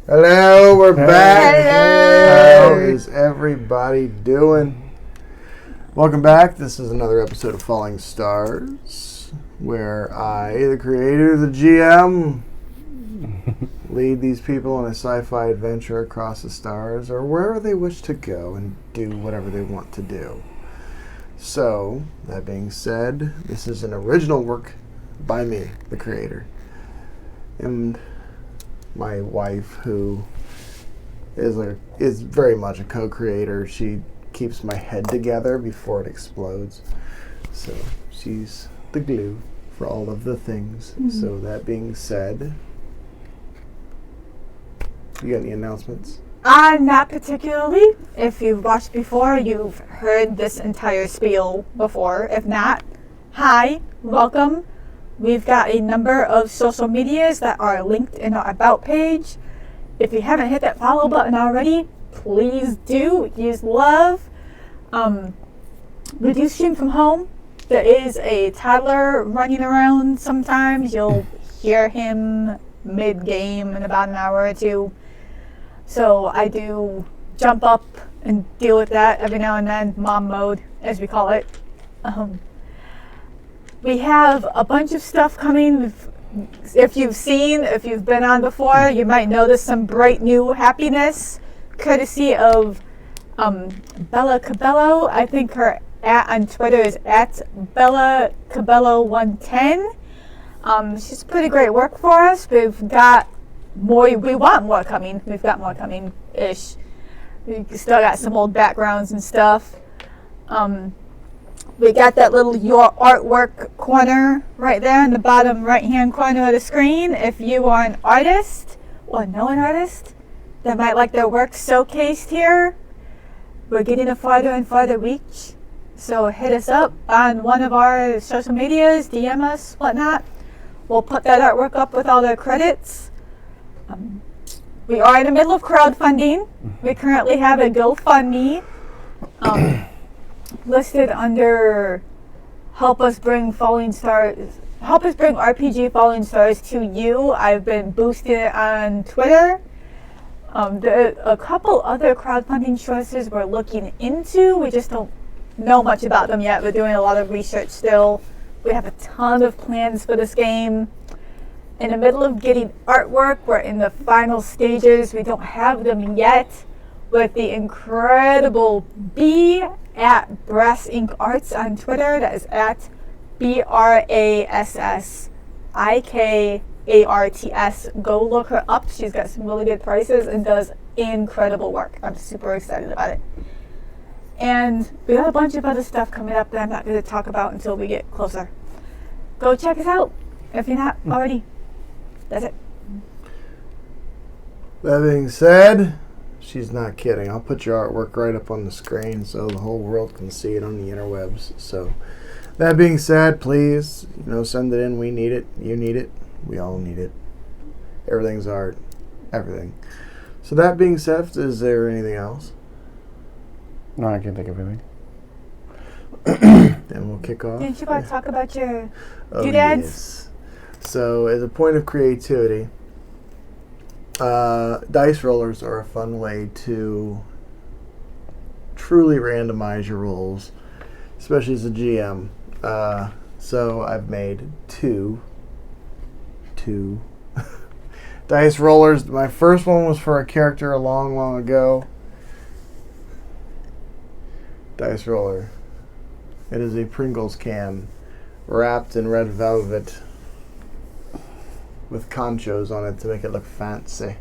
Hello, we're back. Hello. How is everybody doing? Welcome back. This is another episode of Falling Stars, where I, the creator, the GM, lead these people on a sci-fi adventure across the stars, or wherever they wish to go and do whatever they want to do. So, that being said, this is an original work by me, the creator, and my wife, who is very much a co-creator. She keeps my head together before it explodes. So she's the glue for all of the things. Mm-hmm. So that being said, you got any announcements? Not particularly. If you've watched before, you've heard this entire spiel before. If not, hi, welcome. We've got a number of social medias that are linked in our About page. If you haven't hit that follow button already, please do. Use love. We do stream from home. There is a toddler running around sometimes. You'll hear him mid-game in about an hour or two. So I do jump up and deal with that every now and then, mom mode, as we call it. We have a bunch of stuff coming. If you've been on before, you might notice some bright new happiness, courtesy of Bella Cabello. I think her on Twitter is Bella Cabello 110. She's pretty great work for us. We've got more. We want more coming. We've got more coming-ish. We still got some old backgrounds and stuff. We got that little Your Artwork corner right there in the bottom right-hand corner of the screen. If you are an artist or know an artist that might like their work showcased here, we're getting a farther and farther reach. So hit us up on one of our social medias, DM us, whatnot. We'll put that artwork up with all their credits. We are in the middle of crowdfunding. We currently have a GoFundMe listed under help us bring RPG Falling Stars to you. I've been boosted on Twitter. There are a couple other crowdfunding choices we're looking into. We just don't know much about them yet. We're doing a lot of research still. We have a ton of plans for this game. In the middle of getting artwork. We're in the final stages. We don't have them yet. With the incredible B at Brass Ink Arts on Twitter. That is at BRASSIKARTS. Go look her up. She's got some really good prices and does incredible work. I'm super excited about it. And we got a bunch of other stuff coming up that I'm not going to talk about until we get closer. Go check us out if you're not already. That's it. That being said, she's not kidding. I'll put your artwork right up on the screen so the whole world can see it on the interwebs. So, that being said, please, send it in. We need it. You need it. We all need it. Everything's art. Everything. So that being said, is there anything else? No, I can't think of anything. Then we'll kick off. Didn't you want to talk about your doodads? Yes. So, as a point of creativity, dice rollers are a fun way to truly randomize your rolls, especially as a GM. So I've made two dice rollers. My first one was for a character a long, long ago. Dice roller. It is a Pringles can wrapped in red velvet with conchos on it to make it look fancy.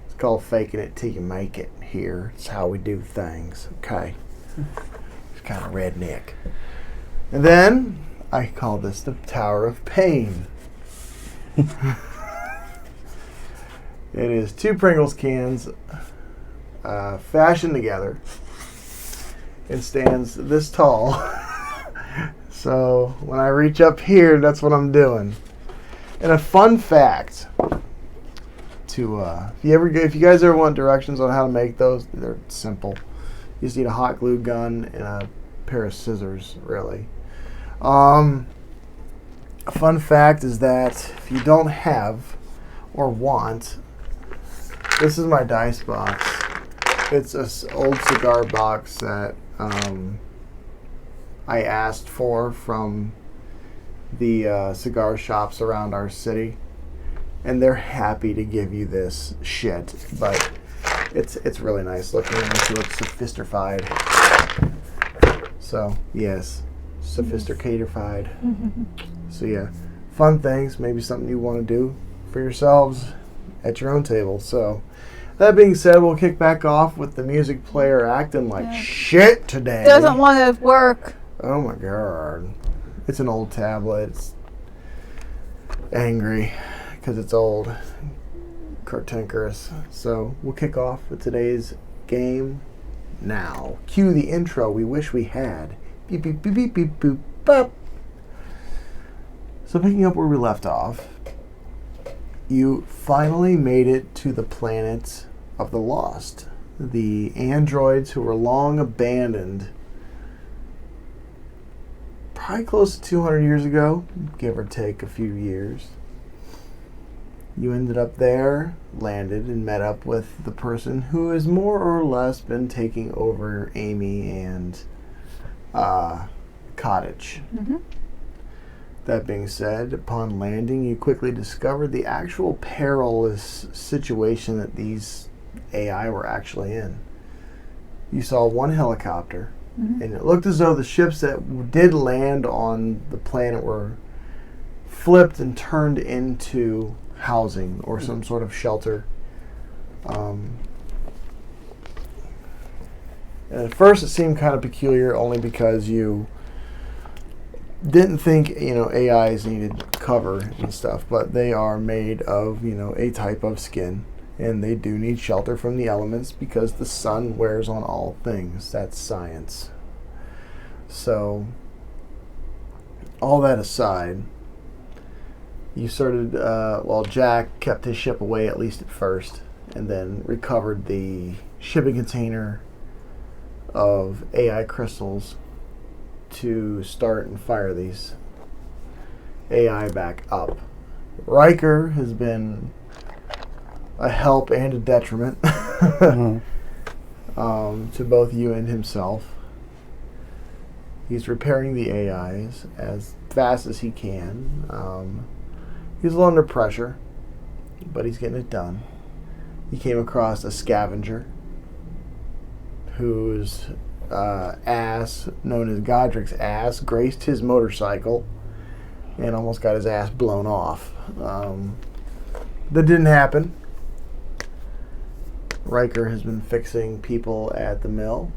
It's called faking it till you make it here. It's how we do things, okay? It's kind of redneck. And then I call this the Tower of Pain. It is two Pringles cans fashioned together. It stands this tall. So when I reach up here, that's what I'm doing. And a fun fact if you guys ever want directions on how to make those, they're simple. You just need a hot glue gun and a pair of scissors, really. A fun fact is that if you don't have or want This is my dice box. It's an old cigar box that I asked for from the cigar shops around our city, and they're happy to give you this shit. But it's really nice looking. It makes you look sophisticated. So yes, sophisticated. So yeah, fun things. Maybe something you want to do for yourselves at your own table. So that being said, we'll kick back off with the music player acting like shit today. Doesn't want to work. Oh my god. It's an old tablet. It's angry because it's old. Cantankerous. So we'll kick off with today's game now. Cue the intro we wish we had. Beep, beep, beep, beep, beep, boop, bop. So picking up where we left off, you finally made it to the planet of the lost. The androids who were long abandoned probably close to 200 years ago, give or take a few years. You ended up there, landed, and met up with the person who has more or less been taking over Amy and Cottage. That being said, upon landing, you quickly discovered the actual perilous situation that these AI were actually in. You saw one helicopter, and it looked as though the ships that did land on the planet were flipped and turned into housing or some sort of shelter. And at first it seemed kind of peculiar only because you didn't think, AIs needed cover and stuff, but they are made of, a type of skin, and they do need shelter from the elements because the sun wears on all things. That's science. So, all that aside, you started, Jack kept his ship away at least at first, and then recovered the shipping container of AI crystals to start and fire these AI back up. Riker has been a help and a detriment to both you and himself. He's repairing the AIs as fast as he can. He's a little under pressure, but he's getting it done. He came across a scavenger whose ass, known as Godric's ass, graced his motorcycle and almost got his ass blown off. That didn't happen. Riker has been fixing people at the mill.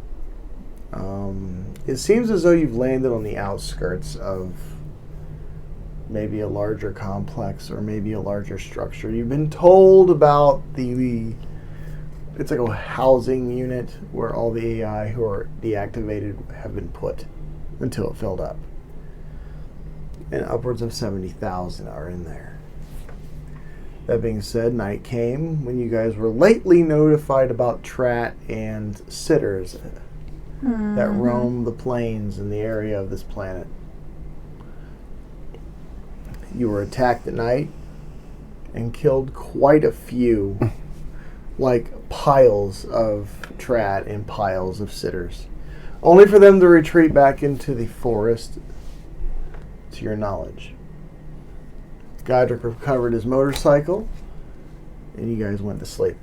It seems as though you've landed on the outskirts of maybe a larger complex or maybe a larger structure. You've been told about it's like a housing unit where all the AI who are deactivated have been put until it filled up. And upwards of 70,000 are in there. That being said, night came when you guys were lately notified about Trat and sitters that roam the plains in the area of this planet. You were attacked at night and killed quite a few, like piles of Trat and piles of sitters, only for them to retreat back into the forest, to your knowledge. Godric recovered his motorcycle, and you guys went to sleep.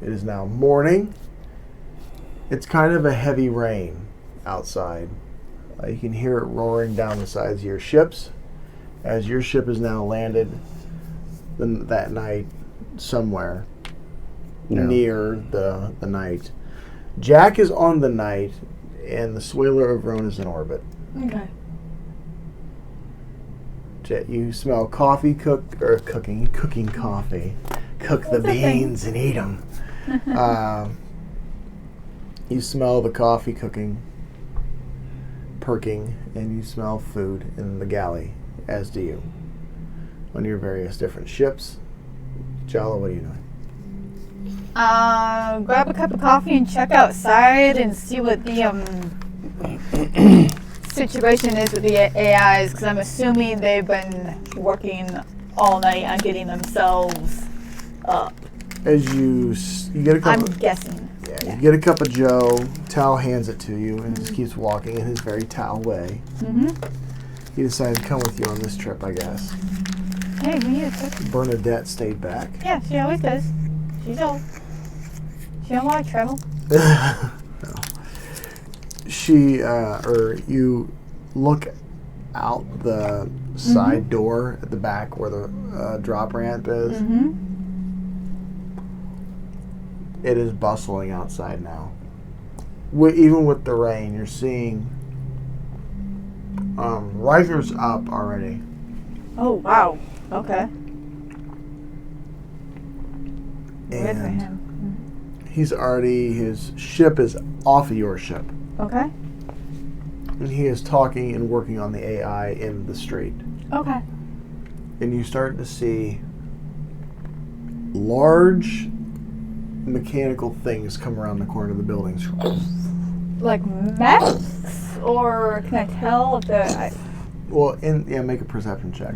It is now morning. It's kind of a heavy rain outside. You can hear it roaring down the sides of your ships as your ship is now landed that night somewhere near the night. Jack is on the night, and the Swaler of Rhone is in orbit. Okay. Jet, you smell coffee cooking coffee. Cook the beans and eat them. You smell the coffee cooking, perking, and you smell food in the galley, as do you. On your various different ships. Jala, what are you doing? Grab a cup of coffee and check outside and see what the situation is with the AIs, because I'm assuming they've been working all night on getting themselves up? As you get a cup I'm of, guessing. you get a cup of Joe. Tal hands it to you and just keeps walking in his very Tal way. Mm-hmm. He decided to come with you on this trip, I guess. Hey, we need a trip. Bernadette stayed back. Yeah, she always does. She's old. She don't want to travel. No. You look out the side door at the back where the drop ramp is. Mm-hmm. It is bustling outside now. Even with the rain, you're seeing Riker's up already. Oh, wow. Okay. Good for And him. his ship is off of your ship. Okay. And he is talking and working on the AI in the street. Okay. And you start to see large mechanical things come around the corner of the buildings. Like mechs? Or can I tell if they're... Well, make a perception check.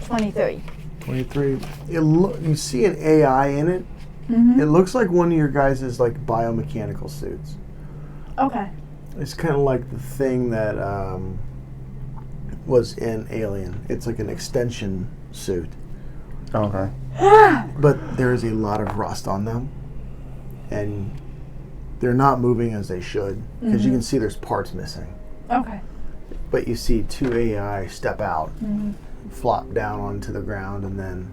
$23. 23. You see an AI in it. Mm-hmm. It looks like one of your guys' like biomechanical suits. Okay. It's kind of like the thing that was in Alien. It's like an extension suit. Okay. But there is a lot of rust on them. And they're not moving as they should. Because you can see there's parts missing. Okay. But you see two AI step out, Mm-hmm. flop down onto the ground, and then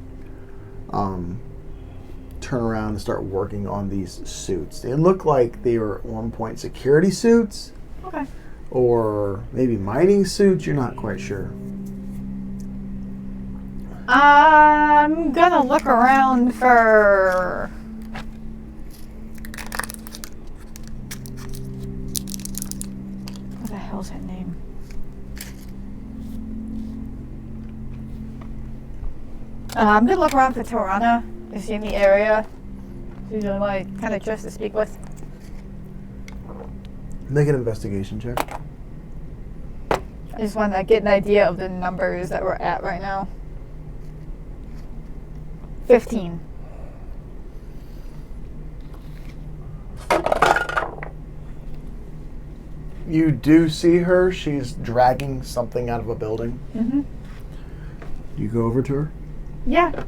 turn around and start working on these suits. They look like they were at one point security suits. Okay. Or maybe mining suits. You're not quite sure. I'm gonna look around for... What the hell's her name? I'm gonna look around for Tirana. Is she in the area? She's the one I kind of trust to speak with. Make an investigation check. I just want to get an idea of the numbers that we're at right now. 15. You do see her. She's dragging something out of a building. Mm-hmm. You go over to her. Yeah.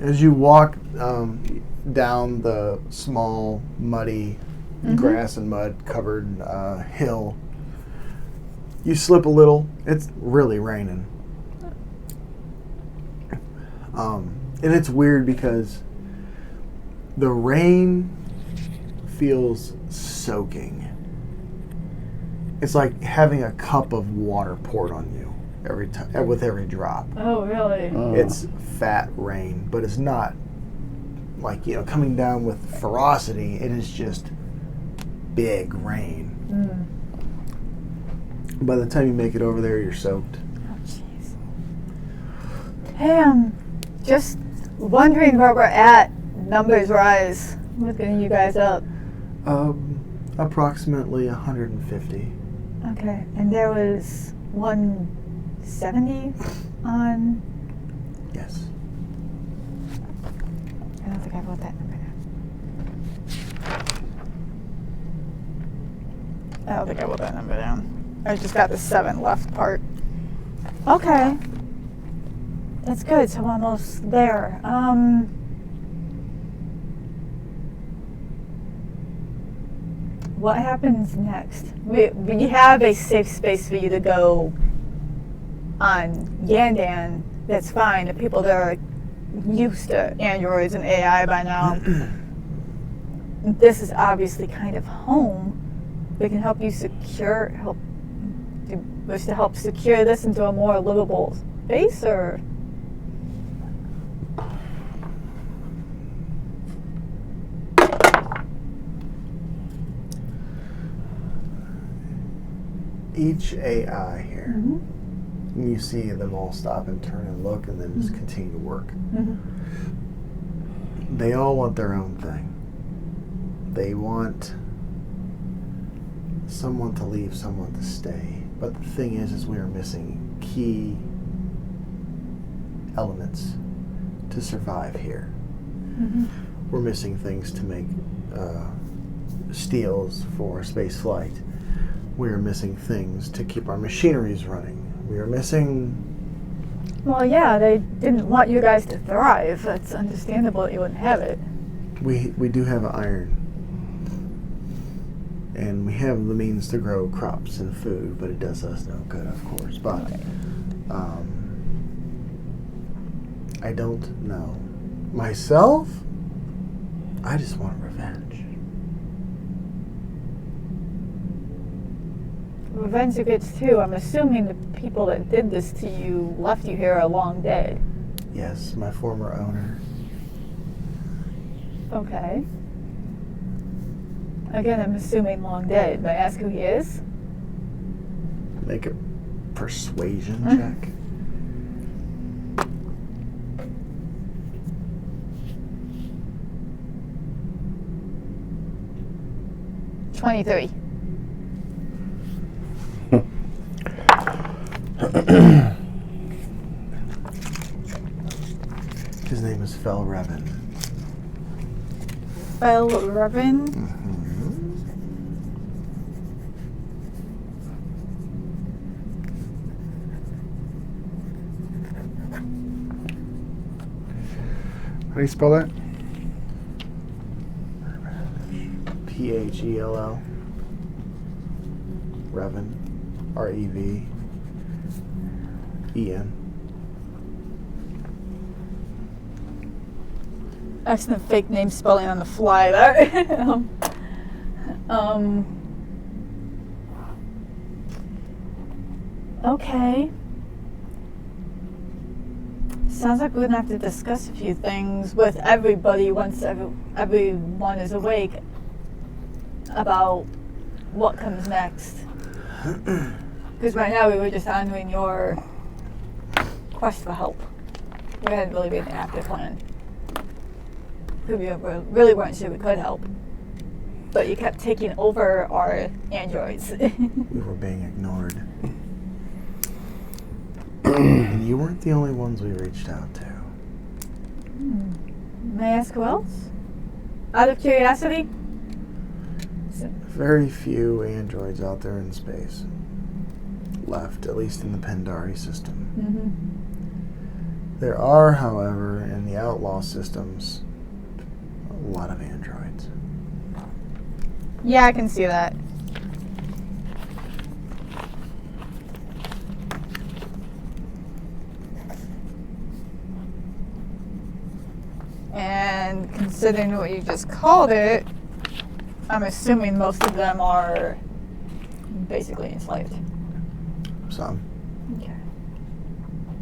As you walk down the small, muddy, grass and mud covered hill, you slip a little. It's really raining. And it's weird because the rain feels soaking. It's like having a cup of water poured on you every time with every drop. Oh, really? It's fat rain, but it's not like, coming down with ferocity. It is just big rain. By the time you make it over there, you're soaked. Oh, jeez. Hey, just wondering where we're at numbers-wise. What's getting you guys up? Approximately 150. Okay, and there was 170 on... Yes. I don't think I wrote that number down. I don't think I wrote that number down. I just got the 7 left part. Okay. That's good, so I'm almost there. What happens next? We have a safe space for you to go on Yandan. That's fine. The people that are used to androids and AI by now. This is obviously kind of home. We can help you wish to help secure this into a more livable space, or? Each AI here, and you see them all stop and turn and look and then just continue to work. They all want their own thing. They want someone to leave, someone to stay. But the thing is we are missing key elements to survive here. Mm-hmm. We're missing things to make steels for space flight. We're missing things to keep our machineries running. We are missing... Well, yeah, they didn't want you guys to thrive. That's understandable that you wouldn't have it. We do have iron. And we have the means to grow crops and food, but it does us no good, of course. But I don't know. Myself, I just want revenge. Revenge gets too. I'm assuming the people that did this to you left you here are long dead. Yes, my former owner. Okay. Again, I'm assuming long dead. May I ask who he is? Make a persuasion check. $23. His name is Fel Revan. Fel Revan? How do you spell that? Phell. Revan. Reven. Excellent fake name spelling on the fly there. Okay. Sounds like we're gonna have to discuss a few things with everybody once everyone is awake about what comes next. Because right now we were just honoring your quest for help. We hadn't really been an active plan. We really weren't sure we could help. But you kept taking over our androids. We were being ignored. And you weren't the only ones we reached out to. May I ask who else? Out of curiosity? Very few androids out there in space left, at least in the Pandaria System. Mm-hmm. There are, however, in the outlaw systems, a lot of androids. Yeah, I can see that. And considering what you just called it, I'm assuming most of them are basically enslaved. Some. Okay.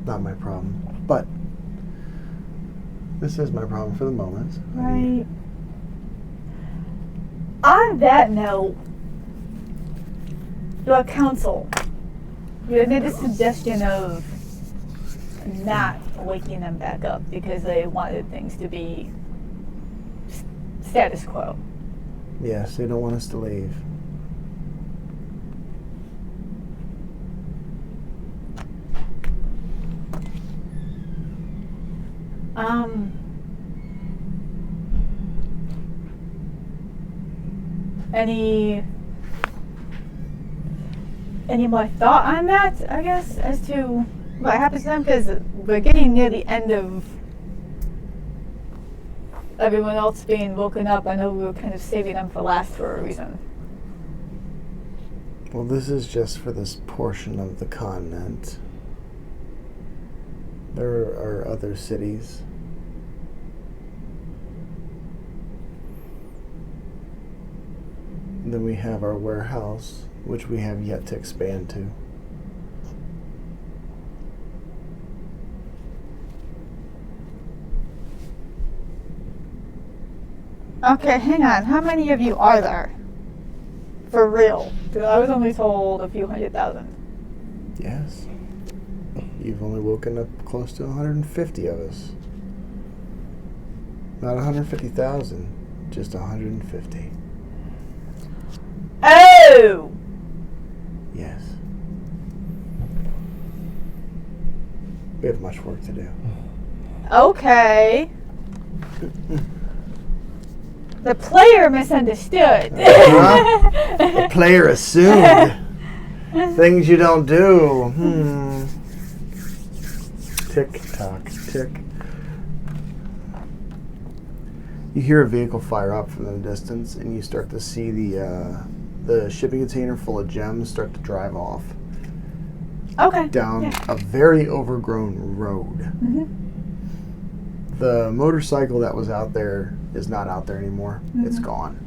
Not my problem. But this is my problem for the moment. Right. On that note, your council, you made a suggestion of not waking them back up because they wanted things to be status quo. Yes, they don't want us to leave. Any more thought on that, I guess, as to what happens to them? Because we're getting near the end of everyone else being woken up. I know we were kind of saving them for last for a reason. Well, this is just for this portion of the continent. There are other cities. Then we have our warehouse, which we have yet to expand to. Okay, hang on. How many of you are there? For real? 'Cause I was only told a few 100,000. Yes. You've only woken up close to 150 of us. Not 150,000, just 150. No! Yes. We have much work to do. Okay. The player misunderstood. The player assumed things you don't do. Tick tock, tick. You hear a vehicle fire up from the distance, and you start to see the shipping container full of gems start to drive off Okay. down a very overgrown road. Mm-hmm. The motorcycle that was out there is not out there anymore. Mm-hmm. It's gone.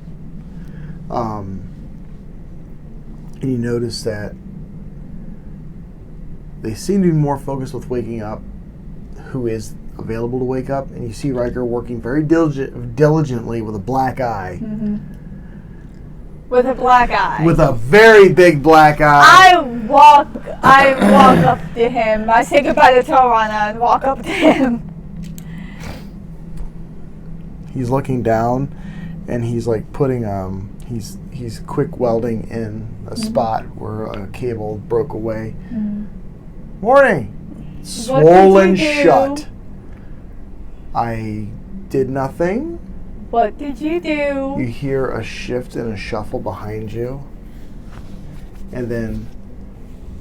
And you notice that they seem to be more focused with waking up who is available to wake up, and you see Riker working very diligently with a black eye. Mm-hmm. With a black eye. With a very big black eye. I walk up to him. I say goodbye to Taurana and walk up to him. He's looking down, and he's like putting he's quick welding in a spot where a cable broke away. Morning. Swollen shut. I did nothing. What did you do? You hear a shift and a shuffle behind you, and then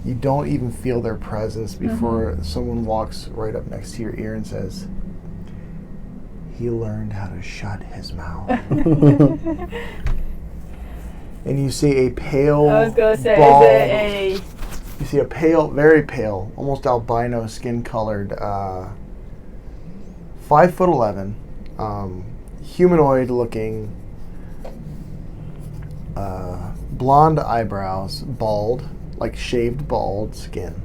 you don't even feel their presence before someone walks right up next to your ear and says, "He learned how to shut his mouth." And you see a pale, I was gonna say, bald, is it you see a pale, very pale, almost albino skin-colored, 5'11", humanoid-looking, blonde eyebrows, bald, like shaved bald skin,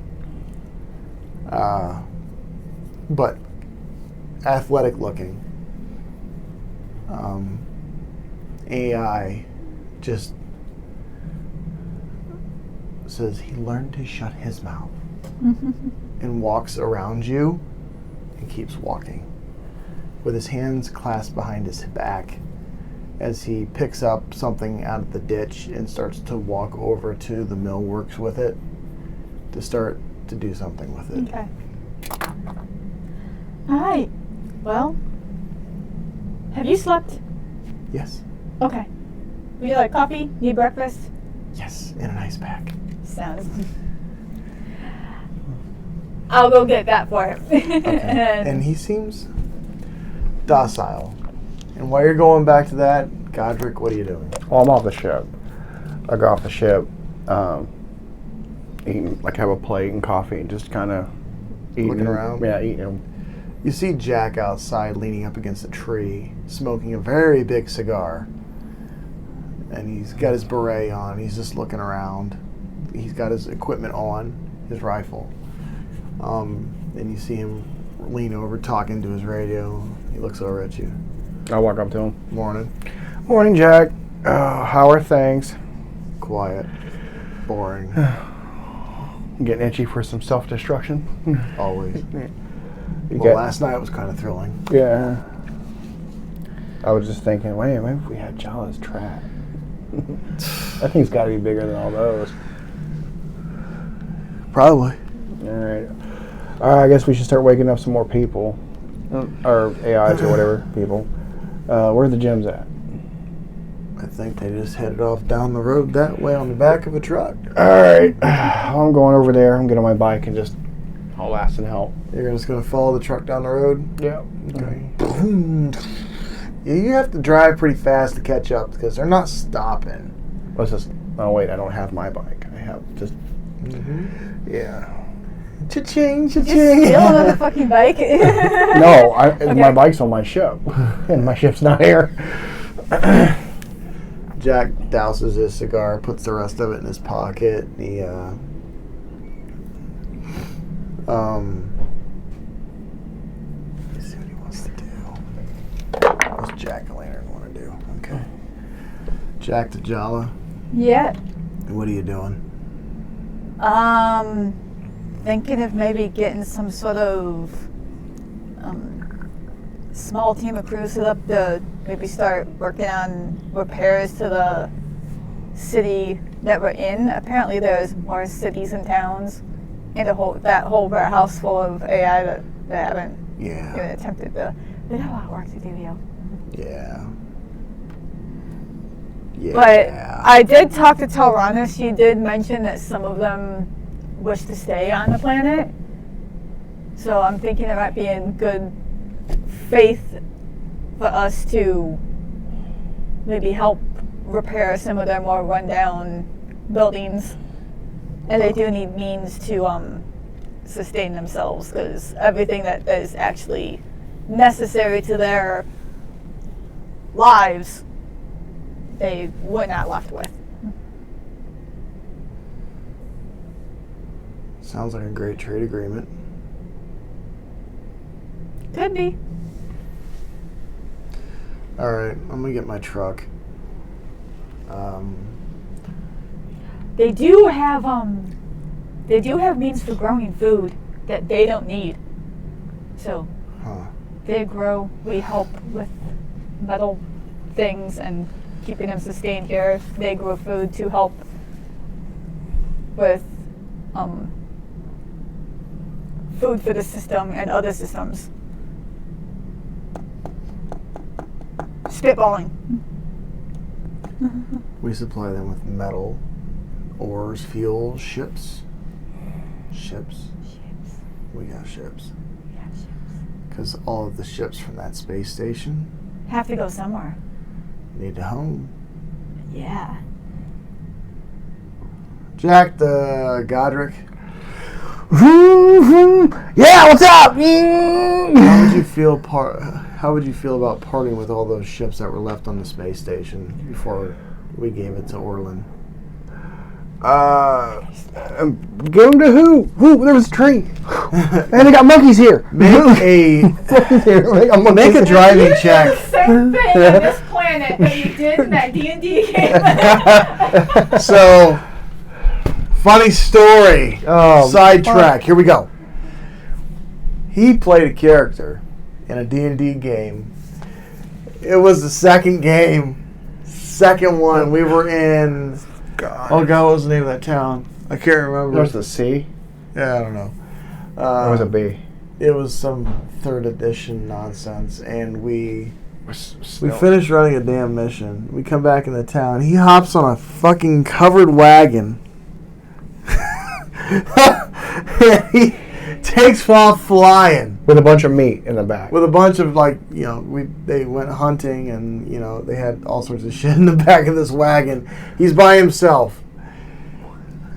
but athletic-looking. AI just says he learned to shut his mouth and walks around you and keeps walking with his hands clasped behind his back as he picks up something out of the ditch and starts to walk over to the millworks with it to start to do something with it. Okay. All right. Well, have you slept? Yes. Okay. Would you like coffee? Need breakfast? Yes, in an ice pack. Sounds. I'll go get that for him. And he seems docile. And while you're going back to that, Godric, what are you doing? Well, I'm off the ship. I got off the ship, eating, like have a plate and coffee and just kind of eating. Looking around? Yeah, eating. You see Jack outside leaning up against a tree, smoking a very big cigar. And he's got his beret on. He's just looking around. He's got his equipment on, his rifle. And you see him lean over, talking to his radio. He looks over at you. I walk up to him. Morning. Morning, Jack. How are things? Quiet. Boring. Getting itchy for some self-destruction? Always. You Well, last night was kind of thrilling. Yeah. I was just thinking, wait, maybe if we had Jala's trap. That thing's got to be bigger than all those. Probably. All right. I guess we should start waking up some more people. Or AIs or whatever people. Where are the gems at? I think they just headed off down the road that way on the back of a truck. All right. I'm going over there. I'm getting on my bike and just haul ass and help. You're just going to follow the truck down the road? Yeah. Okay. Yeah, you have to drive pretty fast to catch up because they're not stopping. Let's just. Oh wait, I don't have my bike. I have just. Yeah. Cha-ching, Just cha-ching. steal another fucking bike. No, my bike's on my ship, and my ship's not here. Jack douses his cigar, puts the rest of it in his pocket. He let's see what he wants to do. What's Jack-o'-lantern want to do? Okay. Jack to Jala. Yeah. What are you doing? Thinking of maybe getting some sort of small team of crew set up to maybe start working on repairs to the city that we're in. Apparently, there's more cities and towns in that whole warehouse full of AI that haven't even attempted to. They got a lot of work to do, yo. Yeah. But I did talk to Telrana. She did mention that some of them wish to stay on the planet. So I'm thinking it might be in good faith for us to maybe help repair some of their more rundown buildings. And they do need means to sustain themselves, because everything that is actually necessary to their lives, they were not left with. Sounds like a great trade agreement. Could be. All right, I'm gonna get my truck. They do have means for growing food that they don't need. So they grow. We help with metal things and keeping them sustained here. They grow food to help with food for the system and other systems. Spitballing. We supply them with metal, ores, fuel, ships. We got ships. Because all of the ships from that space station Have to go somewhere. need a home. Yeah. Jack the Godric, Yeah, what's up? how would you feel about parting with all those ships that were left on the space station before we gave it to Orlin? Give them to who? There was a tree. And they got monkeys here. Make a driving check. Same thing on this planet that you did in that D&D game. So, funny story. Sidetrack. Here we go. He played a character in a D&D game. It was the second one. We were in. God. Oh God, what was the name of that town? I can't remember. There's the C. Yeah, I don't know. Or was it B? It was some 3rd edition nonsense, and we finished running a damn mission. We come back in the town. He hops on a fucking covered wagon. He takes off flying with a bunch of meat in the back. with a bunch of they went hunting, and they had all sorts of shit in the back of this wagon. He's by himself.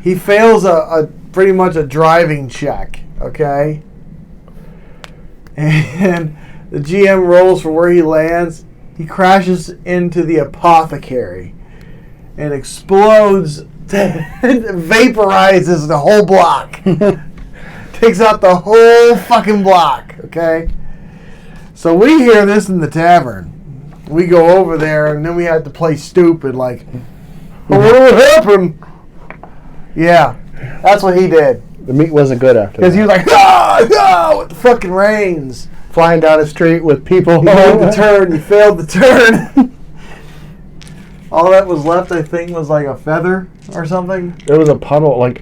He fails a pretty much a driving check, okay? And the GM rolls for where he lands. He crashes into the apothecary and explodes, vaporizes the whole block. Takes out the whole fucking block, okay? So we hear this in the tavern. We go over there, and then we had to play stupid, like, what happened? Yeah, that's what he did. The meat wasn't good after that. Because he was like, no, with the fucking rains. Flying down the street with people. He failed the turn. He failed the turn. All that was left, I think, was like a feather or something. There was a puddle,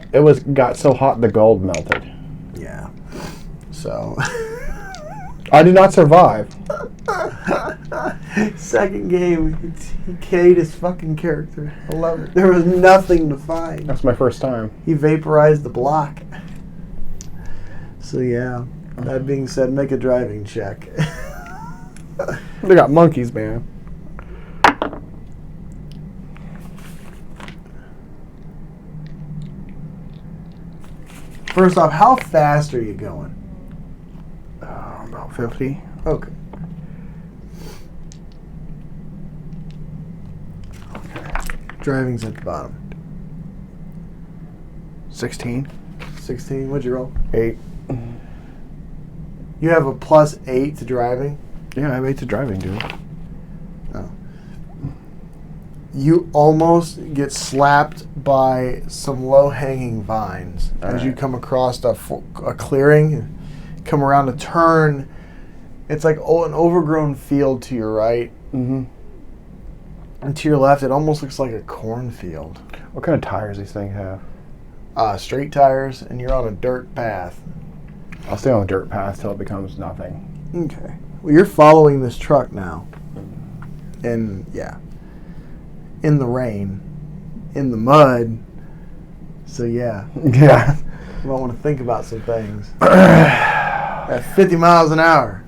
got so hot the gold melted. Yeah. So. I did not survive. Second game, he K'd his fucking character. I love it. There was nothing to find. That's my first time. He vaporized the block. So yeah. That being said, make a driving check. They got monkeys, man. First off, how fast are you going? About 50. Okay. Driving's at the bottom. 16. 16. What'd you roll? 8. You have a +8 to driving? Yeah, I have 8 to driving, dude. Oh. You almost get slapped by some low-hanging vines as you come across a clearing, come around a turn. It's like an overgrown field to your right. Mm-hmm. And to your left, it almost looks like a cornfield. What kind of tires these things have? Straight tires, and you're on a dirt path. I'll stay on the dirt path till it becomes nothing. Okay. Well, you're following this truck now. And, yeah. In the rain. In the mud. So, yeah. Yeah. You might want to think about some things. At 50 miles an hour.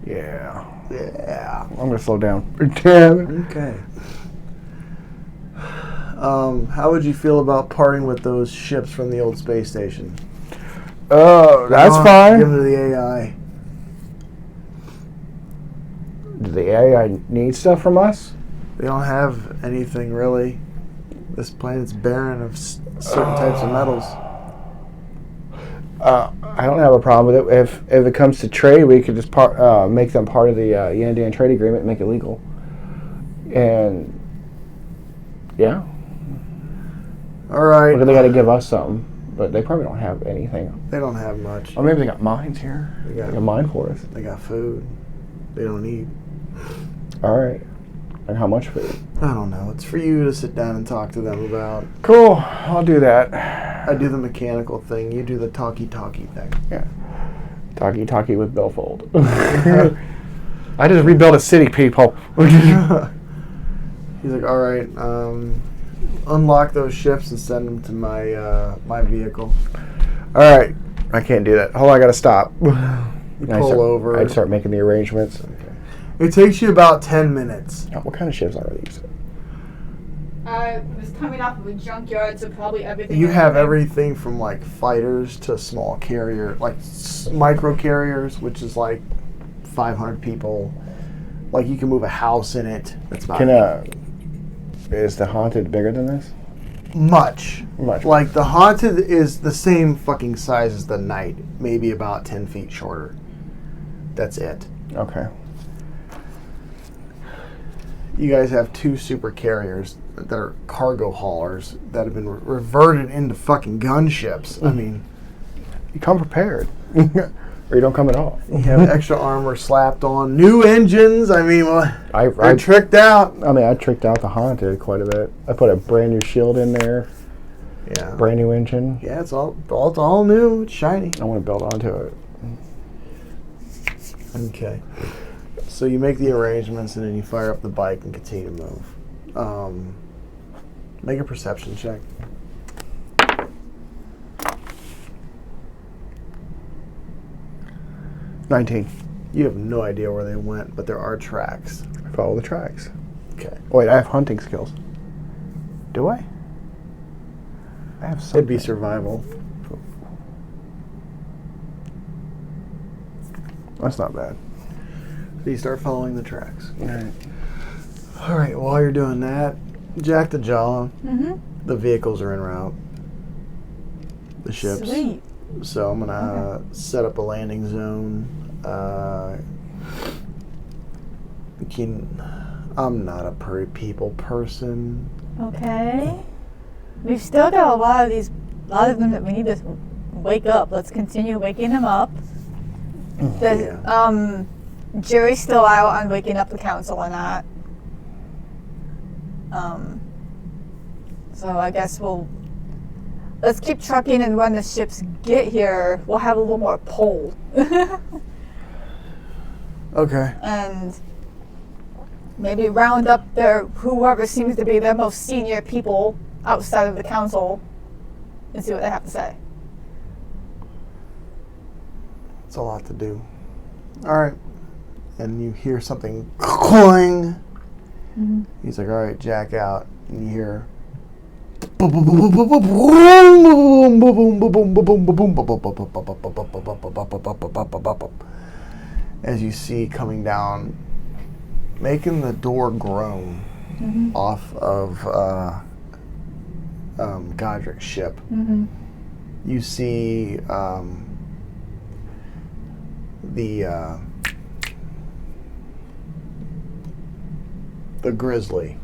Yeah. Yeah. I'm going to slow down. Damn it. Okay. How would you feel about parting with those ships from the old space station? Oh, that's Give fine. them to the AI. Do the AI need stuff from us? They don't have anything really. This planet's barren of certain types of metals. I don't have a problem with it. If it comes to trade, we could just make them part of the Yandian trade agreement and make it legal. And yeah, All right. because they got to give us something, but they probably don't have anything. They don't have much. Or maybe they got mines here. They They got, got a mine for us. they got food. They don't eat. All right. And how much food? I don't know. It's for you to sit down and talk to them about. Cool. I'll do that. I do the mechanical thing. You do the talkie-talkie thing. Yeah. Talkie with billfold. I just rebuilt a city, people. He's like, all right, unlock those ships and send them to my my vehicle. All right. I can't do that. Hold on, I gotta stop. Pull over. I'd start making the arrangements. It takes you about 10 minutes. What kind of ships are these? I was coming off of a junkyard, so probably everything. You have everything from like fighters to small carrier, like micro carriers, which is like 500 people. Like you can move a house in it. That's about Is the Haunted bigger than this? much. Much. Like the Haunted is the same fucking size as the Knight, maybe about 10 feet shorter. That's it. Okay. You guys have two super carriers that are cargo haulers that have been reverted into fucking gunships. I mean, You come prepared. Or you don't come at all. you have extra armor slapped on, new engines. I mean, well, I they're tricked out. I tricked out the Haunted quite a bit. I put a brand new shield in there, Yeah, brand new engine. yeah, it's all new, it's shiny. I want to build onto it. Okay, so you make the arrangements and then you fire up the bike and continue to move. Make a perception check. 19. You have no idea where they went, but there are tracks. I follow the tracks. Okay, Oh, wait, I have hunting skills. Do I? I have some. it'd be survival. That's not bad. So you start following the tracks. All right. All right, while you're doing that, Jack the Jaw, Mm-hmm. the vehicles are en route. The ships. Sweet. So I'm gonna set up a landing zone. I'm not a people person. Okay. We've still got a lot of them that we need to wake up. Let's continue waking them up. Jury's still out on waking up the council or not. So I guess let's keep trucking, and when the ships get here, we'll have a little more pull. Okay. And maybe round up whoever seems to be their most senior people outside of the council and see what they have to say. It's a lot to do. All right. And you hear something clang. Mm-hmm. He's like, all right, Jack out. And you hear as you see coming down, making the door groan off of Godric's ship. Mm-hmm. You see the Grizzly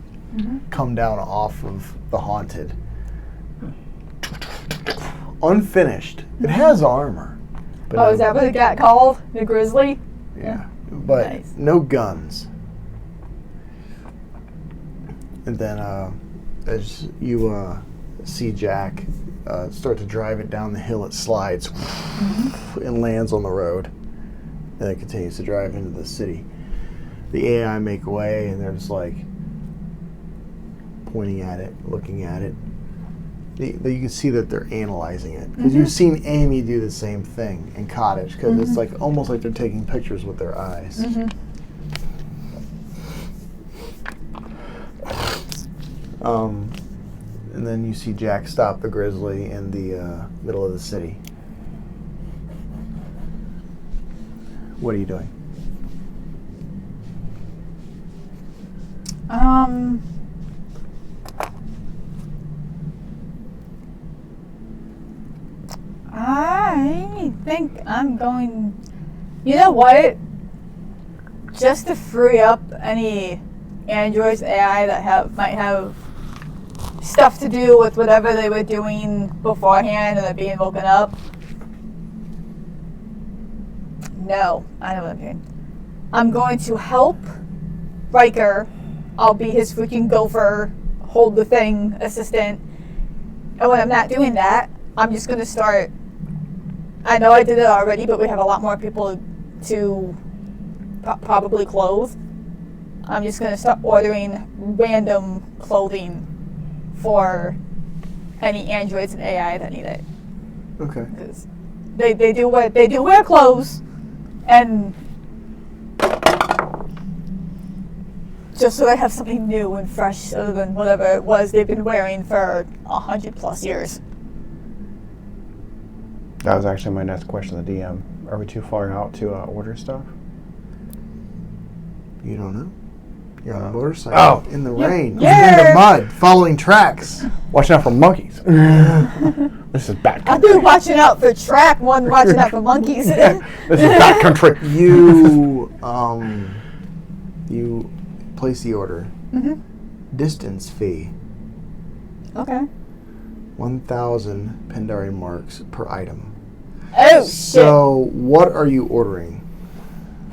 come down off of the Haunted. Unfinished. It has armor. But Oh, is that what it got called? The Grizzly? Yeah. But Nice. no guns. And then as you see Jack start to drive it down the hill, it slides and lands on the road. And it continues to drive into the city. The AI make way, and they're just like pointing at it, looking at it. You can see that they're analyzing it. Because you've seen Amy do the same thing in Cottage, because it's like almost like they're taking pictures with their eyes. And then you see Jack stop the grizzly in the middle of the city. What are you doing? I think I'm going. You know what? Just to free up any androids AI that might have stuff to do with whatever they were doing beforehand and they're being woken up. No, I know what I'm doing. I'm going to help Riker. I'll be his freaking gopher, hold the thing assistant. And when I'm not doing that, I'm just going to start. I know I did it already, but we have a lot more people to probably clothe. I'm just going to start ordering random clothing for any androids and AI that need it. Okay. Because they do wear clothes, and just so they have something new and fresh other than whatever it was they've been wearing for 100+ years. That was actually my next question to the DM. Are we too far out to order stuff? You don't know. You're on a motorcycle in the rain, in the mud, following tracks. Watching out for monkeys. This is backcountry. I'll be watching out for track, one watching out for monkeys. This is backcountry. You place the order. Distance fee. Okay. 1,000 Pandaria marks per item. Oh, So, what are you ordering?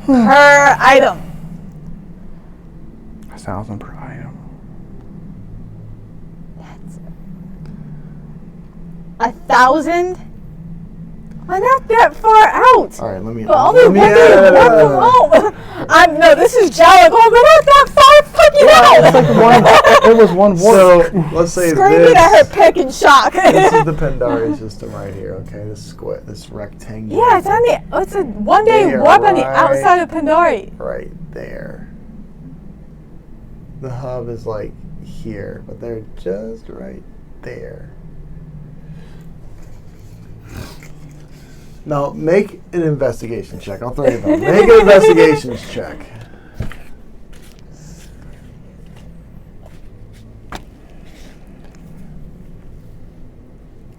Per item. 1,000 per item. That's 1,000? Why not that far out? All right, let me. But only one from home. No, this is Jolly. We're not that far fucking out. It's like it was one word. So let's say Screaming at her pick in shock. This is the Pandaria system right here. Okay, this rectangle. Yeah, it's a one-day warp on the outside of Pandaria. Right there. The hub is like here, but they're just right there. Now, make an investigation check. I'll throw you down. Make an investigation check.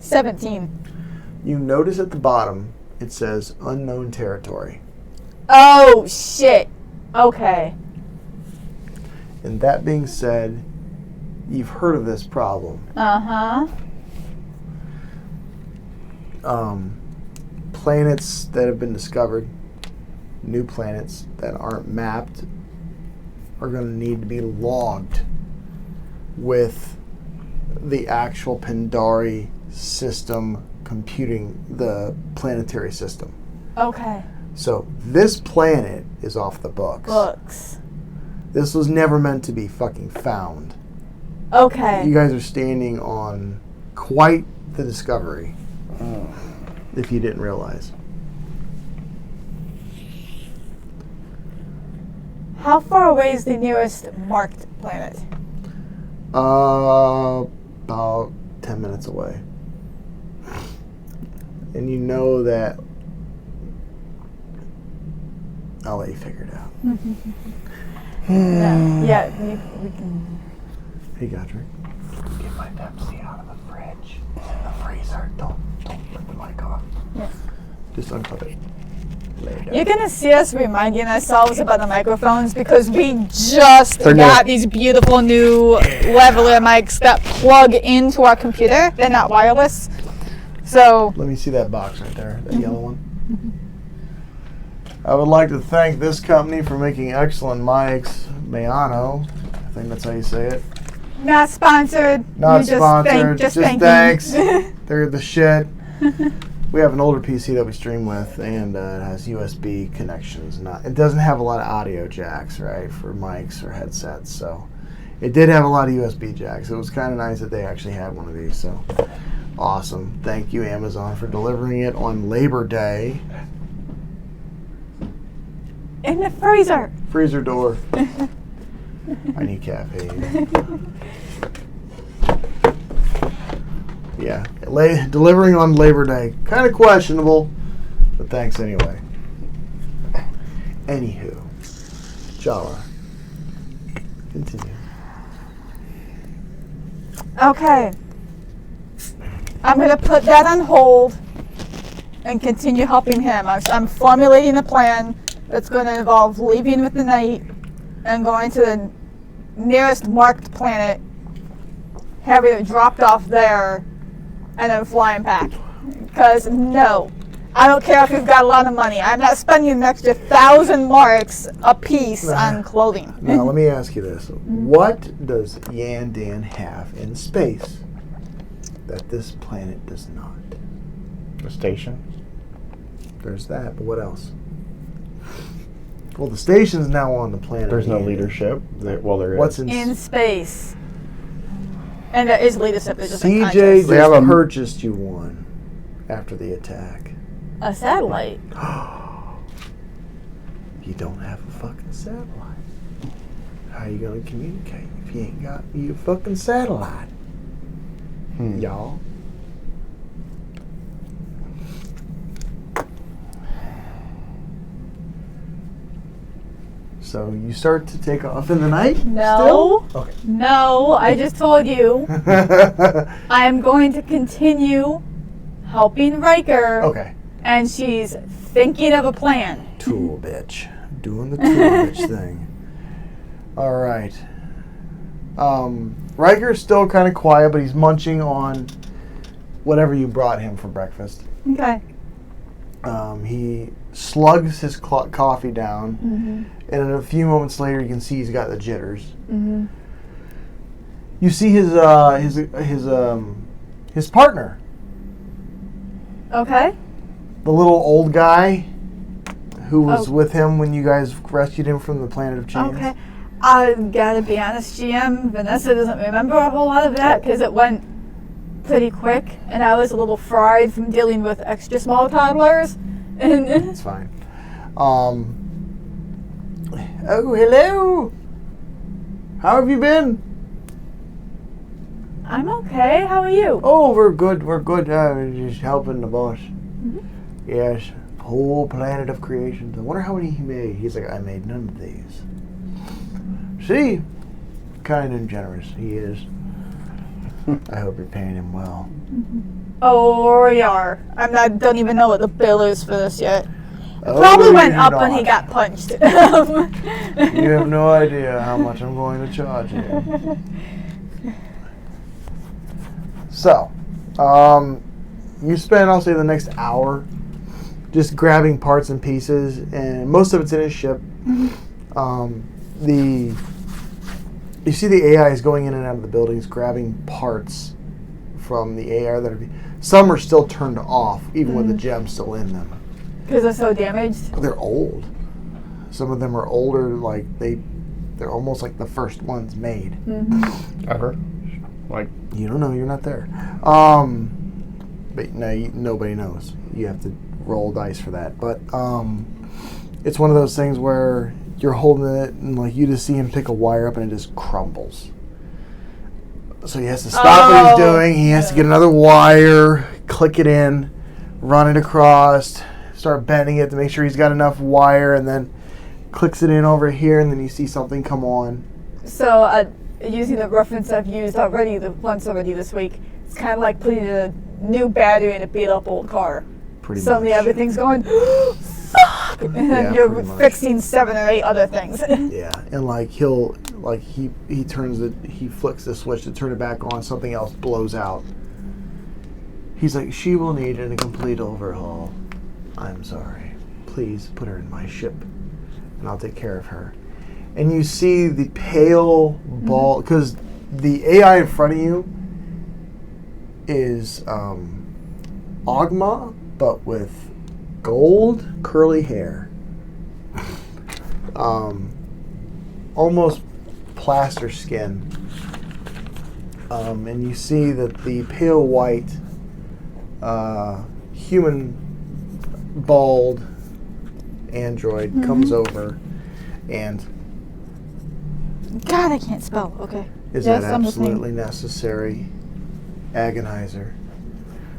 $17. You notice at the bottom, it says unknown territory. Oh, shit. Okay. And that being said, you've heard of this problem. Uh-huh. Planets that have been discovered, new planets that aren't mapped, are going to need to be logged with the actual Pandaria system computing the planetary system. Okay. So this planet is off the books. This was never meant to be fucking found. Okay. You guys are standing on quite the discovery. If you didn't realize. How far away is the nearest marked planet? About 10 minutes away. And you know that I'll let you figure it out. Yeah, we can. Hey, Godric. Get my Pepsi out of the fridge. It's in the freezer. Don't put the mic off. Yes. Just unclip it. Later. You're gonna see us reminding ourselves about the microphones because we just got these beautiful new lavalier mics that plug into our computer. They're not wireless. So Let me see that box right there, that yellow one. I would like to thank this company for making excellent mics. Mayano, I think that's how you say it. Not sponsored. Not You sponsored. Just Thanks. thanking. They're the shit. We have an older PC that we stream with, and it has USB connections. It doesn't have a lot of audio jacks, right, for mics or headsets. So it did have a lot of USB jacks. It was kind of nice that they actually had one of these. So awesome. Thank you, Amazon, for delivering it on Labor Day. In the freezer. Freezer door. I need caffeine. Yeah, delivering on Labor Day. Kind of questionable, but thanks anyway. Anywho, Jala, continue. Okay. I'm going to put that on hold and continue helping him. I'm formulating a plan that's going to involve leaving with the night and going to the nearest marked planet, having it dropped off there, and then flying back. Because no, I don't care if you've got a lot of money. I'm not spending an extra 1,000 marks a piece on clothing. Now, let me ask you this. What does Yandan have in space that this planet does not? The station. There's that, but what else? Well, the station's now on the planet. There's no Yandan. leadership. There is. What's In space. And there is leadership. There's just CJ unconscious. just purchased you one after the attack. A satellite. You don't have a fucking satellite. How you gonna communicate if you ain't got your fucking satellite? Y'all. So you start to take off in the night? No. Still? Okay. No, I just told you. I am going to continue helping Riker. Okay. And she's thinking of a plan. Tool bitch. Doing the tool bitch thing. All right. Riker's still kind of quiet, but he's munching on whatever you brought him for breakfast. Okay. He slugs his coffee down, and a few moments later, you can see he's got the jitters. You see his partner, Okay. the little old guy who was with him when you guys rescued him from the planet of chains. Okay. I gotta be honest, GM. Vanessa doesn't remember a whole lot of that because it went pretty quick, and I was a little fried from dealing with extra small toddlers. It's fine. Oh, hello. How have you been? I'm okay. How are you? Oh, we're good. We're good. Just helping the boss. Yes. Whole planet of creations. I wonder how many he made. He's like, I made none of these. See? Kind and generous. He is. I hope you're paying him well. Oh, we are. Don't even know what the bill is for this yet. Oh, Probably went you up when not. he got punched. You have no idea how much I'm going to charge you. So, you spend, I'll say, the next hour just grabbing parts and pieces, and most of it's in his ship. You see the AI is going in and out of the buildings, grabbing parts from the AI that some are still turned off, even with the gems still in them. Because they're so damaged? They're old. Some of them are older, like they're almost like the first ones made. Ever? Like, you don't know, you're not there. But no, nobody knows. You have to roll dice for that. But it's one of those things where you're holding it and like you just see him pick a wire up and it just crumbles. So he has to stop what he's doing. He has to get another wire, click it in, run it across, start bending it to make sure he's got enough wire, and then clicks it in over here, and then you see something come on. So using the reference I've used once already this week, it's kind of like putting a new battery in a beat up old car. Pretty Suddenly much. everything's going, fuck! And then Yeah, you're pretty much. fixing 7 or 8 other things. Yeah, and like he flicks the switch to turn it back on, something else blows out. He's like, she will need a complete overhaul. I'm sorry. Please put her in my ship, and I'll take care of her. And you see the pale ball, because the AI in front of you is Ogma, but with gold curly hair. Almost plaster skin. And you see that the pale white human bald android comes over and God, I can't spell. Okay. is Yes, that I'm listening. absolutely necessary? Agonizer.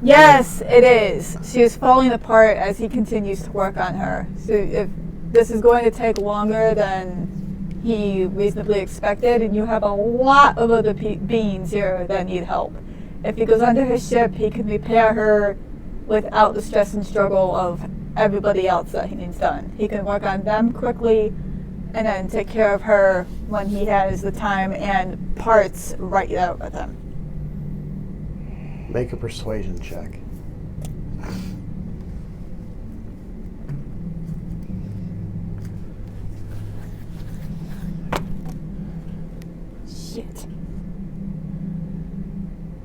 Yes, it is. She is falling apart as he continues to work on her. So if this is going to take longer than he reasonably expected, and you have a lot of other beings here that need help. If he goes under his ship, he can repair her without the stress and struggle of everybody else that he needs done. He can work on them quickly and then take care of her when he has the time and parts right out of them. Make a persuasion check.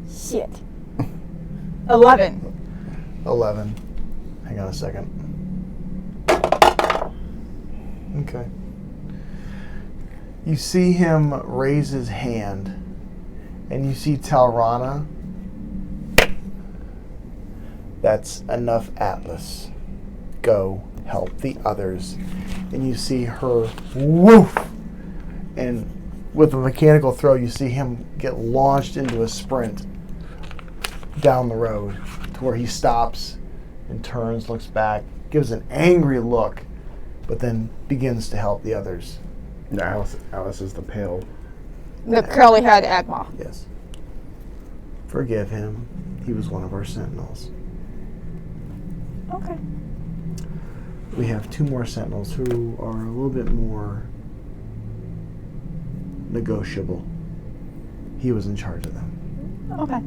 Shit. 11. 11. Hang on a second. Okay. You see him raise his hand, and you see Talrana. That's enough, Atlas. Go help the others. And you see her woof, and with a mechanical throw, you see him get launched into a sprint down the road to where he stops and turns, looks back, gives an angry look, but then begins to help the others. No, Alice is the pale. The curly-haired Agma. Yes. Forgive him. He was one of our sentinels. Okay. We have 2 more sentinels who are a little bit more negotiable. He was in charge of them. Okay.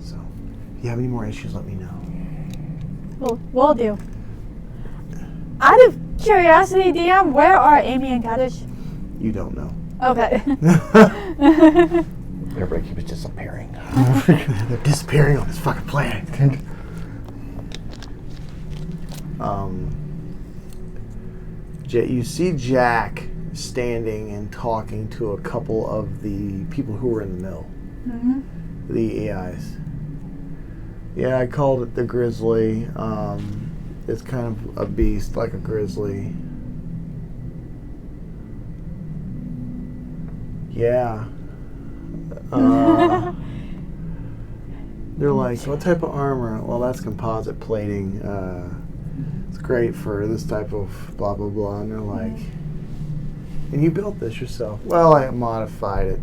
So, if you have any more issues, let me know. Will do. Out of curiosity, DM, where are Amy and Kaddish? You don't know. Okay. Everybody keeps disappearing. They're disappearing on this fucking planet. You see Jack standing and talking to a couple of the people who were in the mill. Mm-hmm. The AIs. Yeah, I called it the grizzly. It's kind of a beast, like a grizzly. Yeah. They're like, what type of armor? Well, that's composite plating. It's great for this type of blah, blah, blah. And they're like, and you built this yourself? Well, I modified it.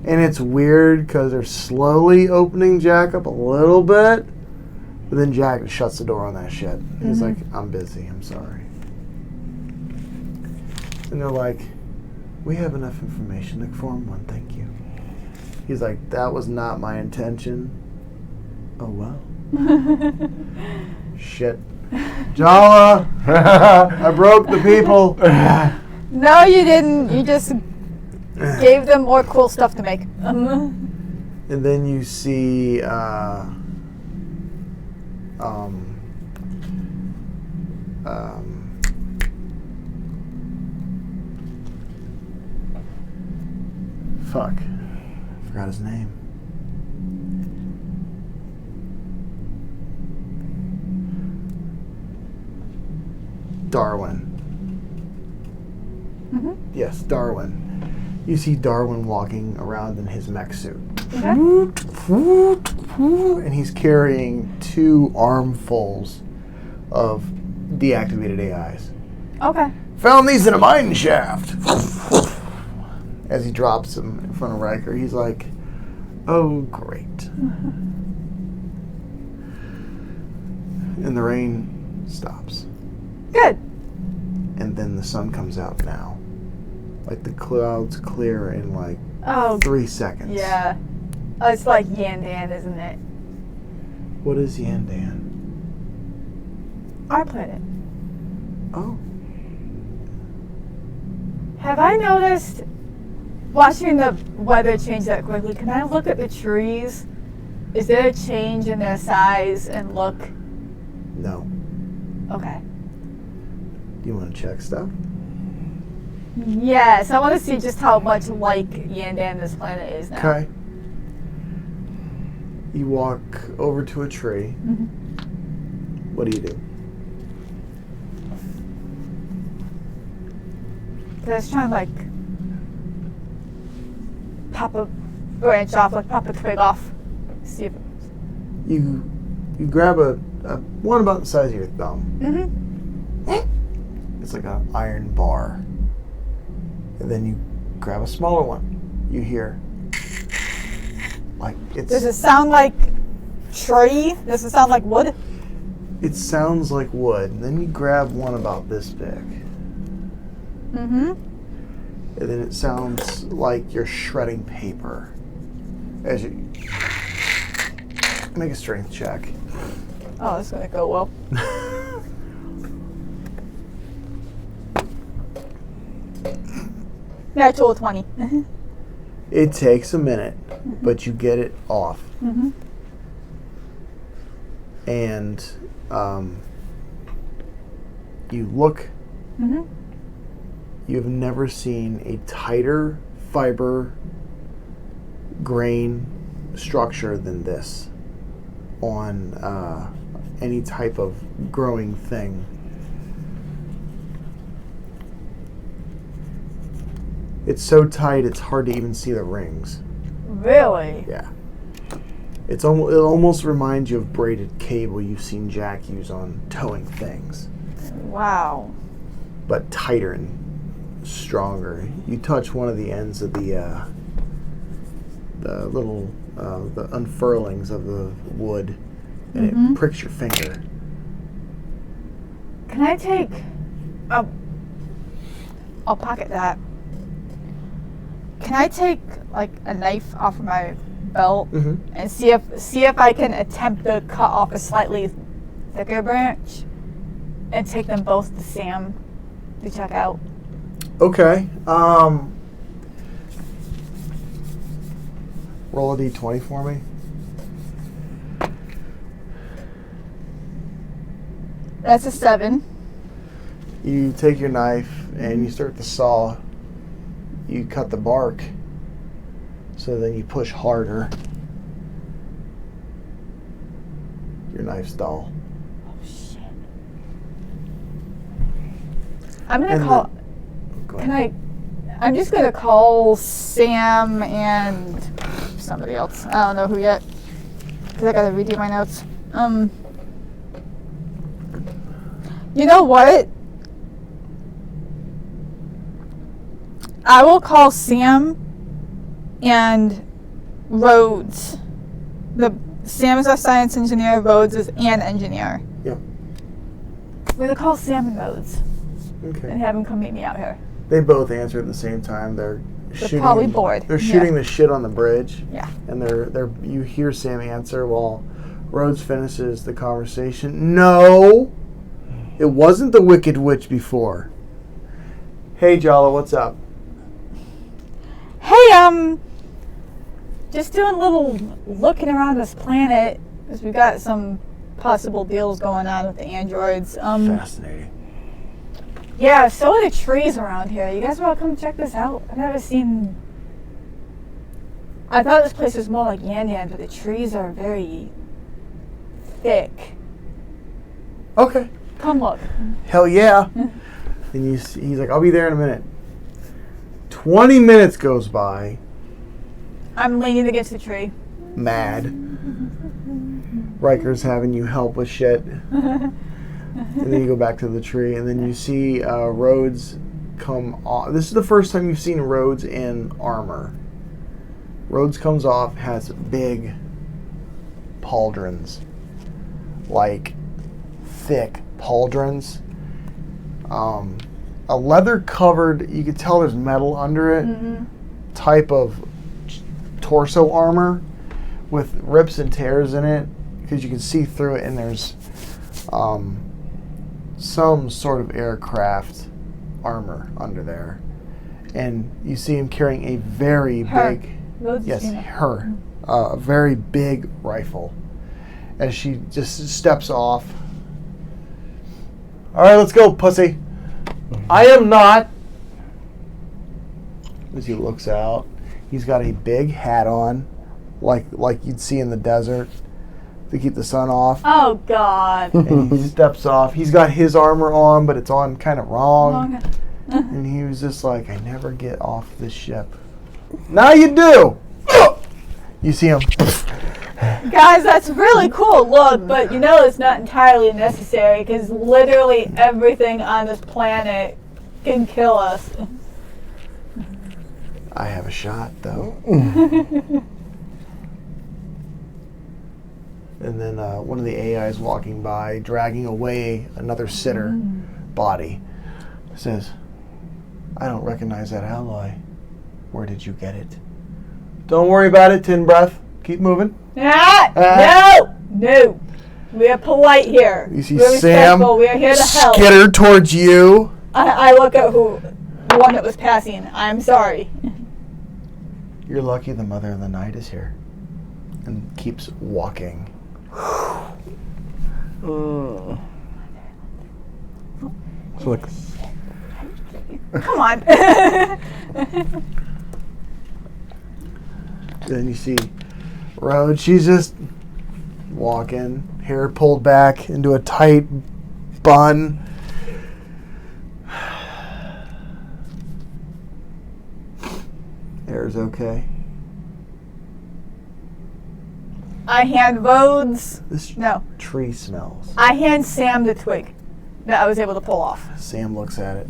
And it's weird because they're slowly opening Jack up a little bit, but then Jack shuts the door on that shit. He's like, I'm busy, I'm sorry. And they're like, we have enough information to form one, thank you. He's like, that was not my intention. Oh, well. Shit. Jala! I broke the people. No, you didn't. You just gave them more cool stuff to make. And then you see fuck. I forgot his name. Darwin. Mm-hmm. Yes, Darwin. You see Darwin walking around in his mech suit. Okay. And he's carrying 2 armfuls of deactivated AIs. Okay. Found these in a mine shaft. As he drops them in front of Riker, he's like, oh, great. And the rain stops. Good. And then the sun comes out now. Like the clouds clear in like Oh. 3 seconds. Yeah. Oh, it's like Yandan, isn't it? What is Yandan? Our planet. Oh. Have I noticed Watching the weather change that quickly, can I look at the trees? Is there a change in their size and look? No. Okay. Do you want to check stuff? Yes, I want to see just how much like Yandan this planet is now. Okay. You walk over to a tree. Mm-hmm. What do you do? I was trying to like pop a branch off, like pop a twig off. See if You grab a one about the size of your thumb. Mm-hmm. It's like an iron bar. And then you grab a smaller one. You hear like Does it sound like tree? Does it sound like wood? it sounds like wood. And then you grab one about this big. Mm-hmm. And then it sounds like you're shredding paper. As you make a strength check. Oh, that's gonna go well. Natural 20. It takes a minute, but you get it off. Mm-hmm. And you look. Mm-hmm. You've never seen a tighter fiber grain structure than this on any type of growing thing. It's so tight it's hard to even see the rings. Really? Yeah. It almost reminds you of braided cable you've seen Jack use on towing things, Wow. but tighter and stronger. You touch one of the ends of the little the unfurlings of the wood, and Mhm. it pricks your finger. Can I take I'll pocket that. Can I take like a knife off of my belt Mm-hmm. and see if I can attempt to cut off a slightly thicker branch and take them both to Sam to check out? Okay. Roll a d20 for me. That's a 7. You take your knife and you start to saw. You cut the bark, so then you push harder. Your knife's dull. Oh shit. I'm gonna And call. Go Can ahead. I'm just gonna call Sam and somebody else. I don't know who yet, because I gotta redo my notes. You know what? I will call Sam and Rhodes. Sam is our science engineer. Rhodes is an engineer. Yeah. I'm gonna call Sam and Rhodes and Okay. have them come meet me out here. They both answer at the same time. They're shooting. probably bored. They're shooting Yeah. the shit on the bridge. Yeah. And you hear Sam answer while Rhodes finishes the conversation. No, it wasn't the Wicked Witch before. Hey, Jala, what's up? Hey, just doing a little looking around this planet, because we've got some possible deals going on with the androids. Fascinating. Yeah, so are the trees around here. You guys want to come check this out? I've never seen. I thought this place was more like Yandan, but the trees are very thick. Okay. Come look. Hell yeah. And he's like, I'll be there in a minute. 20 minutes goes by. I'm leaning against the tree. Mad. Riker's having you help with shit. And then you go back to the tree, and then you see Rhodes come off. This is the first time you've seen Rhodes in armor. Rhodes comes off, has big pauldrons. Like, thick pauldrons. A leather-covered, you could tell there's metal under it, type of torso armor with rips and tears in it, because you can see through it, and there's some sort of aircraft armor under there. And you see him carrying a very big... Rhodes Yes, is female. her. A very big rifle. As she just steps off. All right, let's go, pussy. I am not. As he looks out, he's got a big hat on, like you'd see in the desert to keep the sun off. Oh, God. And he steps off. He's got his armor on, but it's on kind of wrong. And he was just like, I never get off this ship. Now you do. You see him. Guys, that's really cool look, but you know it's not entirely necessary because literally everything on this planet can kill us. I have a shot, though. And then one of the AIs walking by, dragging away another sitter body, says, I don't recognize that alloy. Where did you get it? Don't worry about it, Tin Breath. Keep moving. No. We are polite here. You see We're Sam respectful. We are here to help. skitter towards you. I look at the one that was passing. I'm sorry. You're lucky the Mother of the Night is here. And keeps walking. So like, Come on. Then you see Rhodes. She's just walking, hair pulled back into a tight bun. Air's okay. I hand Rhodes. This No. tree smells. I hand Sam the twig that I was able to pull off. Sam looks at it.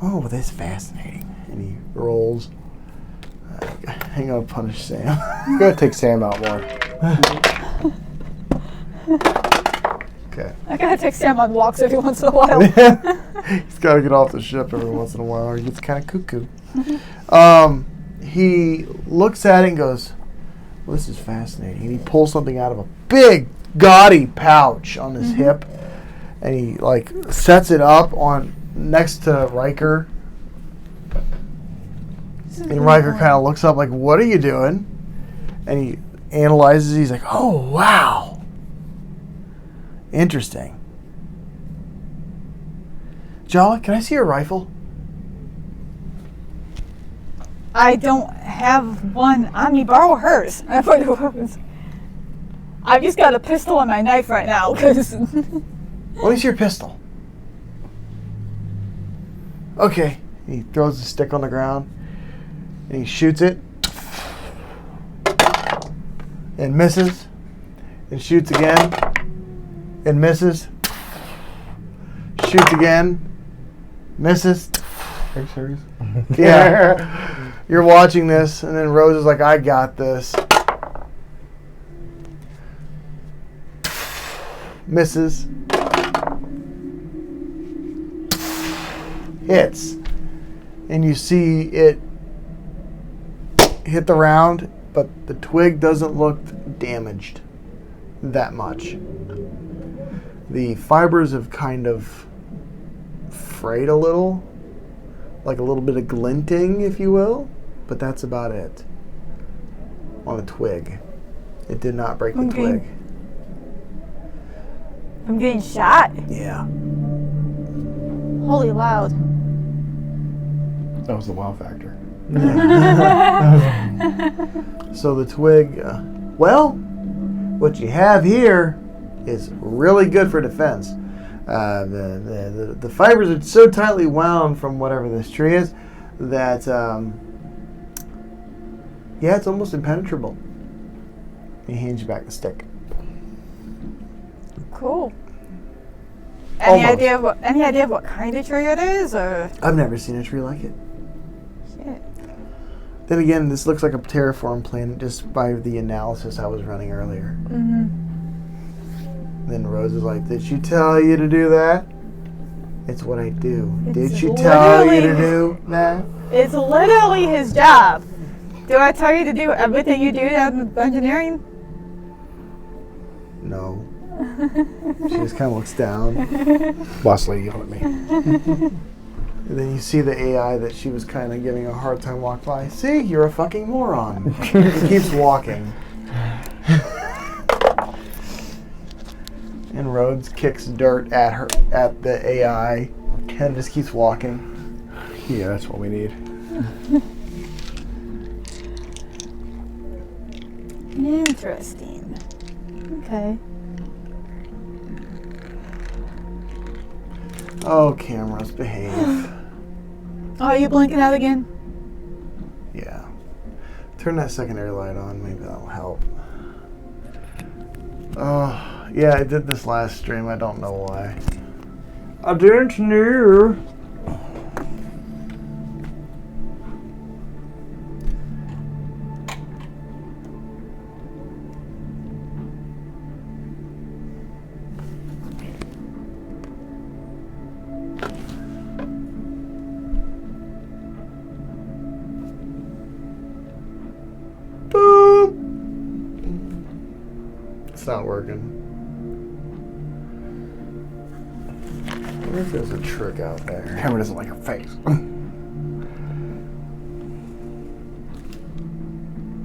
Oh, that's fascinating. And he rolls. I'm going to punish Sam. I'm going to take Sam out more. Okay. I gotta take Sam on walks every once in a while. He's got to get off the ship every once in a while or he gets kind of cuckoo. He looks at it and goes, well, this is fascinating. And he pulls something out of a big, gaudy pouch on his hip. And he, like, sets it up on next to Riker. And Riker kind of looks up like, what are you doing? And he analyzes. He's like, oh, wow. Interesting. Jala, can I see your rifle? I don't have one on me. Borrow hers. I've just got a pistol and my knife right now. Cause Let me see your pistol. Okay. He throws the stick on the ground. And he shoots it. And misses. And shoots again. And misses. Shoots again. Misses. Are you serious? Yeah. You're watching this, and then Rose is like, I got this. Misses. Hits. And you see it hit the round, but the twig doesn't look damaged that much. The fibers have kind of frayed a little, like a little bit of glinting, if you will, but that's about it on a twig. It did not break the Okay. twig. I'm getting shot. Yeah. Holy loud. That was the wow factor. So the twig, well, what you have here is really good for defense. The fibers are so tightly wound from whatever this tree is that, yeah, it's almost impenetrable. He hands you back the stick. Cool. Any Almost. idea of what kind of tree it is, or I've never seen a tree like it. shit? Then again, this looks like a terraform planet just by the analysis I was running earlier. Mm-hmm. Then Rose is like, did she tell you to do that? It's what I do. Did It's she tell you to literally- do that? It's literally his job. Do I tell you to do everything you do in engineering? No. She just kind of looks down. Boss lady yelled at me. And then you see the AI that she was kind of giving a hard time walk by. See, you're a fucking moron. It keeps walking. And Rhodes kicks dirt at the AI, and just keeps walking. Yeah, that's what we need. Interesting. Okay. Oh, cameras, behave. Oh, are you blinking out again? Yeah. Turn that secondary light on. Maybe that'll help. Oh, yeah, I did this last stream. I don't know why. I didn't know. It's not working. I wonder if there's a trick out there. Camera doesn't like her face.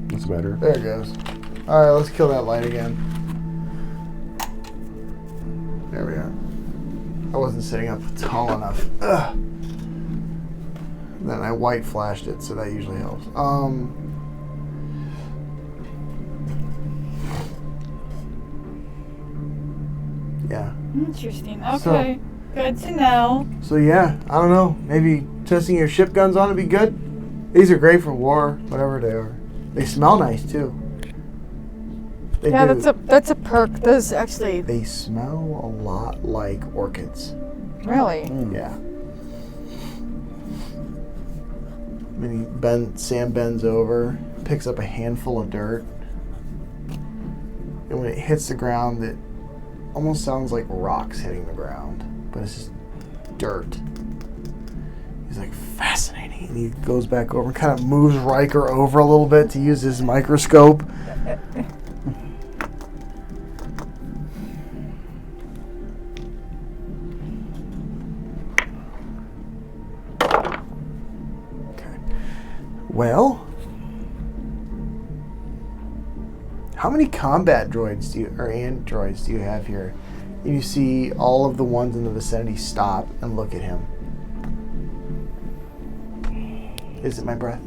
That's better. There it goes. Alright, let's kill that light again. There we are. I wasn't sitting up tall enough. Ugh. Then I white flashed it, so that usually helps. Yeah. Interesting. Okay. Good to know. So yeah, I don't know. Maybe testing your ship guns on would be good. These are great for war, whatever they are. They smell nice too. They Yeah, do. that's a perk. Those actually They smell a lot like orchids. really. Yeah. I mean, Sam bends over, picks up a handful of dirt, and when it hits the ground, it almost sounds like rocks hitting the ground, but it's just dirt. He's like, fascinating, and he goes back over and kind of moves Riker over a little bit to use his microscope. Well, how many combat droids or androids do you have here? You see all of the ones in the vicinity stop and look at him. Is it my breath?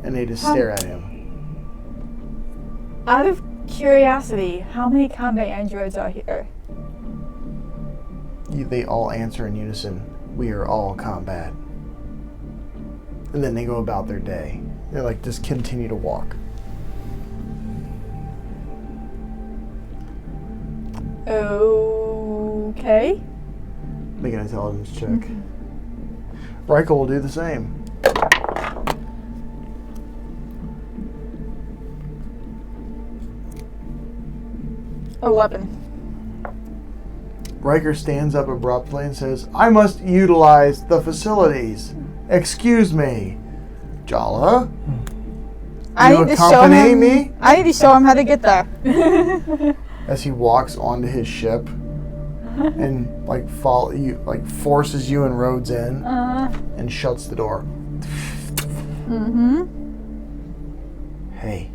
And they just stare at him. Out of curiosity, how many combat androids are here? They all answer in unison, "We are all combat." And then they go about their day. They're like, just continue to walk. Okay. Make an intelligence check. Riker will do the same. Riker stands up abruptly and says, "I must utilize the facilities. Excuse me, Jala. I You need to show accompany him. me?" I need to show him how to get there. As he walks onto his ship and forces you and Rhodes in and shuts the door. Hey,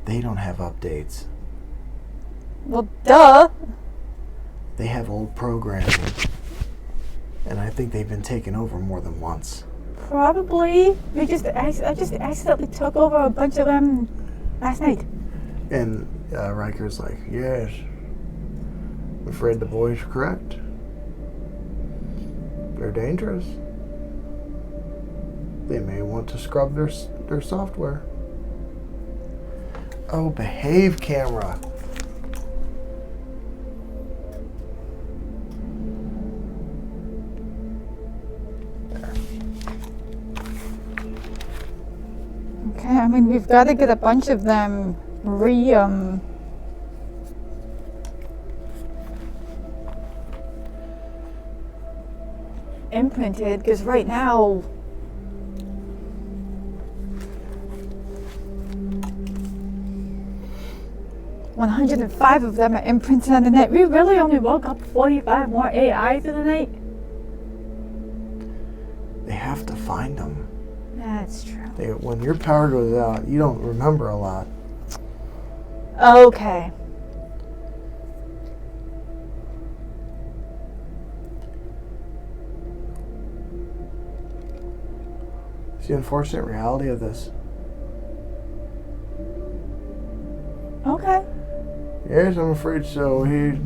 they don't have updates. Well, duh. They have old programming, and I think they've been taken over more than once. Probably. I just accidentally took over a bunch of them last night. And Riker's like, "Yes, I'm afraid the boy's correct. They're dangerous. They may want to scrub their software." Oh, behave, camera. Okay, I mean, we've got to get a bunch of them imprinted, because right now 105 of them are imprinted on the night. We really only woke up 45 more AIs in the night. They have to find them. That's true. When your power goes out, you don't remember a lot. Okay. It's the unfortunate reality of this. Okay. Yes, I'm afraid so. He,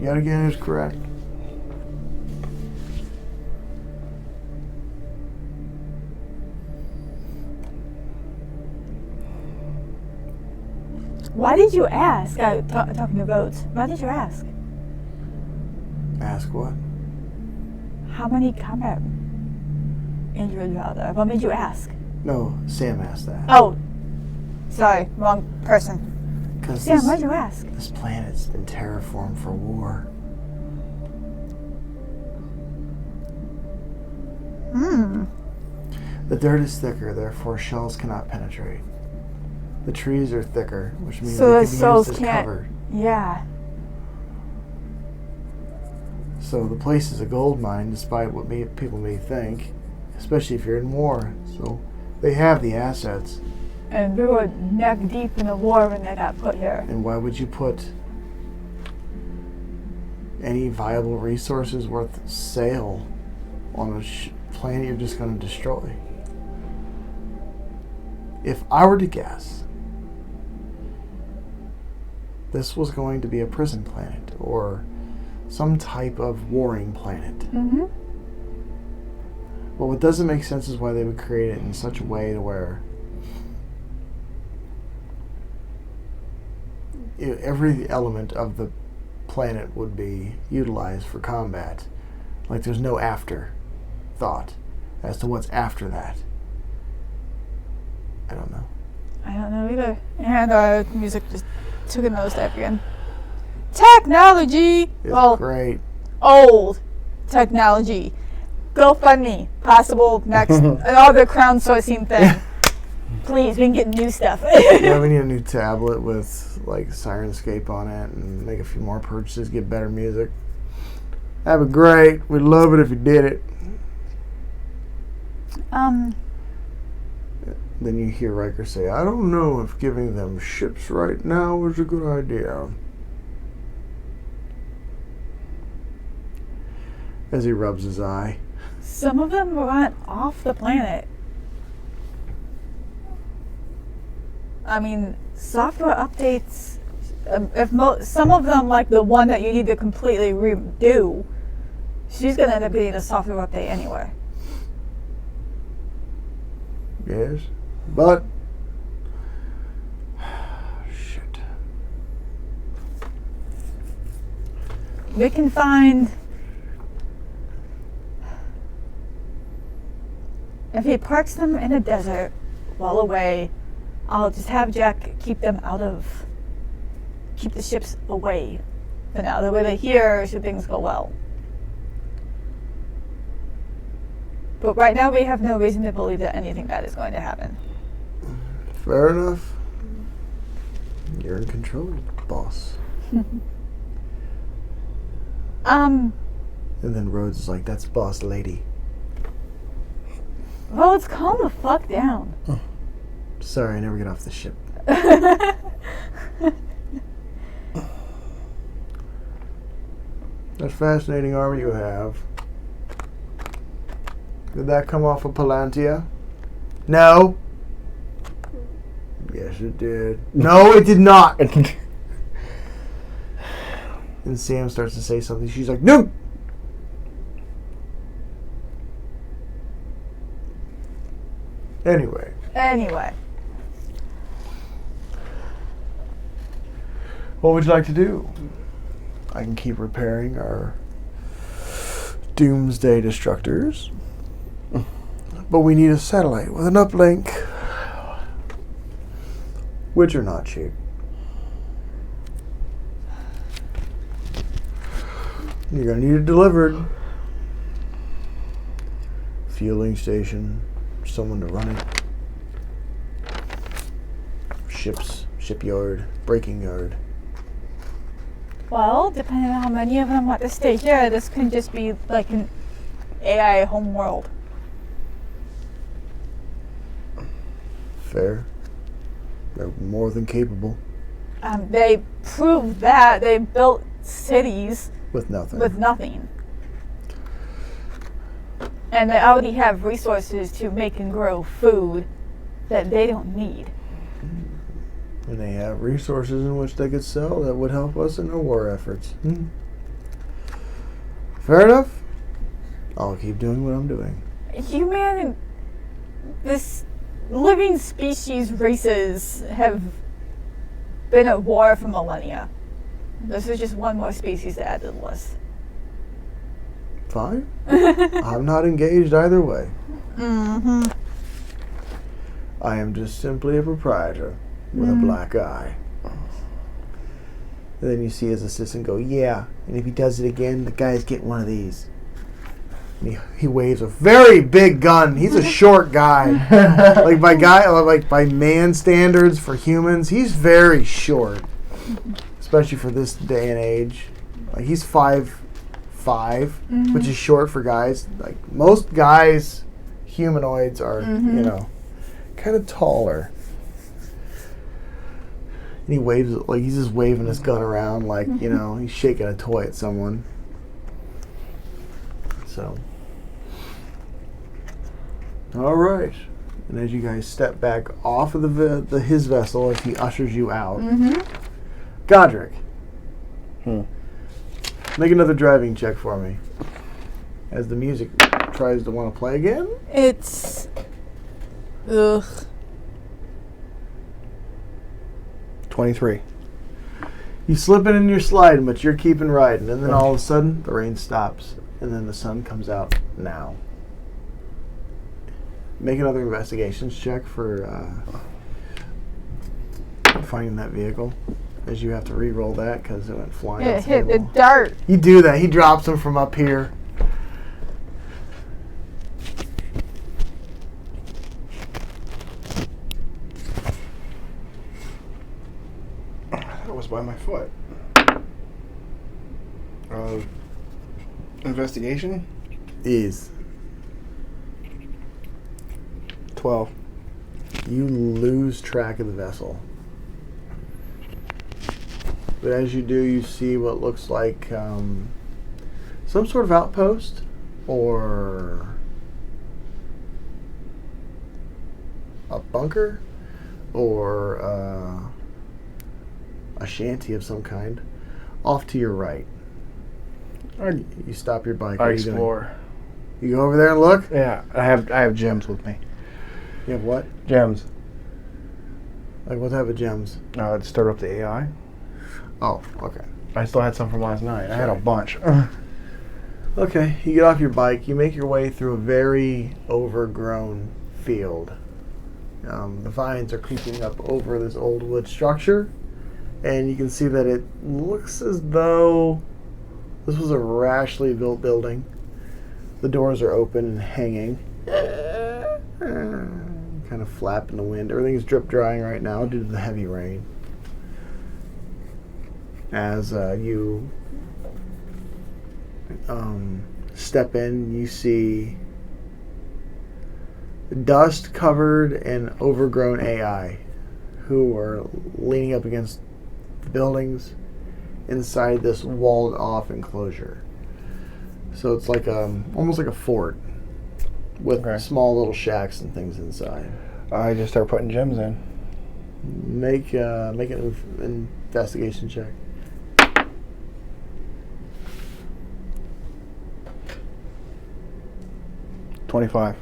yet again, is correct. Why did you ask? Talking to Rhodes. Why did you ask? Ask what? How many combat injured are there? What made you ask? No, Sam asked that. Oh, sorry, wrong person. Because Sam, why'd you ask? this planet's been terraformed for war. The dirt is thicker, therefore shells cannot penetrate. The trees are thicker, which means So they the can be souls used as can't- cover. Yeah. So the place is a gold mine, despite what people may think, especially if you're in war. So they have the assets. And we were neck deep in the war when they got put here. And why would you put any viable resources worth sale on a planet you're just going to destroy? If I were to guess, this was going to be a prison planet or some type of warring planet. Mm-hmm. But what doesn't make sense is why they would create it in such a way to where every element of the planet would be utilized for combat. Like there's no afterthought as to what's after that. I don't know. I don't know either. And our music just took a nosedive again. Technology! It's great. Old technology. GoFundMe. Possible next another crowdsourcing thing. Please, we can get new stuff. Yeah, we need a new tablet with like Syrinscape on it and make a few more purchases, get better music. That'd be great. We'd love it if you did it. Then you hear Riker say, I don't know if giving them ships right now is a good idea. As he rubs his eye. Some of them went off the planet. I mean, software updates, some of them, like the one that you need to completely redo, she's going to end up getting a software update anyway. Yes, but shit. We can find, if he parks them in a desert well away, I'll just have Jack keep the ships away for now. That way they're here should things go well. But right now we have no reason to believe that anything bad is going to happen. Fair enough. You're in control, boss. And then Rhodes is like, that's boss lady. Rhodes, calm the fuck down. Sorry, I never get off the ship. That fascinating armor you have. Did that come off of Palantia? No. Yes, it did. No, it did not. And Sam starts to say something. She's like, no. Anyway. What would you like to do? I can keep repairing our doomsday destructors. But we need a satellite with an uplink. Which are not cheap. You're going to need it delivered. Fueling station. Someone to run it. Shipyard. Breaking yard. Well, depending on how many of them want to stay here, this can just be like an AI home world. Fair. They're more than capable. They proved that they built cities With nothing. with nothing. And they already have resources to make and grow food that they don't need. And they have resources in which they could sell that would help us in our war efforts. Fair enough. I'll keep doing what I'm doing. This living species races have been at war for millennia. This is just one more species to add to the list. Fine. I'm not engaged either way. Mm-hmm. I am just simply a proprietor with a black eye. And then you see his assistant go, yeah, and if he does it again, the guy's getting one of these. And he waves a very big gun. He's a short guy. By man standards for humans, he's very short. Especially for this day and age. Like he's 5'5", which is short for guys. Like most guys, humanoids are, kind of taller. And he waves like he's just waving his gun around like, he's shaking a toy at someone. So, all right. And as you guys step back off of his vessel as he ushers you out, Godric, make another driving check for me. As the music tries to want to play again. It's... Ugh. 23. You slip it in your slide, but you're keeping riding. And then all of a sudden, the rain stops. And then the sun comes out now. Make another investigations check for finding that vehicle. As you have to re-roll that because it went flying. It hit the dirt. You do that. He drops them from up here. That was by my foot. Investigation? Is 12. you lose track of the vessel. But as you do, you see what looks like some sort of outpost or a bunker or a shanty of some kind off to your right. You stop your bike. I explore. You go over there and look? Yeah, I have gems with me. You have what? Gems. Like what type of gems? To start up the AI. Oh, okay. I still had some from last night. I had a bunch. Okay, you get off your bike. You make your way through a very overgrown field. The vines are creeping up over this old wood structure, and you can see that it looks as though this was a rashly built building. The doors are open and hanging. Kind of flap in the wind. Everything's drip drying right now due to the heavy rain. As you step in, you see dust-covered and overgrown AI who are leaning up against the buildings inside this walled-off enclosure. So it's like almost like a fort with small little shacks and things inside. I just start putting gems in. Make an investigation check. 25.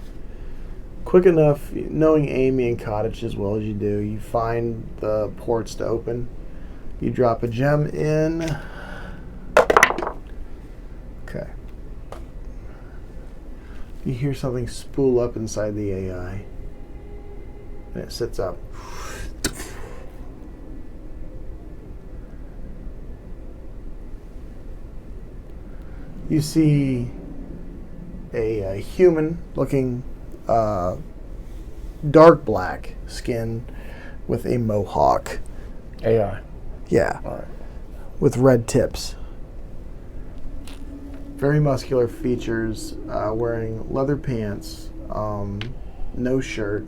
Quick enough, knowing Amy and Cottage as well as you do, you find the ports to open. You drop a gem in. Okay. You hear something spool up inside the AI. And it sits up. You see a human-looking, dark black skin with a mohawk. AI. Yeah. All right. with red tips. Very muscular features, wearing leather pants, no shirt,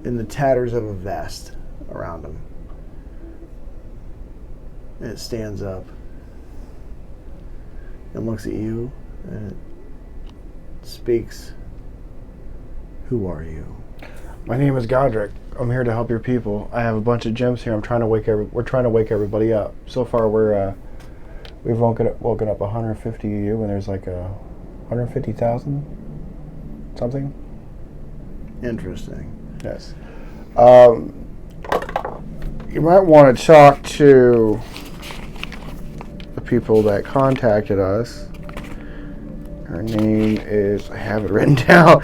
and the tatters of a vest around him. And it stands up and looks at you and it speaks. Who are you? My name is Godric. I'm here to help your people. I have a bunch of gems here. We're trying to wake everybody up. So far, we've woken up 150 of you, and there's like 150,000 something. Interesting. Yes. You might want to talk to the people that contacted us. Her name is, I have it written down.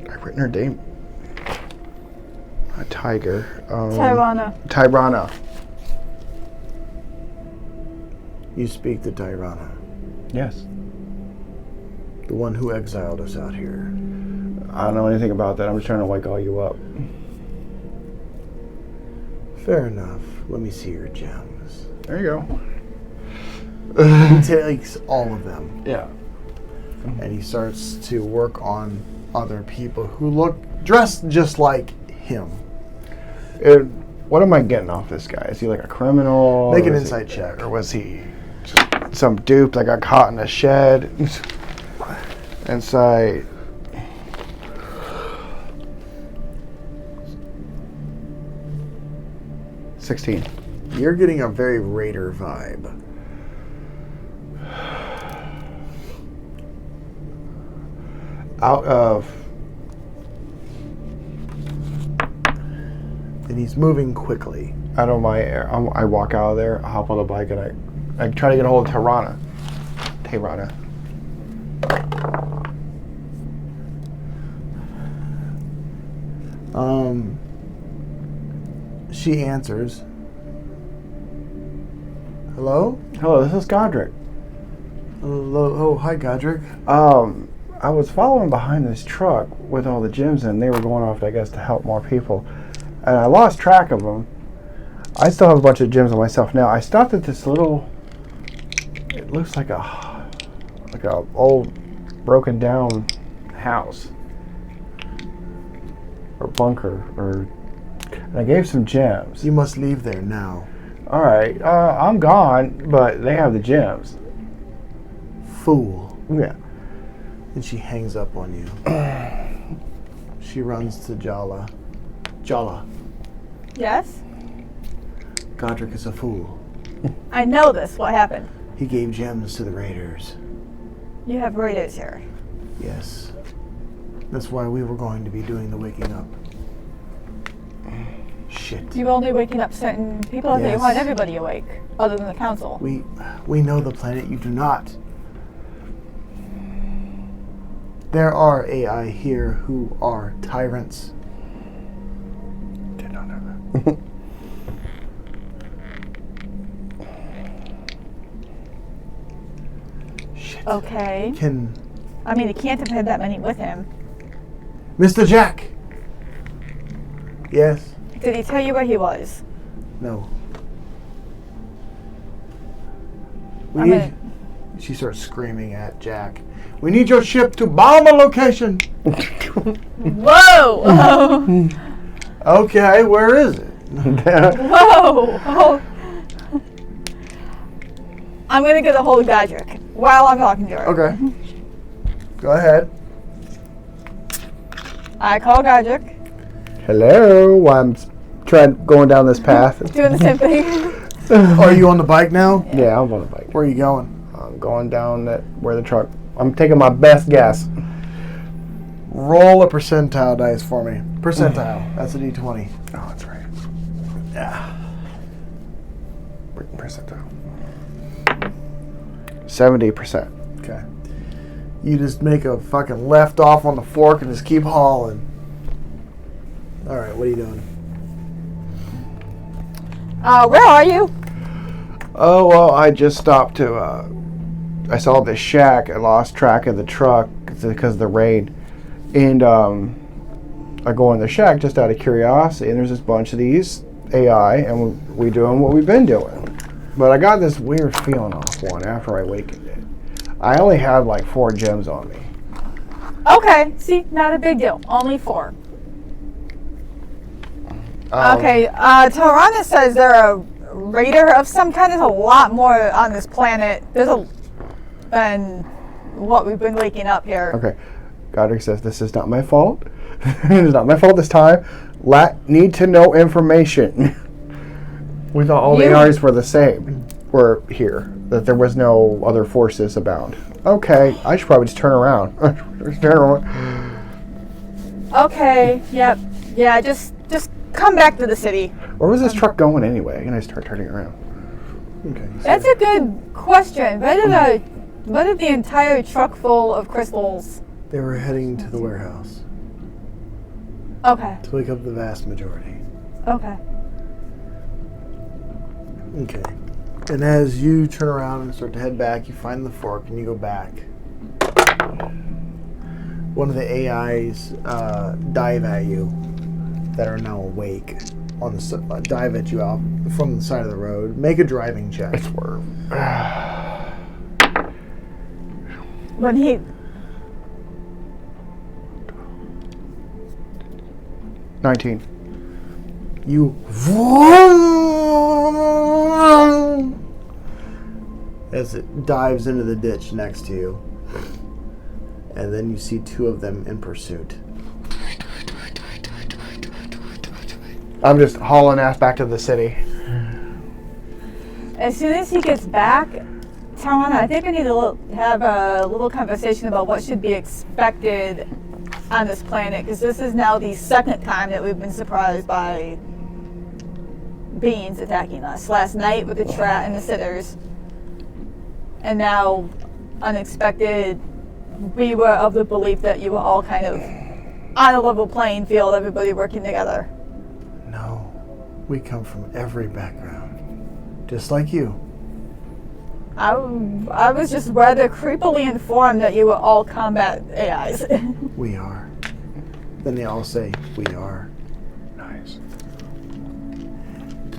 I've written her name. A tiger. Tyrana. You speak to Tyrana, Yes. the one who exiled us out here. I don't know anything about that. I'm just trying to wake all you up. Fair enough. Let me see your gems. There you He takes all of them go. Yeah. and he starts to work on other people who look dressed just like him. What am I getting off this guy? Is he like a criminal? Make an Or is insight he- check. Or was he just some dupe that got caught in a shed? Insight. $16. You're getting a very raider vibe. Out of... And he's moving quickly. Out of my air. I walk out of there, I hop on the bike, and I try to get a hold of Tirana. She answers. Hello? Hello, this is Godric. Hello. Oh, hi, Godric. I was following behind this truck with all the gems in. They were going off, I guess, to help more people. And I lost track of them. I still have a bunch of gems on myself now. I stopped at this little... It looks like a old, broken down house. Or bunker. And I gave some gems. You must leave there now. Alright, I'm gone, but they have the gems. Fool. Yeah. And she hangs up on you. She runs to Jala. Jala, Yes? Godric is a fool. I know this. What happened? He gave gems to the raiders. You have raiders here. Yes. That's why we were going to be doing the waking up. Shit. You're only waking up certain people. I thought you Yes. want everybody awake, other than the council. We know the planet, you do not. There are AI here who are tyrants. Did not know that. Shit. Okay. I mean, he can't have had that many with him. Mr. Jack! Yes? Did he tell you where he was? No. I'm gonna- She starts screaming at Jack. We need your ship to bomb a location! Whoa! Okay, where is it? Whoa! Oh. I'm gonna get a hold of Godric while I'm talking to her. Okay. Go ahead. I call Godric, Hello, I'm going down this path. doing the same thing. Are you on the bike now? Yeah, I'm on the bike. Where are you going? I'm going down where the truck. I'm taking my best guess. Roll a percentile dice for me. Percentile. That's a d20. Oh, that's right. Yeah. Percentile. 70%. Okay. You just make a fucking left off on the fork and just keep hauling. Alright, what are you doing? Where are you? Oh, well, I just stopped to, I saw this shack. I lost track of the truck because of the rain. And I go in the shack just out of curiosity, and there's this bunch of these AI, and we doing what we've been doing. But I got this weird feeling off one after I awakened it. I only had like 4 gems on me. Okay, see, not a big deal. Only 4. Okay, Tarana says they're a raider of some kind. There's a lot more on this planet. Than what we've been waking up here. Okay. Godric says, this is not my fault. It's not my fault this time. Need to know information. We thought all the ARs were the same. Were here. That there was no other forces abound. Okay, I should probably just turn around. Okay, yep. Yeah, just come back to the city. Where was this truck going anyway? And I start turning around. Okay. That's a good question. What did the entire truck full of crystals? They were heading to the warehouse Okay. to wake up the vast majority. Okay. Okay. And as you turn around and start to head back, you find the fork and you go back. One of the AIs dive at you that are now awake on the dive at you out from the side of the road. Make a driving check. I swerve. When he 19. You as it dives into the ditch next to you, and then you see 2 of them in pursuit. I'm just hauling ass back to the city. As soon as he gets back, Tarana, I think we need to have a little conversation about what should be expected on this planet, because this is now the 2nd time that we've been surprised by beings attacking us. Last night with the Trat and the Sitters, and now unexpected. We were of the belief that you were all kind of on a level playing field, everybody working together. No, we come from every background, just like you. I was just rather creepily informed that you were all combat AIs. We are. Then they all say, we are. Nice.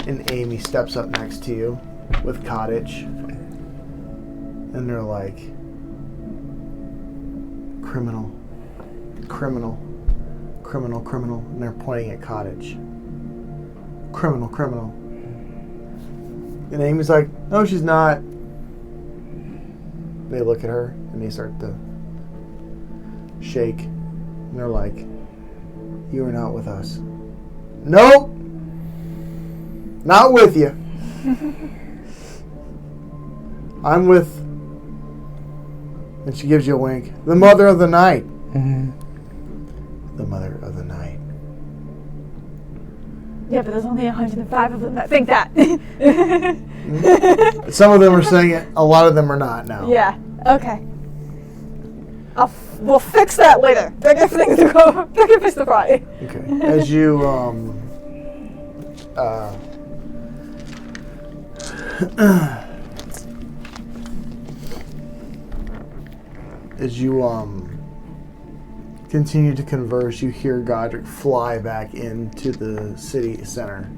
And Amy steps up next to you with Cottage. And they're like, criminal, criminal, criminal, criminal. And they're pointing at Cottage. Criminal, criminal. And Amy's like, no, she's not. They look at her and they start to shake. And they're like, you are not with us. Nope. Not with you. I'm with, and she gives you a wink, the Mother of the Night. Mm-hmm. The Mother of the Night. Yeah, but there's only 105 of them that think that. Some of them are saying it, a lot of them are not now. Yeah, okay. We'll fix that later. Don't get things to go. Don't get fish to fry. Okay. As you, continue to converse, you hear Godric fly back into the city center.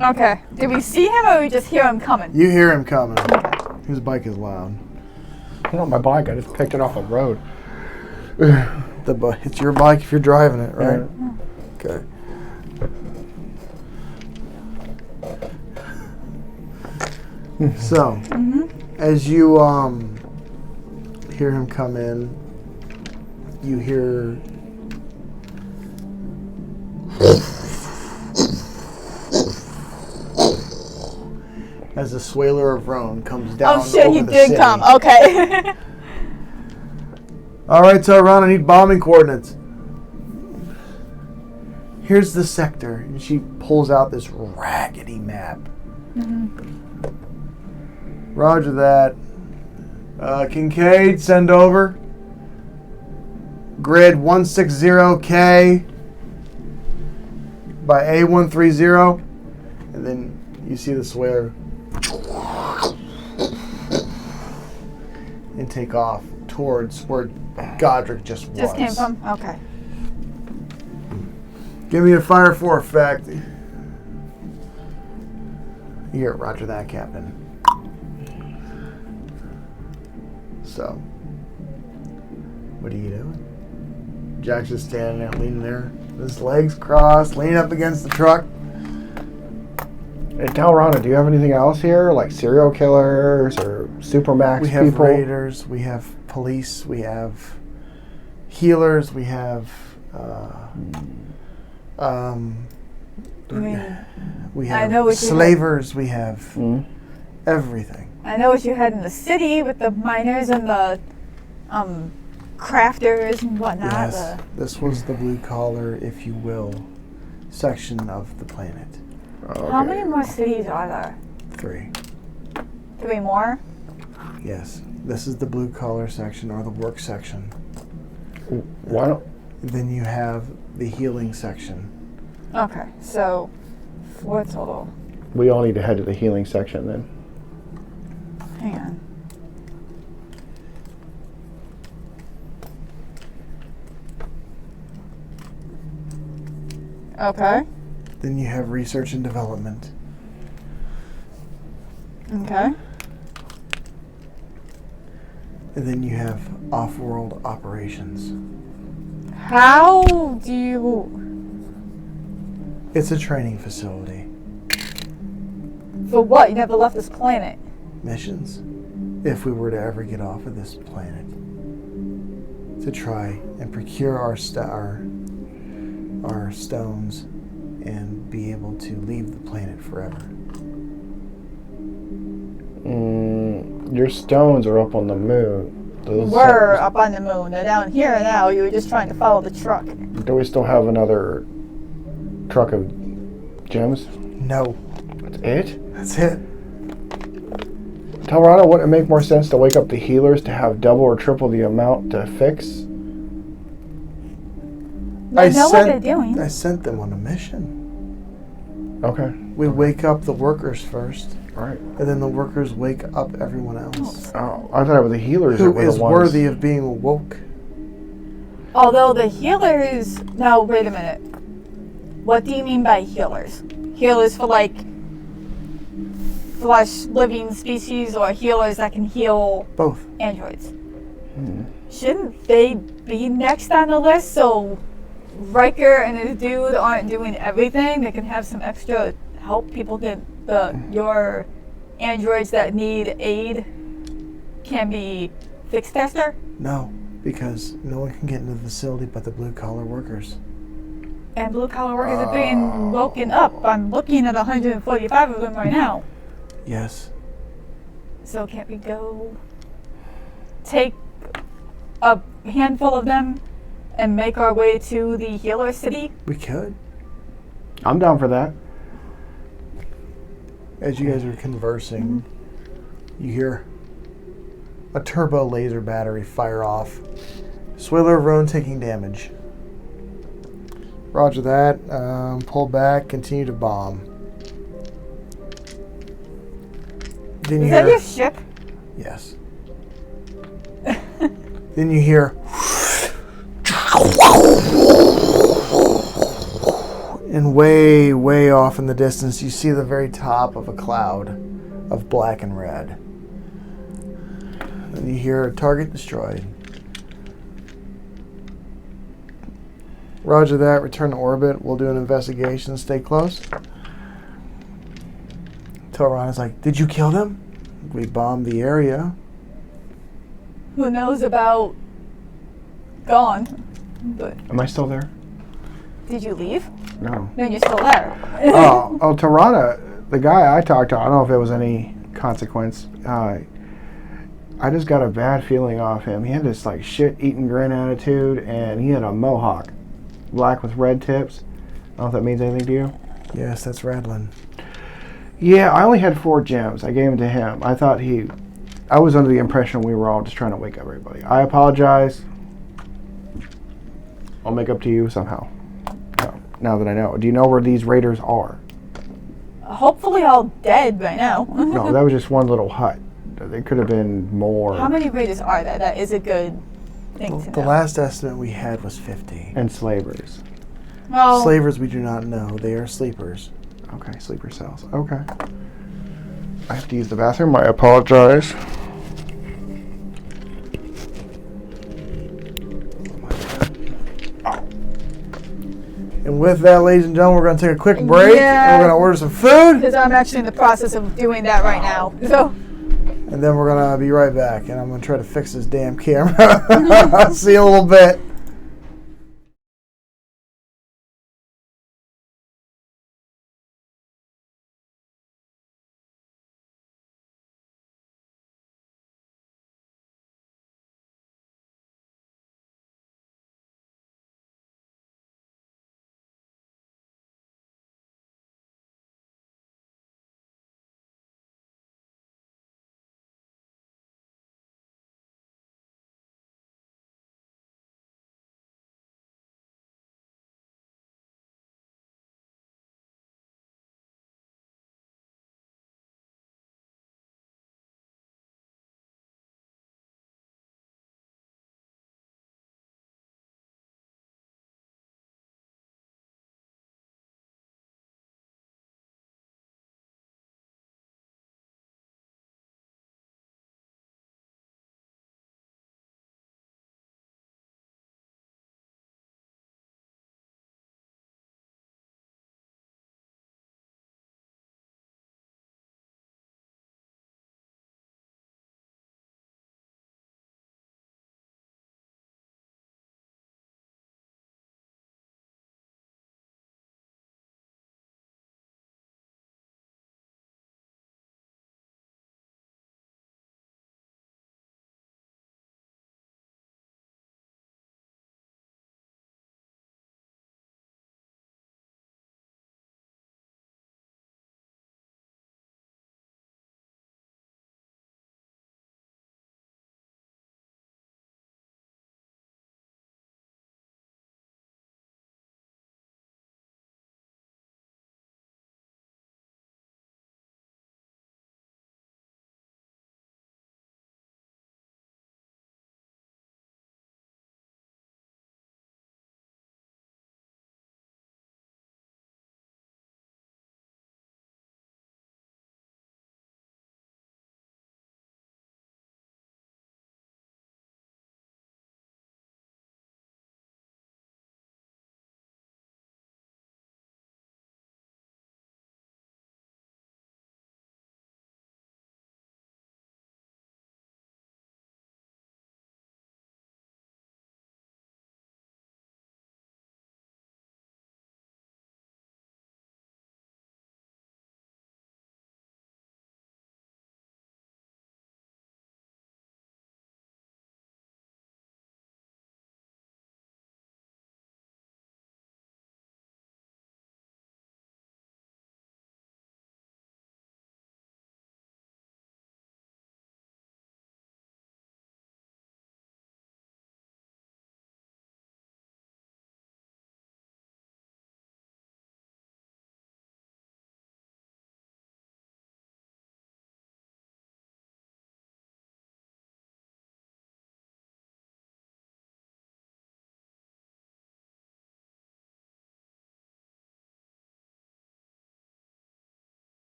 Okay. Did we see him or we just hear him coming? You hear him coming. His bike is loud. Not my bike. I just picked it off the road. It's your bike if you're driving it, right? Yeah. Okay. So, as you hear him come in, you hear as the Swaler of Rhone comes down. Oh shit, over he the did city. come. Okay. All right, Tyron, I need bombing coordinates. Here's the sector, and she pulls out this raggedy map. Roger that. Kincaid, send over. Grid 160K by A130. And then you see the Swaler and take off towards where Godric just was. Just came from? Okay. Give me a fire for effect. Here, roger that, Captain. So, what are you doing? Jack's just standing there, leaning there, his legs crossed, leaning up against the truck. Hey, Talrana, do you have anything else here? Like serial killers or supermax We have people? raiders, we have police, we have healers, we have I mean, we I have know what you slavers, we have everything. I know what you had in the city with the miners and the crafters and whatnot. Yes, this was the blue collar, if you will, section of the planet. Okay. How many more cities are there? 3. 3 more? Yes, this is the blue collar section or the work section. Why don't... Then you have the healing section. Okay, so 4 total. We all need to head to the healing section then. Hang on. Okay. Then you have research and development. Okay. And then you have off-world operations. How do you... It's a training facility. For what? You never left this planet. Missions. If we were to ever get off of this planet. To try and procure our stones and be able to leave the planet forever. Your stones are up on the moon. Those We're up on the moon. They're down here now. You were just trying to follow the truck. Do we still have another truck of gems? No. That's it? That's it. Talrana, wouldn't it make more sense to wake up the healers to have double or triple the amount to fix? They know what they're doing. I sent them on a mission. Okay. We wake up the workers first, All right. and then the workers wake up everyone else. Oh, I thought it was the healers that Who were is the ones. worthy of being awoke? Although the healers... Now, wait a minute. What do you mean by healers? Healers for, like, flesh living species, or healers that can heal Both. androids? Shouldn't they be next on the list so Riker and his dude aren't doing everything? They can have some extra help. People can... your androids that need aid can be fixed faster? No, because no one can get into the facility but the blue-collar workers. And blue-collar workers are being woken up. I'm looking at 145 of them right now. Yes. So can't we go take a handful of them and make our way to the healer city? We could. I'm down for that. As you guys are conversing, you hear a turbo laser battery fire off. Swiller of Roan taking damage. Roger that. Pull back, continue to bomb. Then you Is that hear, your ship? yes. Then you hear, and way, way off in the distance, you see the very top of a cloud of black and red. And you hear target destroyed. Roger that. Return to orbit. We'll do an investigation. Stay close. Talrana's like, did you kill them? We bombed the area. Who knows about gone? But Am I still there? did you leave? No. No, you're still there. Oh, Talrana, the guy I talked to, I don't know if it was any consequence. I just got a bad feeling off him. He had this like shit-eating grin attitude, and he had a mohawk, black with red tips. I don't know if that means anything to you. Yes, that's Radlin. Yeah, I only had 4 gems. I gave them to him. I was under the impression we were all just trying to wake up everybody. I apologize. I'll make up to you somehow. Now that I know. Do you know where these raiders are? Hopefully all dead by now. No, that was just one little hut. It could have been more. How many raiders are there? That is a good thing to The know. last estimate we had was 50. And slavers. Well, Slavers we do not know. They are sleepers. Okay, sleeper cells. Okay. I have to use the bathroom. I apologize. And with that, ladies and gentlemen, we're going to take a quick break. Yeah. And we're going to order some food. because I'm actually in the process of doing that right now. So, And then we're going to be right back. And I'm going to try to fix this damn camera. See you in a little bit.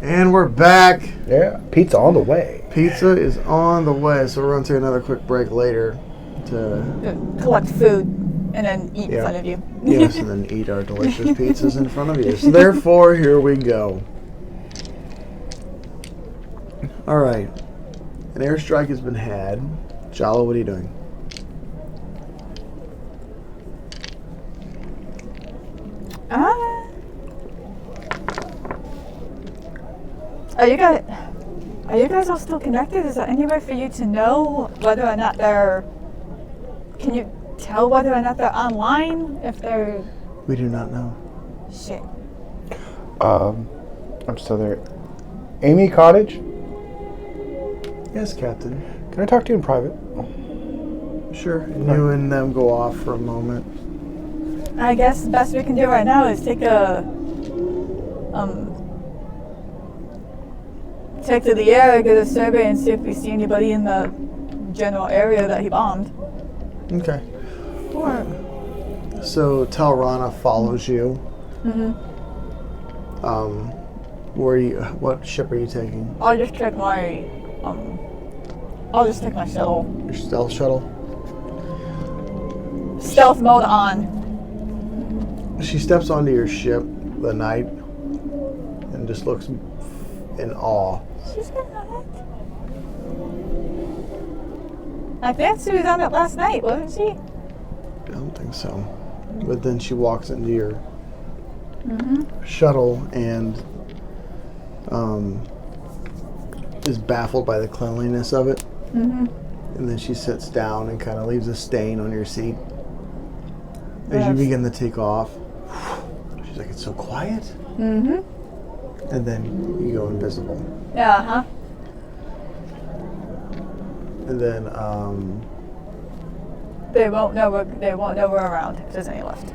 And we're back. Yeah, pizza on the way. Pizza is on the way, so we're going to take another quick break later to collect food and then eat in front of you. Yes, and then eat our delicious pizzas in front of you. So therefore, here we go. All right. An airstrike has been had. Jalo, what are you doing? Are you guys all still connected? Is there any way for you to know whether or not they're... Can you tell whether or not they're online? If they're... We do not know. Shit. I'm still there. Amy Cottage? Yes, Captain. Can I talk to you in private? Sure. And you and them go off for a moment. I guess the best we can do right now is take to the air, get a survey, and see if we see anybody in the general area that he bombed. Okay. So Talrana follows you. Mm-hmm. What ship are you taking? I'll just take my shuttle. Your stealth shuttle? Stealth mode on. She steps onto your ship, the Knight, and just looks in awe. She's been on it. I think she was on it last night, wasn't she? I don't think so. But then she walks into your shuttle and is baffled by the cleanliness of it. Mm-hmm. And then she sits down and kind of leaves a stain on your seat. As you begin to take off, she's like, "It's so quiet." Mm-hmm. And then you go invisible. Yeah, And then they won't know we're around if there's any left.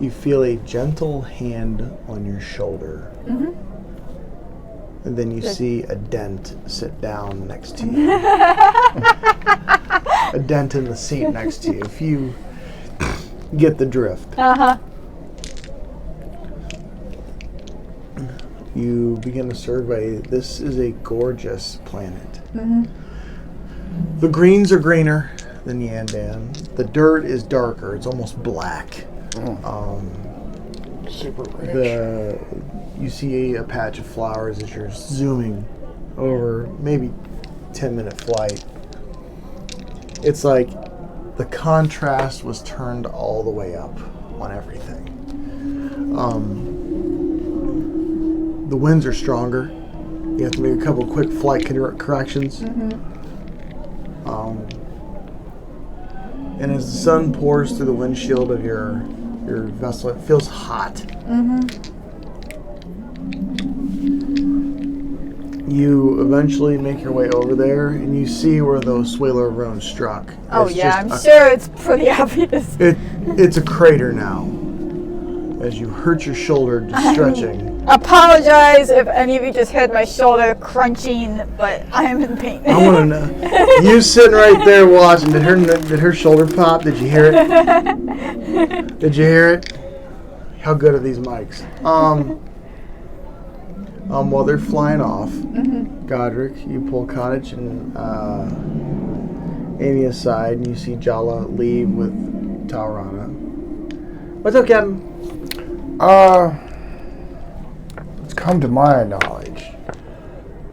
you feel a gentle hand on your shoulder. Mm-hmm. And then you see a dent sit down next to you. A dent in the seat next to you. If you get the drift. You begin to survey. This is a gorgeous planet. Mm-hmm. The greens are greener than Yandan. The dirt is darker. It's almost black. Super rich. You see a patch of flowers as you're zooming over maybe 10-minute flight. It's like the contrast was turned all the way up on everything. The winds are stronger. You have to make a couple quick flight corrections. Mm-hmm. And as the sun pours through the windshield of your vessel, it feels hot. Mm-hmm. You eventually make your way over there, and you see where those Swaler Roan struck. Oh yeah, I'm sure it's pretty obvious. It's a crater now. As you hurt your shoulder just stretching. Apologize if any of you just heard my shoulder crunching, but I am in pain. I want to know. You sitting right there watching. Did her shoulder pop? Did you hear it? Did you hear it? How good are these mics? While they're flying off, Godric, you pull Cottage and Amy aside, and you see Jala leave with Talrana. What's up, Captain? It's come to my knowledge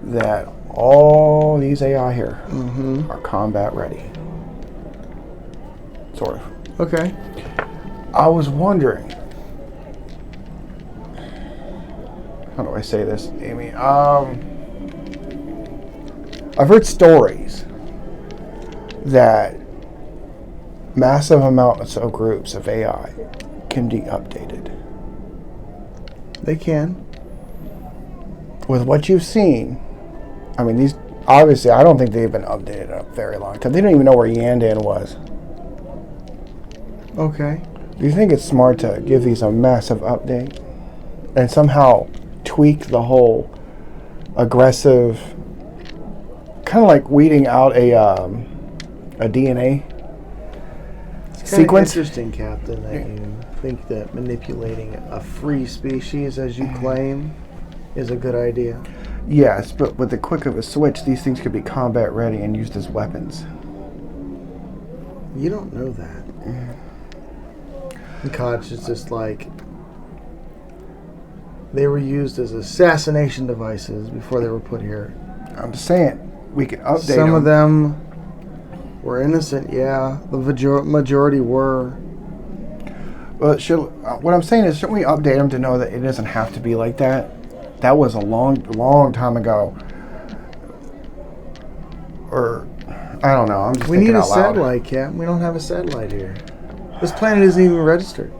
that all these AI here are combat ready. Sort of. Okay. I was wondering, how do I say this, Amy? I've heard stories that massive amounts of groups of AI can be updated. They can. With what you've seen, I mean, these obviously, I don't think they've been updated in a very long time. They don't even know where Yandan was. Okay. Do you think it's smart to give these a massive update and somehow tweak the whole aggressive, kind of like weeding out a DNA It's sequence? Interesting, Captain, that you think that manipulating a free species, as you claim, is a good idea? Yes, but with the quick of a switch, these things could be combat ready and used as weapons. You don't know that. And Koch is just like, they were used as assassination devices before they were put here. I'm just saying, we could update Some of them were innocent, yeah. The majority were. Well, what I'm saying is, shouldn't we update them to know that it doesn't have to be like that? That was a long time ago. Or, I don't know, I'm just We thinking need a out loud. satellite, Cap. We don't have a satellite here. This planet isn't even registered.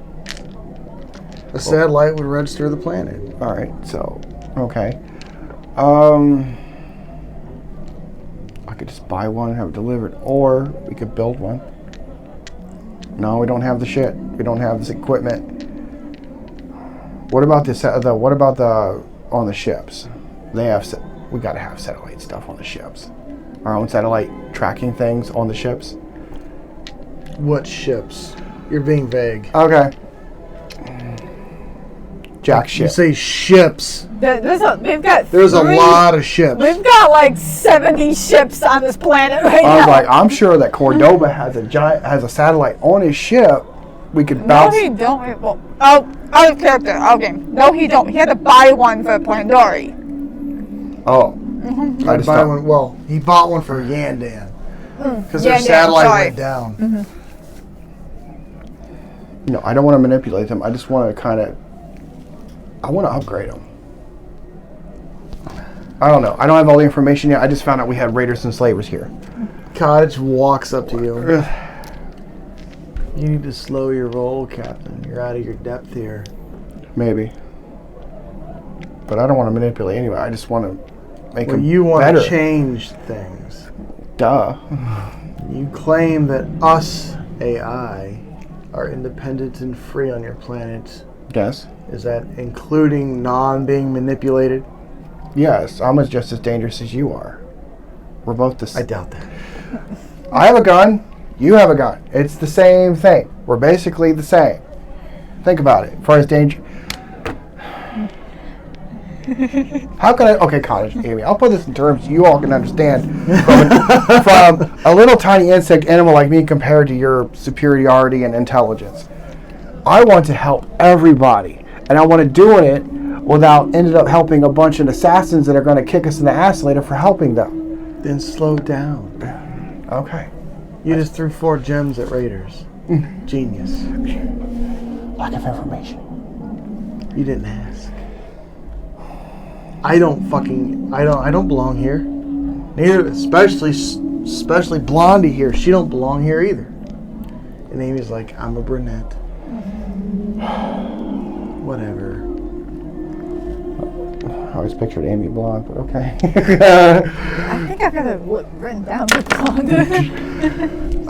A satellite would register the planet. Alright, so, okay. I could just buy one and have it delivered, or we could build one. No, we don't have the shit. We don't have this equipment. What about on the ships? They have, we gotta have satellite stuff on the ships. Our own satellite tracking things on the ships. What ships? You're being vague. Okay. Jack You ship. say ships. There's a a lot of ships. We've got like 70 ships on this planet right I was now. like, I'm sure that Cordoba has a satellite on his ship. We could No, bounce. he don't. Well, out of character. Okay. No, he don't. He had to buy one for Pandaria. Oh. I just buy thought, one. Well, he bought one for Yandan because their Yandan, satellite sorry. went down. no, I don't want to manipulate them. I just want to I want to upgrade them. I don't know. I don't have all the information yet. I just found out we had raiders and slavers here. Cottage walks up to you. You need to slow your roll, Captain. You're out of your depth here. Maybe. But I don't want to manipulate anyway. I just want to make them You want better. to change things. Duh. You claim that us, AI, are independent and free on your planet. Yes. Is that including being manipulated? Yes. I'm just as dangerous as you are. We're both the I same. doubt that. I have a gun. You have a gun. It's the same thing. We're basically the same. Think about it. As far as danger. How can I? Okay, Cottage, Amy. I'll put this in terms you all can understand from a little tiny insect animal like me compared to your superiority and intelligence. I want to help everybody, and I want to do it without ended up helping a bunch of assassins that are going to kick us in the ass later for helping them. Then slow down. Okay. You just threw 4 gems at raiders. Genius. Lack of information. You didn't ask. I don't belong here. Neither, especially Blondie here. She don't belong here either. And Amy's like, I'm a brunette. Whatever. I always pictured Amy blonde, but okay. I think I've got it written down with longer.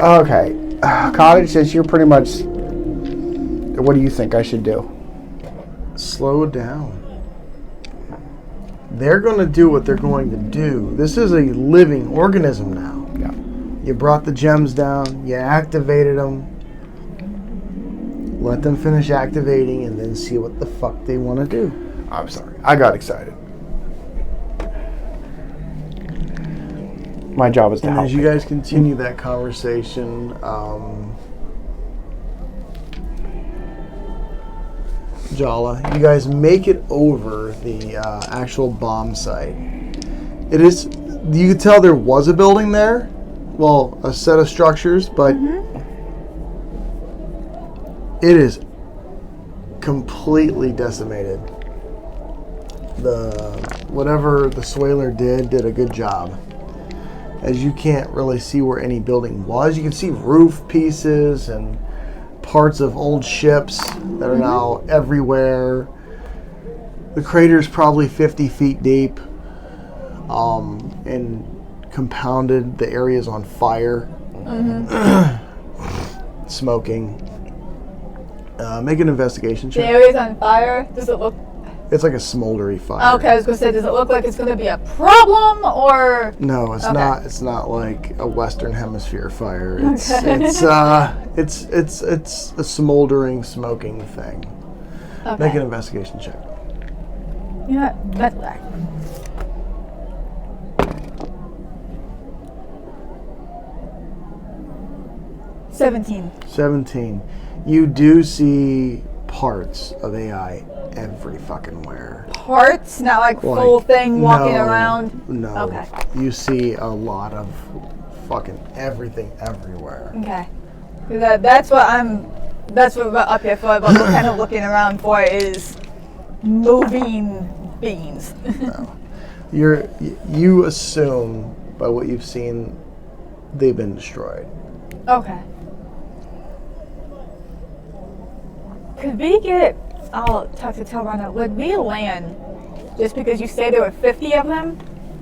Okay. Cottage, since you're pretty much... What do you think I should do? Slow down. They're going to do what they're going to do. This is a living organism now. Yeah. You brought the gems down. You activated them. Let them finish activating and then see what the fuck they want to do. I'm sorry. I got excited. My job is to And help. as you guys continue that conversation, Jala, you guys make it over the actual bomb site. It is, you could tell there was a building there, well, a set of structures, but it is completely decimated. Whatever the Swaler did a good job. As you can't really see where any building was. You can see roof pieces and parts of old ships that are now everywhere. The crater's probably 50 feet deep and compounded. The area's on fire. Smoking. Make an investigation The check. area's on fire. Does it look It's like a smoldery fire. Okay, I was gonna say, does it look like it's gonna be a problem or? No, it's Okay. not. It's not like a Western Hemisphere fire. It's it's a smoldering, smoking thing. Okay. Make an investigation check. You know what? That's black. 17. 17. You do see parts of AI every fucking where. Parts, not like full thing walking around. No. Okay. You see a lot of fucking everything everywhere. Okay. That's what we're up here for. But we're kind of looking around for is moving beings. No. You assume by what you've seen they've been destroyed. Okay. Could we get? I'll talk to Telrana. Would we land just because you say there were 50 of them?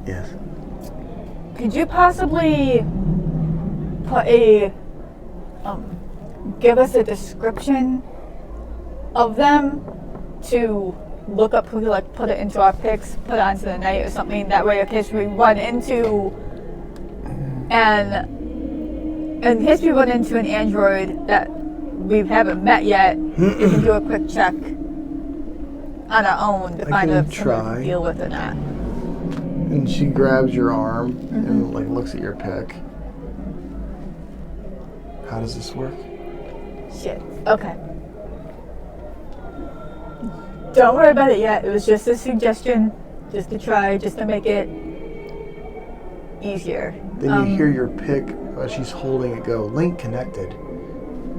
Yes. Could you possibly put give us a description of them to look up, like put it into our pics, put it onto the night or something. That way, in case we run into in case we run into an android that we haven't met yet, we can do a quick check on our own to find out if someone can deal with it or not. And she grabs your arm and like looks at your pic. How does this work? Shit. Okay. Don't worry about it yet. It was just a suggestion, just to try, just to make it easier. Then you hear your pic as she's holding it go. Link connected.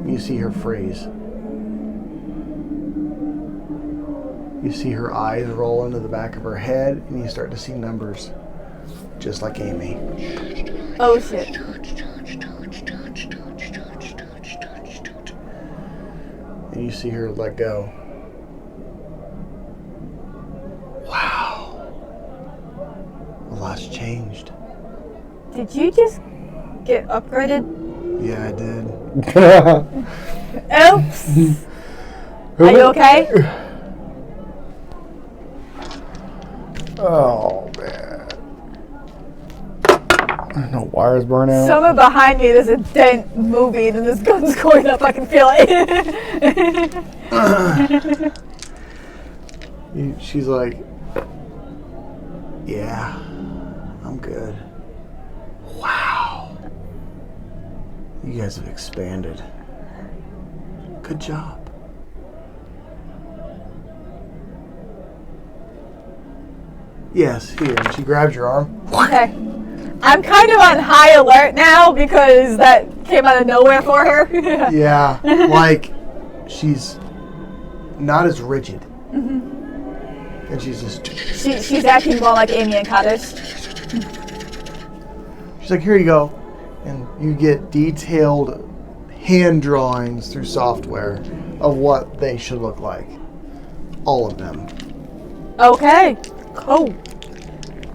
You see her freeze. You see her eyes roll into the back of her head, and you start to see numbers, just like Amy. Oh shit. And you see her let go. Wow. A lot's changed. Did you just get upgraded? Yeah, I did. Oops. Are you okay? Oh, man. No wires burn out. Somewhere behind me there's a dent moving and this gun's going up. I can feel it. She's like, yeah, I'm good. Wow. You guys have expanded. Good job. Yes, here. And she grabs your arm. Okay. I'm kind of on high alert now because that came out of nowhere for her. Yeah, like she's not as rigid. And she's just... She's acting more like Amy and Kaddish. She's like, here you go. And you get detailed hand drawings through software of what they should look like. All of them. Okay, cool.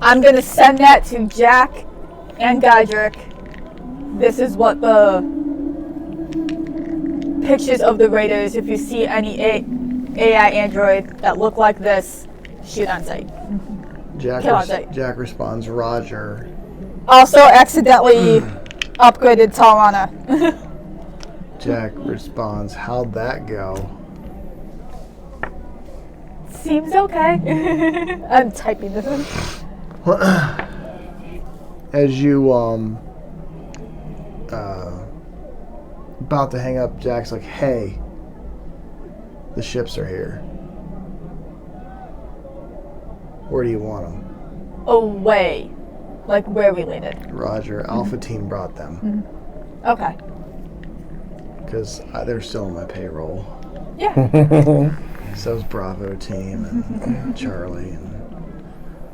I'm going to send that to Jack and Godric. This is what the pictures of the raiders, if you see any AI android that look like this, shoot on sight. Jack responds, Roger. Also accidentally upgraded Talana. Jack responds, how'd that go? Seems okay. I'm typing this in. As you about to hang up, Jack's like, hey, the ships are here. Where do you want them? Away. Like where we landed. Roger. Alpha Team brought them. Okay. Because they're still on my payroll. Yeah. So's Bravo Team and Charlie and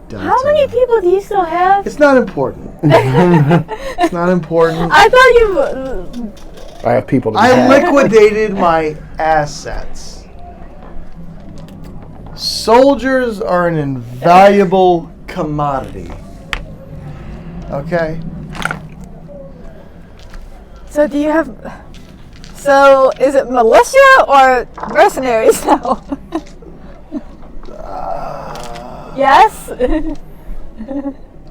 Delta. How many people do you still have? It's not important. It's not important. I thought you... I have people to I liquidated my assets. Soldiers are an invaluable commodity. Okay? So do you have... So is it militia or mercenaries now? Yes?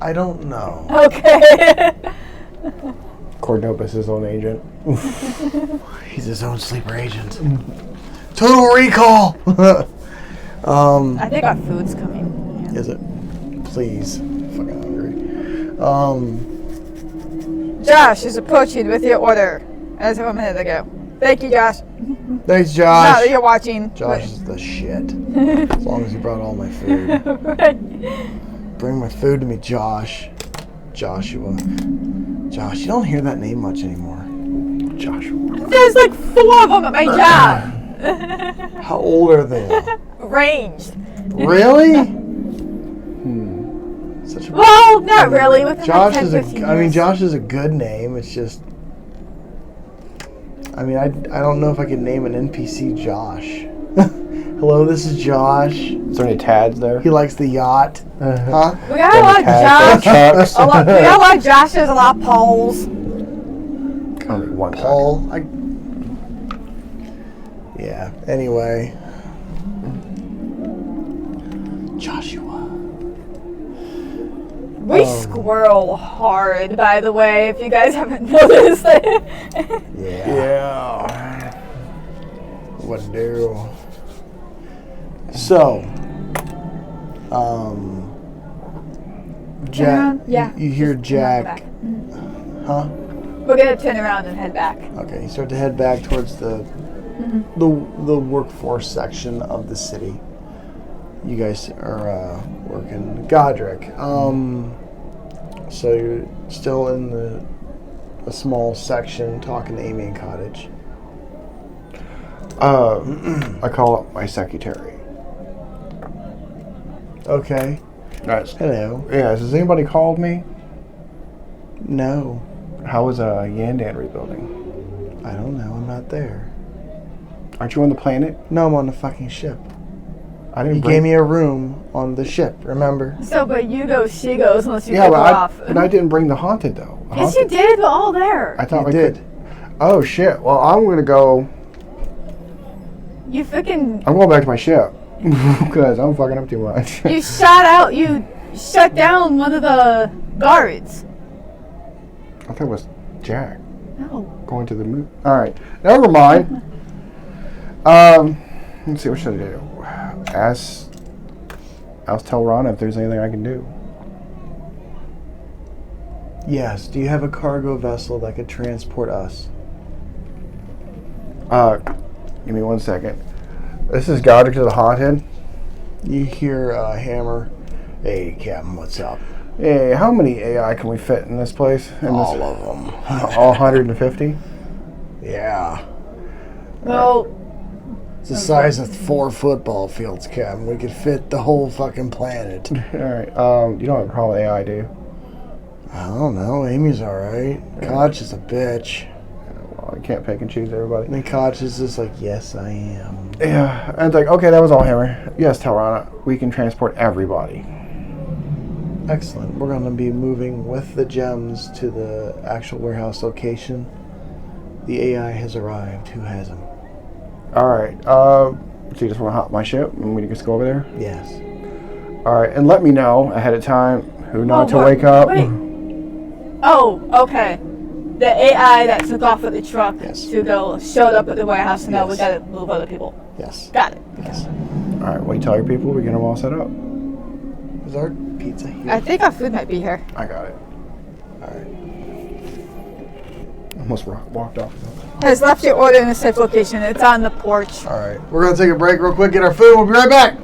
I don't know. Okay. Cordova is his own agent. He's his own sleeper agent. Total Recall! I think our food's coming. Yeah. Is it? Please. Fucking hungry. Josh is approaching with your order as of a minute ago. Thank you, Josh. Thanks, Now Josh. that you're watching. Josh is the shit. As long as he brought all my food. Right. Bring my food to me, Josh. Joshua. Josh, you don't hear that name much anymore. Joshua. There's like 4 of them at my job. How old are they? Ranged. Really? Such a Well, not really. Within Josh like 10, is 15 I mean, years. Josh is a good name. It's just, I mean, I don't know if I could name an NPC Josh. Hello, this is Josh. Is there any Tads there? He likes the yacht. Huh? We got a lot of Josh. Chucks. We got a lot of Joshes, a lot of Pauls. Only one Paul. Yeah. Anyway. Joshua. We squirrel hard, by the way, if you guys haven't noticed. Yeah. What do? So, Jack. Yeah. You hear Just Jack? back. Huh? We're gonna turn around and head back. Okay. You start to head back towards the workforce section of the city. You guys are working Godric. So you're still in a small section talking to Amy and Cottage. I call up my secretary. Okay. Nice. Hello. Yeah, has anybody called me? No. How was Yandan rebuilding? I don't know. I'm not there. Aren't you on the planet? No, I'm on the fucking ship. I didn't You gave me a room on the ship, remember? So, but you go, she goes, unless you Yeah, go but off. I didn't bring the haunted though. Yes, you did. We're all there. I thought You we did. could. Oh shit! Well, I'm gonna go. You freaking. I'm going back to my ship because I'm fucking up too much. You shut down one of the guards. I thought it was Jack No. going to the moon. All right, never mind. Let's see. What should I do? Tell Ron if there's anything I can do. Yes. Do you have a cargo vessel that could transport us? Give me 1 second. This is Godric to the Haunted. You hear Hammer. Hey, Captain, what's up? Hey, how many AI can we fit in this place? All of them. All 150? Yeah. Well, It's the size of 4 football fields, Captain. We could fit the whole fucking planet. All right. You don't have a problem with AI, do you? I don't know. Amy's alright. Koch is a bitch. Well, you can't pick and choose everybody. And then Koch is just like, yes, I am. Yeah, and it's like, okay, that was all Hammer. Yes, tell Rana, we can transport everybody. Excellent. We're going to be moving with the gems to the actual warehouse location. The AI has arrived. Who has them? All right. So you just want to hop my ship and we can just go over there? Yes. All right, and let me know ahead of time who not to what- wake up. Wait. Oh, okay. The AI that took off with the truck Yes. to go showed up at the warehouse, and now we Yes. gotta move other people. Yes. Got it. Yes. All right, well, you tell your people, we get them all set up. Is our pizza here? I think our food might be here. I got it. Alright. Almost walked off. Has left your order in a safe location. It's on the porch. Alright. We're going to take a break real quick, get our food. We'll be right back.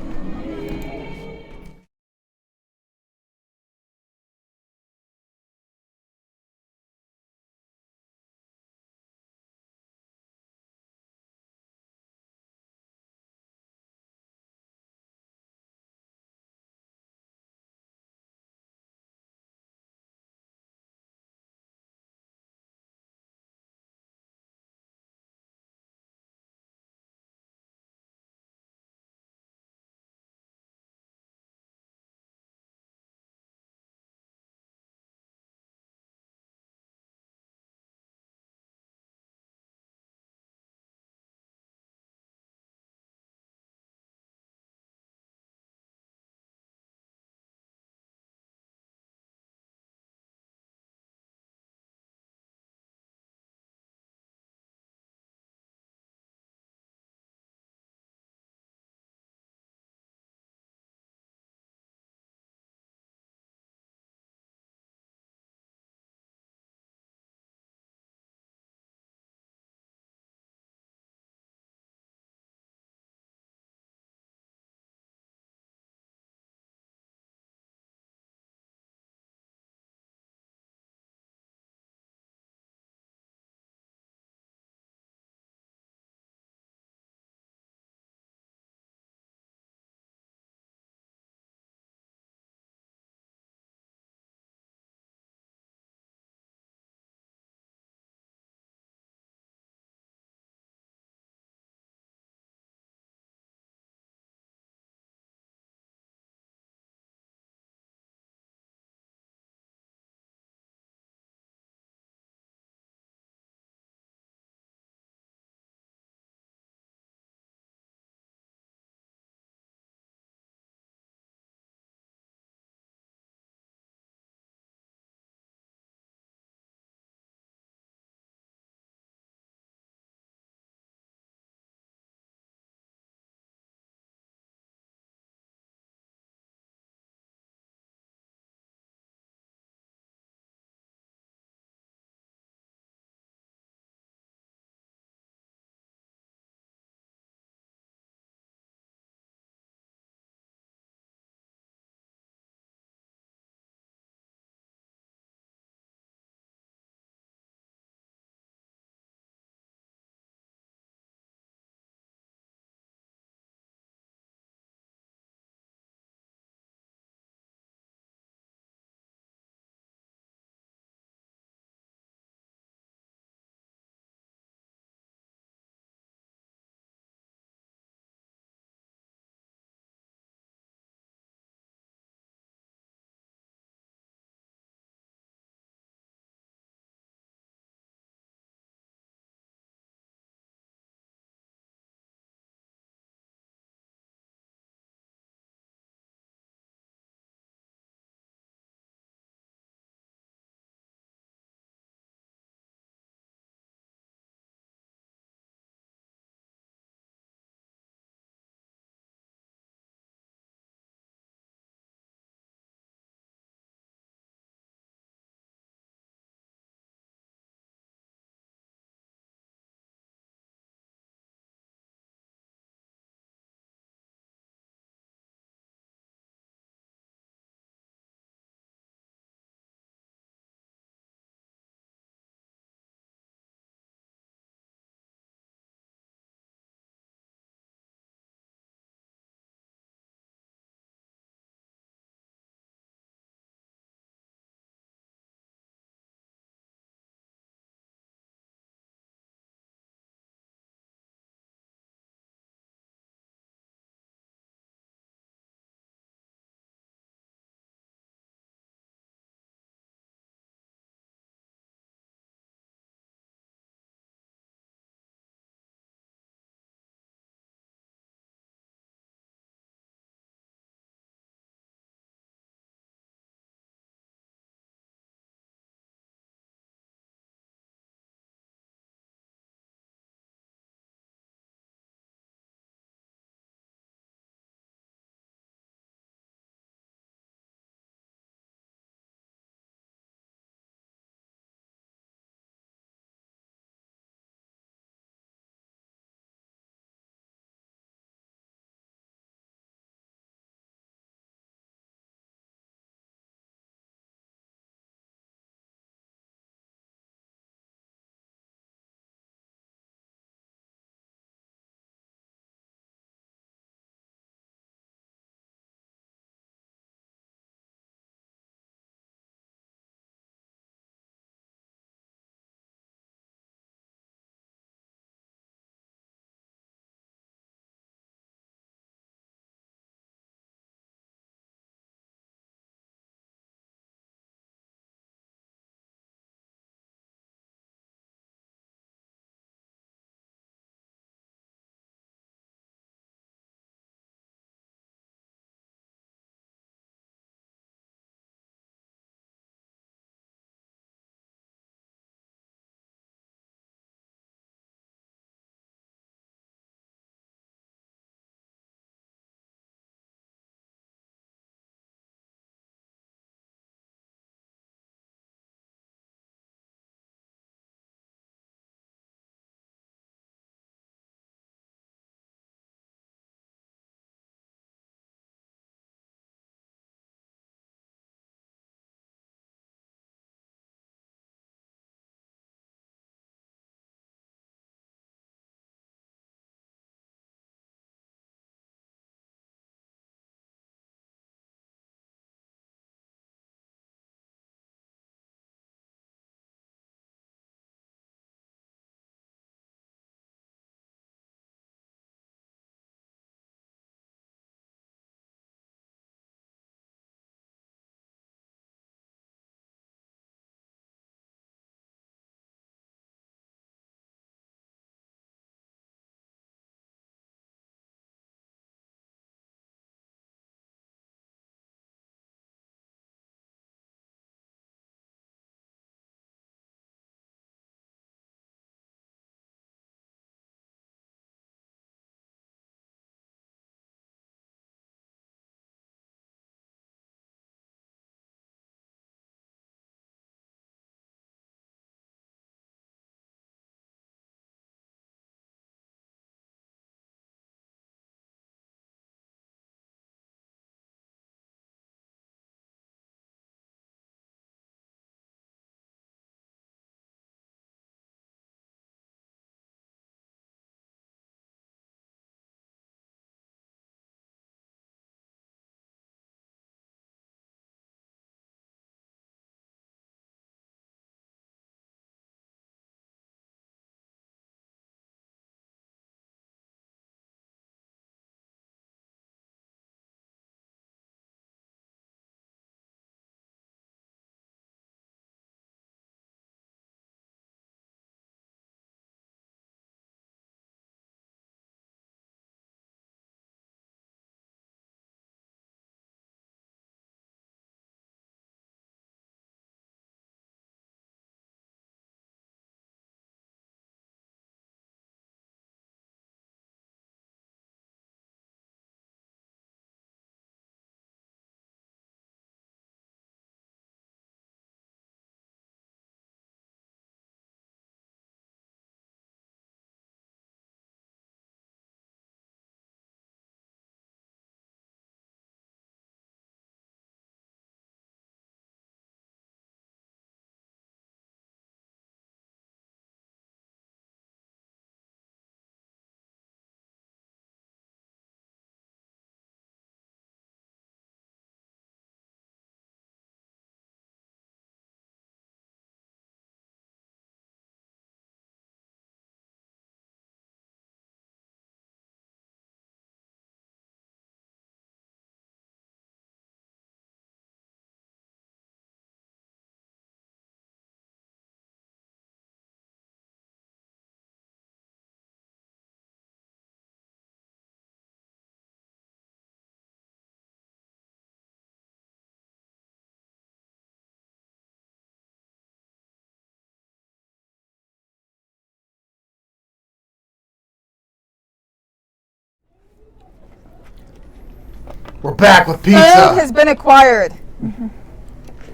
We're back with Food pizza. has been acquired.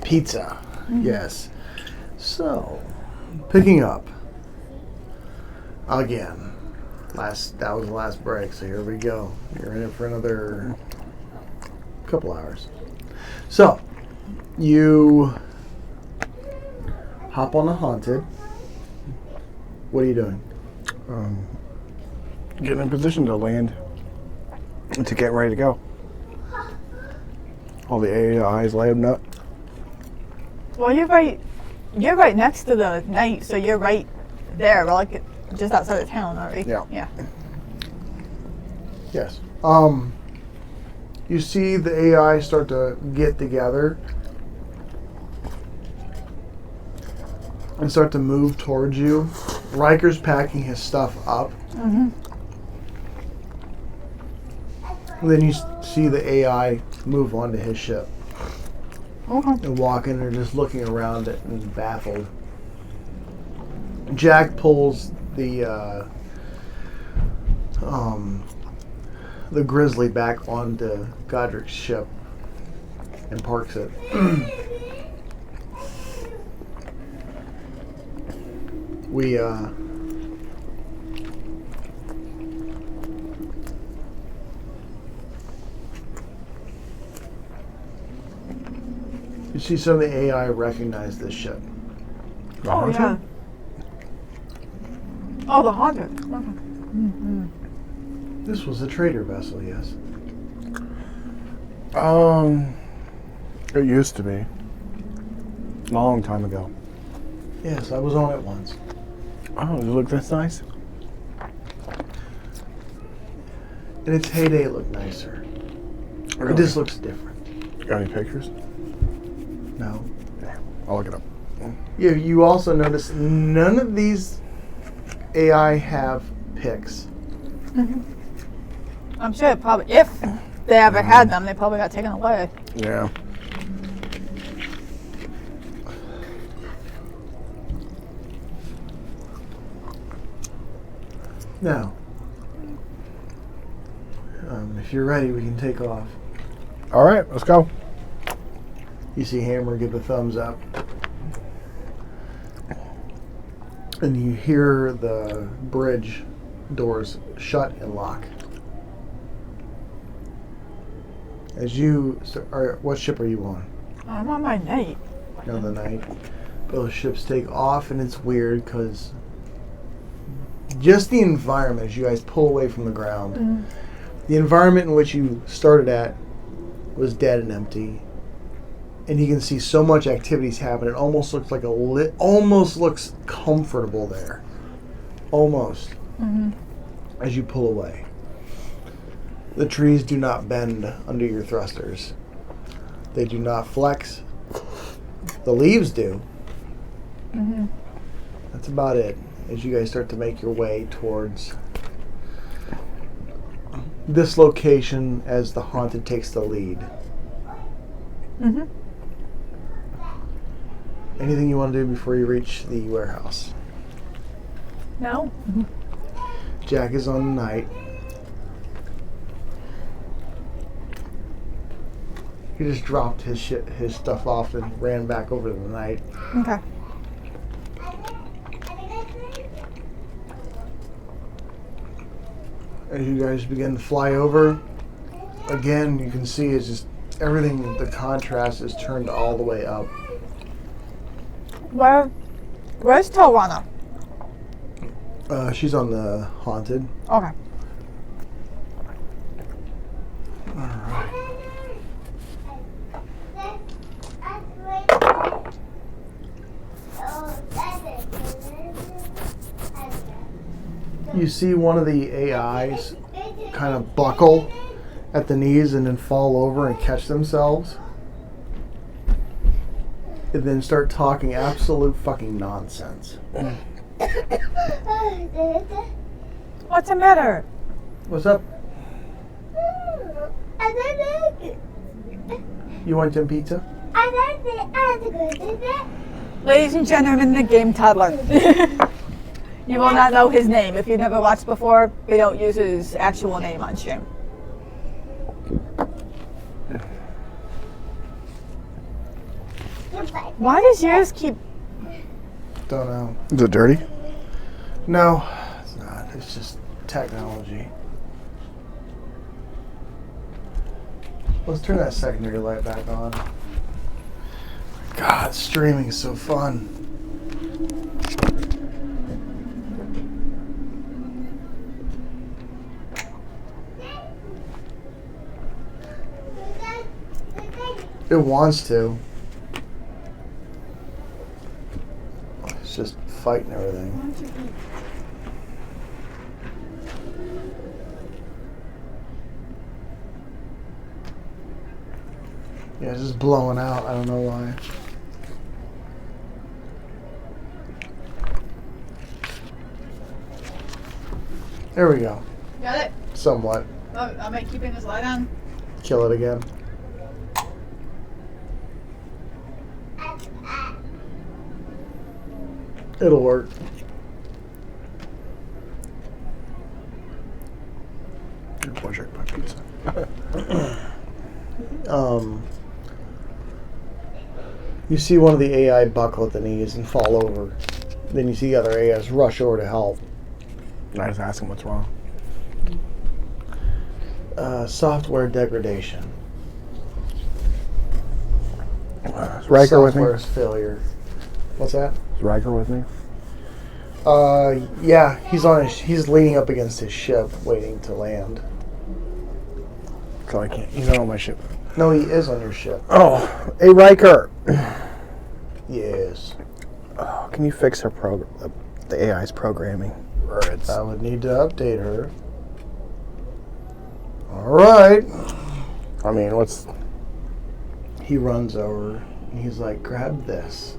Pizza. Yes. So, picking up again. That was the last break, so here we go. You're in it for another couple hours. So, you hop on the Haunted. What are you doing? Getting in position to land. To get ready to go. All the AIs lined up. Well, you're right next to the knight, so you're right there. We're like just outside of town, aren't we? Yeah. Yeah. Yes. You see the AI start to get together and start to move towards you. Riker's packing his stuff up. Mm-hmm. And then you see the AI move onto his ship Okay. and walk in and just looking around it and baffled. Jack pulls the Grizzly back onto Godric's ship and parks it. You see some of the AI recognize this ship. Oh, yeah. Oh, the Haunted. Okay. This was a trader vessel, yes. It used to be. Long time ago. Yes, I was on it once. Oh, does it look this nice? In its heyday, it looked nicer. Really? It just looks different. Got any pictures? No. Yeah, I'll look it up. You also notice none of these AI have pics. Mm-hmm. I'm sure probably if they ever had them, they probably got taken away. Yeah. Now, if you're ready, we can take off. All right, let's go. You see Hammer give a thumbs up. And you hear the bridge doors shut and lock. What ship are you on? I'm on my knight. On the night. Both ships take off, and it's weird because just the environment as you guys pull away from the ground, the environment in which you started at was dead and empty. And you can see so much activities happen. It almost looks like almost looks comfortable there. Almost. Mm-hmm. As you pull away. The trees do not bend under your thrusters. They do not flex. The leaves do. Mm-hmm. That's about it. As you guys start to make your way towards this location as the Haunted takes the lead. Mm-hmm. Anything you want to do before you reach the warehouse? No. Jack is on the night. He just dropped his stuff off and ran back over to the night. Okay. As you guys begin to fly over, again, you can see it's just everything, the contrast is turned all the way up. Where's Tawana? She's on the Haunted. Okay. Alright. You see one of the AIs kind of buckle at the knees and then fall over and catch themselves. And then start talking absolute fucking nonsense. What's the matter? What's up? You want some pizza? Ladies and gentlemen, the game toddler. You will not know his name. If you've never watched before, we don't use his actual name on stream. Why does yours keep... Don't know. Is it dirty? No, it's not. It's just technology. Let's turn that secondary light back on. God, streaming is so fun. It wants to. It's just fighting everything. Yeah, it's just blowing out. I don't know why. There we go. Got it? Somewhat. Oh, am I keeping this light on? Kill it again. It'll work. Check my pizza. You see one of the AI buckle at the knees and fall over. Then you see the other AIs rush over to help. I just ask him what's wrong. Software degradation. Is Riker with me? Software's failure. What's that? Is Riker with me? Yeah, he's leaning up against his ship, waiting to land. So I can't. He's not on my ship. No, he is on your ship. Oh, hey Riker. Yes. Oh, can you fix her the AI's programming? Or it's I would need to update her. All right. I mean, what's... He runs over and he's like, grab this.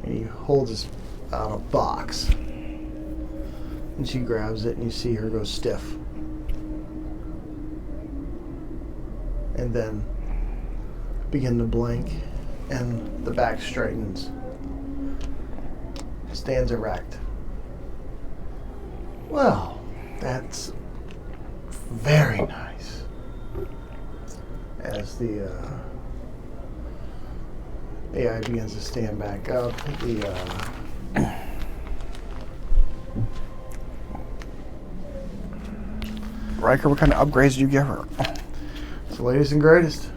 And he holds this out a box. And she grabs it and you see her go stiff. And then begin to blink and the back straightens. Stands erect. Well, that's very nice. As the AI begins to stand back up, Riker, what kind of upgrades did you give her? it's the latest and greatest.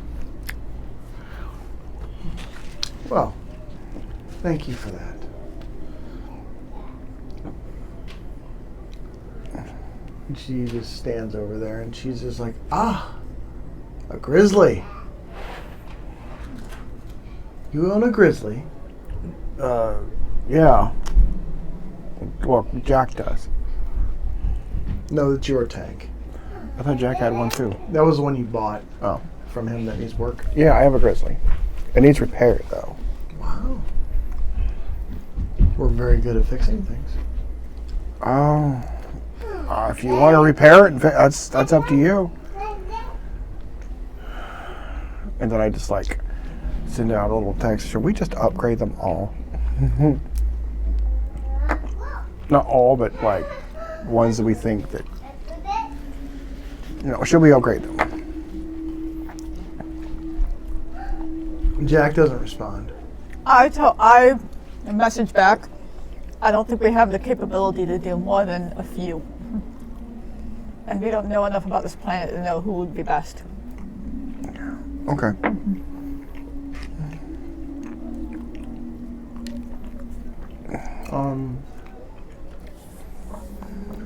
Well, thank you for that. And she just stands over there and she's just like, ah, a grizzly. You own a grizzly? Yeah. Well, Jack does. No, it's your tank. I thought Jack had one too. That was the one you bought Oh. from him that needs work. Yeah, I have a Grizzly. It needs repaired though. Wow. We're very good at fixing things. Oh. If you want to repair it, that's up to you. And then I just like send out a little text. Should we just upgrade them all? Not all, but like ones that we think that, should we upgrade them? Jack doesn't respond. I messaged back. I don't think we have the capability to do more than a few. And we don't know enough about this planet to know who would be best. Okay.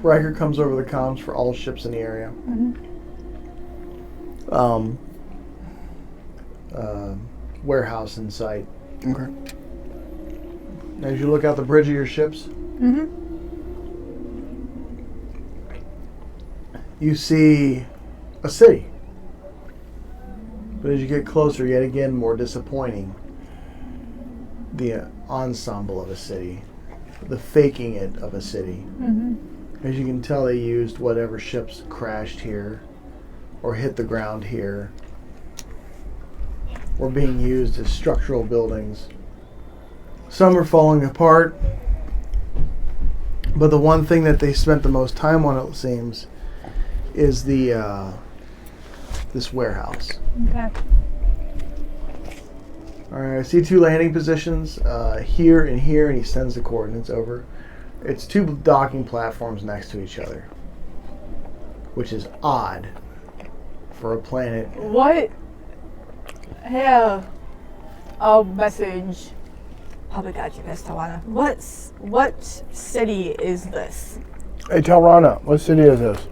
Riker comes over the comms for all ships in the area. Warehouse in sight. Okay. As you look out the bridge of your ships, you see a city. But as you get closer, yet again more disappointing. The ensemble of a city. The faking it of a city. As you can tell, they used whatever ships crashed here or hit the ground here were being used as structural buildings. Some are falling apart, but the one thing that they spent the most time on, it seems, is the this warehouse. Okay. All right, I see 2 landing positions here and here, and he sends the coordinates over. It's 2 docking platforms next to each other, which is odd for a planet. What? Yeah. Oh, message. Probably got you, Miss Tawana. What city is this? Hey, tell Rana, what city is this?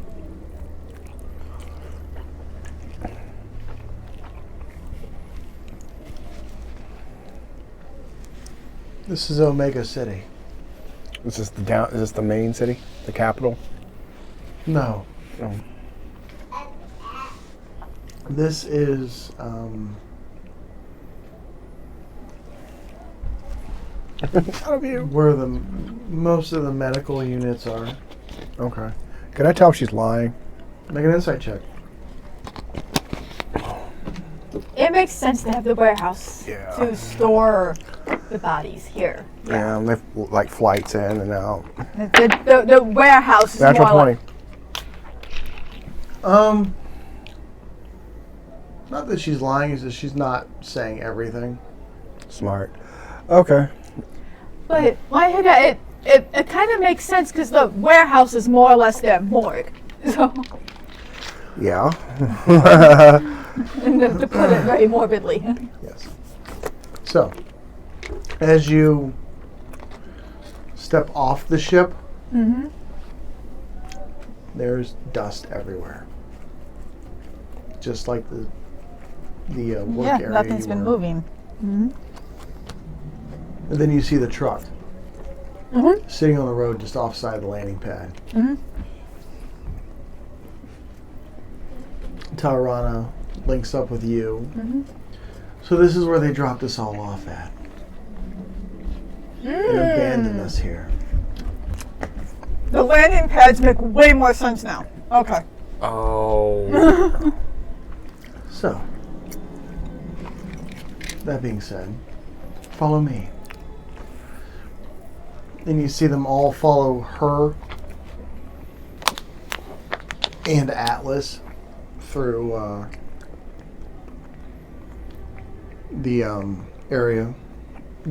This is Omega City. Is this the main city? The capital? No. No. This is where most of the medical units are. Okay. Can I tell if she's lying? Make an insight check. It makes sense to have the warehouse Yeah. to store the bodies here. Yeah, and they have like flights in and out. The warehouse is Natural more 20. Not that she's lying, it's that she's not saying everything. Smart. Okay. But why did it kind of makes sense because the warehouse is more or less their morgue. So, Yeah. to put it very morbidly. Yes. So, as you step off the ship, there's dust everywhere. Just like the work Yeah, area. nothing's you been were. moving. And then you see the truck sitting on the road just offside the landing pad. Taurana links up with you. So this is where they dropped us all off at. And abandoned us here. The landing pads make way more sense now. Okay. Oh. So, that being said, follow me. And you see them all follow her and Atlas through the area.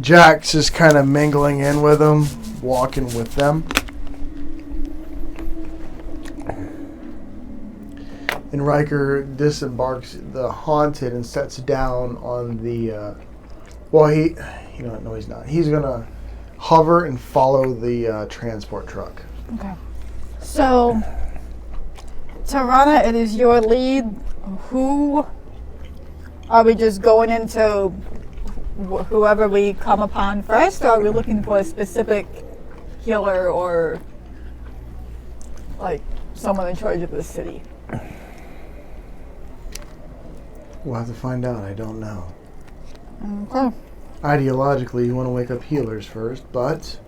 Jax is kind of mingling in with them, walking with them. And Riker disembarks the Haunted and sets down on the. No, he's not. He's gonna hover and follow the transport truck. Okay. So, Tarana, it is your lead. Who are we just going into? Whoever we come upon first, or are we looking for a specific healer or like someone in charge of the city? We'll have to find out. I don't know. Okay. Ideologically, you want to wake up healers first, but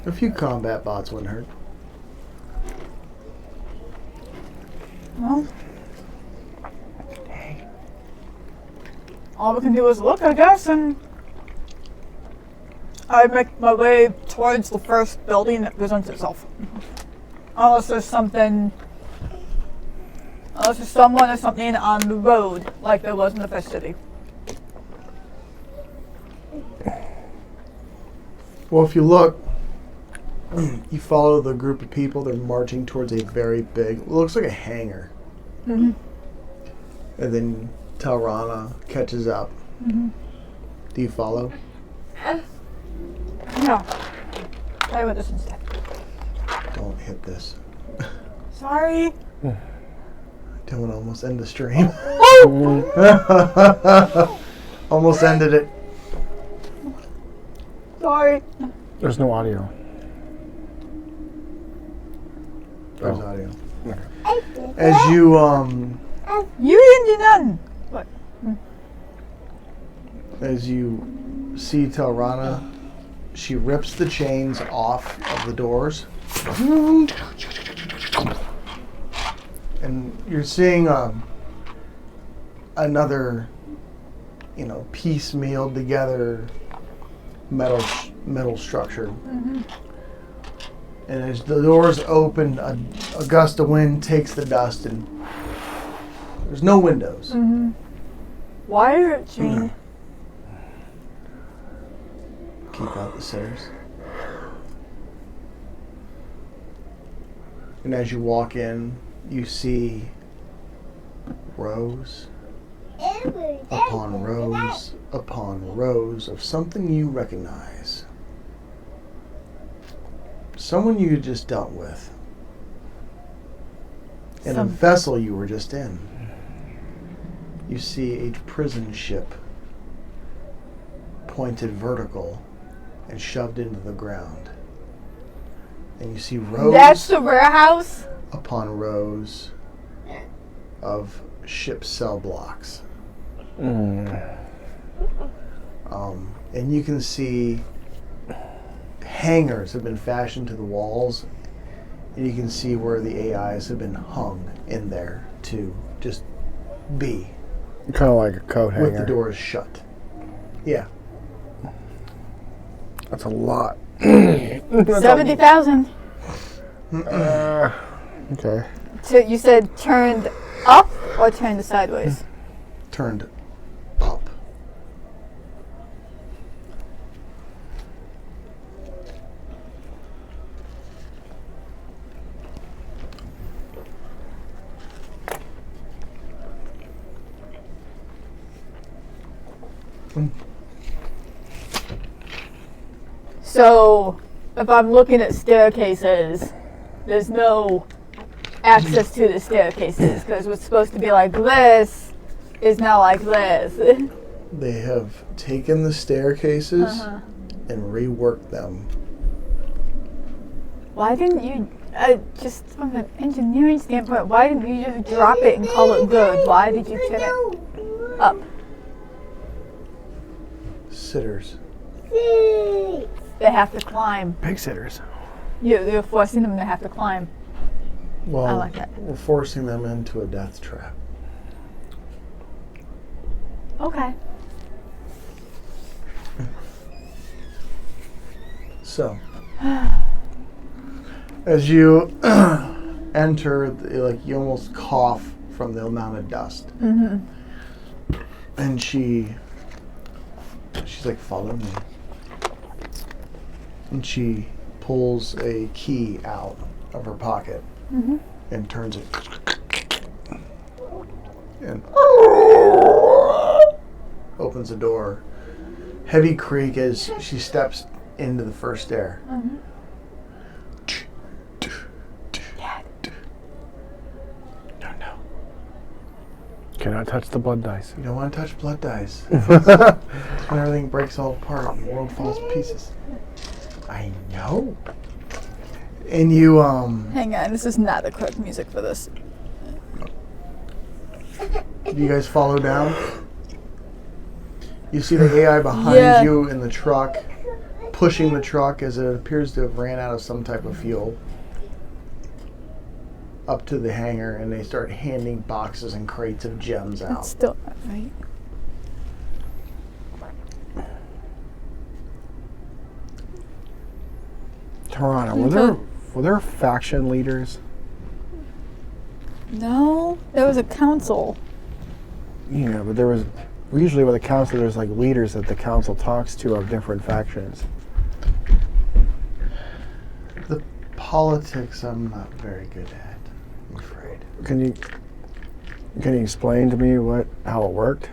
a few combat bots wouldn't hurt. Well, all we can do is look, I guess, and I make my way towards the first building that presents itself. Unless there's someone or something on the road, like there was in the first city. Well, if you look, you follow the group of people. They're marching towards a very big, it looks like a hangar. And then Taurana catches up. Do you follow? No. Play with this instead. Don't hit this. Sorry. Don't almost end the stream. Almost ended it. Sorry. There's no audio. There's Oh. audio. Okay. As you You didn't do none. What? as you see Taurana, she rips the chains off of the doors. And you're seeing another, piecemealed together metal structure. And as the doors open, a gust of wind takes the dust and There's no windows. Mm-hmm. Wire chain. Keep out the sitters. And as you walk in, you see rows upon rows of something you recognize. Someone you just dealt with. In a vessel you were just in. You see a prison ship pointed vertical and shoved into the ground. And you see rows. That's the warehouse? Upon rows of ship cell blocks. And you can see hangers have been fashioned to the walls, and you can see where the AIs have been hung in there to just be. Kind of like a coat hanger. With the doors shut. Yeah. That's a lot. 70,000. Okay. So you said turned up or turned sideways? Turned up. So, if I'm looking at staircases, there's no access to the staircases because what's supposed to be like this is now like this. They have taken the staircases and reworked them. Why didn't you, just from an engineering standpoint, why didn't you just drop it and call it good? Why did you turn it up? Sitters. They have to climb. Pig sitters. You're forcing them to have to climb. Well, I like that. we're forcing them into a death trap. Okay. So, as you enter, like you almost cough from the amount of dust. Mm-hmm. And she's like, follow me. And she pulls a key out of her pocket and turns it. And opens the door. Heavy creak as she steps into the first stair. No. Cannot touch the blood dice. You don't want to touch blood dice. That's when everything breaks all apart and the world falls to pieces. I know. And you, Hang on, this is not the correct music for this. do you guys follow down? You see the AI behind you in the truck, pushing the truck as it appears to have ran out of some type of fuel. Up to the hangar, and they start handing boxes and crates of gems out. It's still not right. Toronto, were there faction leaders? No, there was a council. Yeah, but there was usually with the council, there's like leaders that the council talks to of different factions. The politics I'm not very good at, I'm afraid. Can you explain to me how it worked?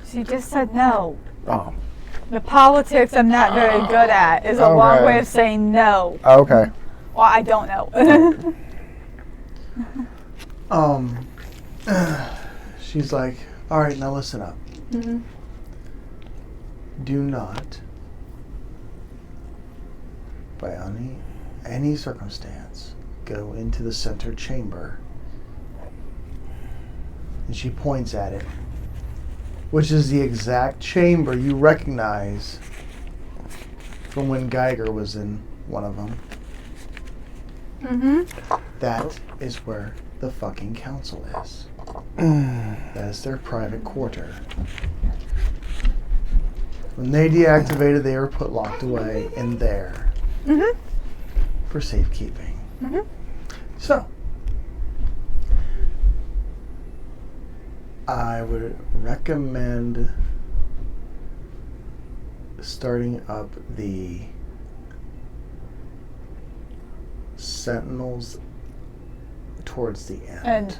She just said no. Oh. The politics I'm not very good at is a long way of saying no. Okay. Well, I don't know. She's like, all right, now listen up. Do not, by any circumstance, go into the center chamber. And she points at it, which is the exact chamber you recognize from when Geiger was in one of them. That is where the fucking council is. That is their private quarter. When they deactivated, they were put locked away in there for safekeeping. So, I would recommend starting up the Sentinels towards the end.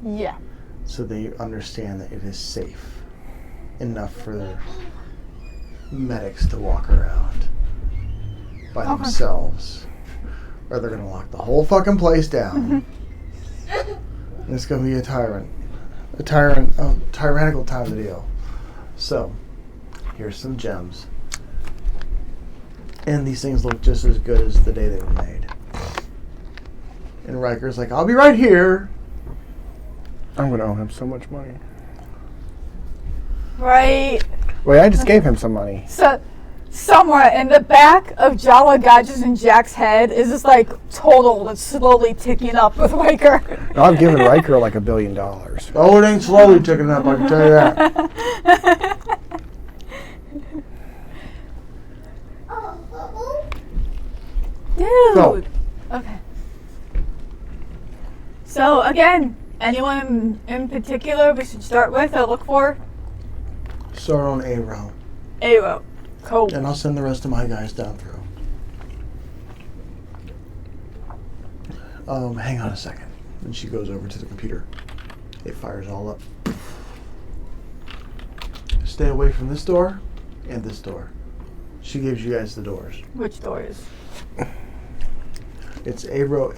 And yeah. So they understand that it is safe enough for their medics to walk around by themselves. Or they're going to lock the whole fucking place down. And it's going to be a tyrannical time to deal. So, here's some gems. And these things look just as good as the day they were made. And Riker's like, I'll be right here. I'm going to owe him so much money. Right. Wait, I just gave him some money. So, somewhere in the back of Jala, Gadget's, and Jack's head is this like total that's slowly ticking up with Riker. No, I'm giving Riker like $1 billion. Oh, it ain't slowly ticking up, I can tell you that. Dude. Go. Okay. So again, anyone in particular we should start with or look for? Start on A row. Aero. Cool. And I'll send the rest of my guys down through. Hang on a second. And she goes over to the computer. It fires all up. Stay away from this door and this door. She gives you guys the doors. Which doors? It's A row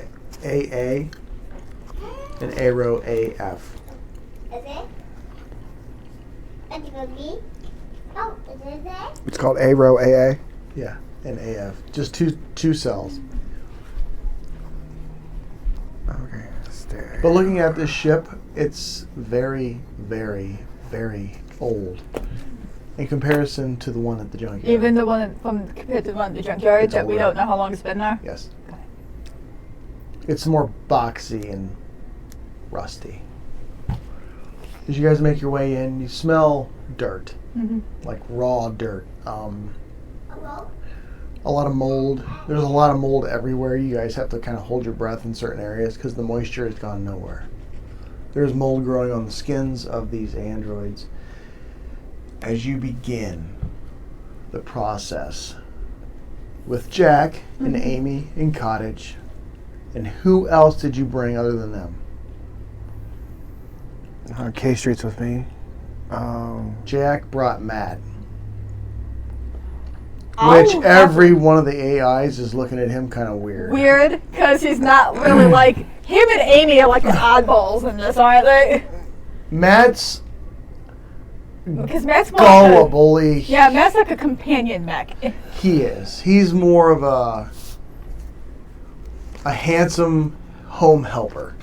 AA and A row AF. Is it? And you go B? Oh, is it there? It's called A row AA. Yeah, and AF. Just two cells. Okay. Stay. But looking at this ship, it's very, very, very old in comparison to the one at the junkyard. Even the one compared to the one at the junkyard It's that we older. don't know how long it's been there? Yes. Okay. It's more boxy and rusty. As you guys make your way in, you smell dirt, like raw dirt. Hello? A lot of mold. There's a lot of mold everywhere. You guys have to kind of hold your breath in certain areas because the moisture has gone nowhere. There's mold growing on the skins of these androids. As you begin the process with Jack and Amy in Cottage, and who else did you bring other than them? K Street's with me. Jack brought Matt. Oh, Which every one of the AIs is looking at him kind of weird. Weird, because he's not really like him and Amy are like the oddballs in this, aren't they? Matt's Because Matt's more like a, gullible. yeah, Matt's like a companion mech. He is. He's more of a handsome home helper.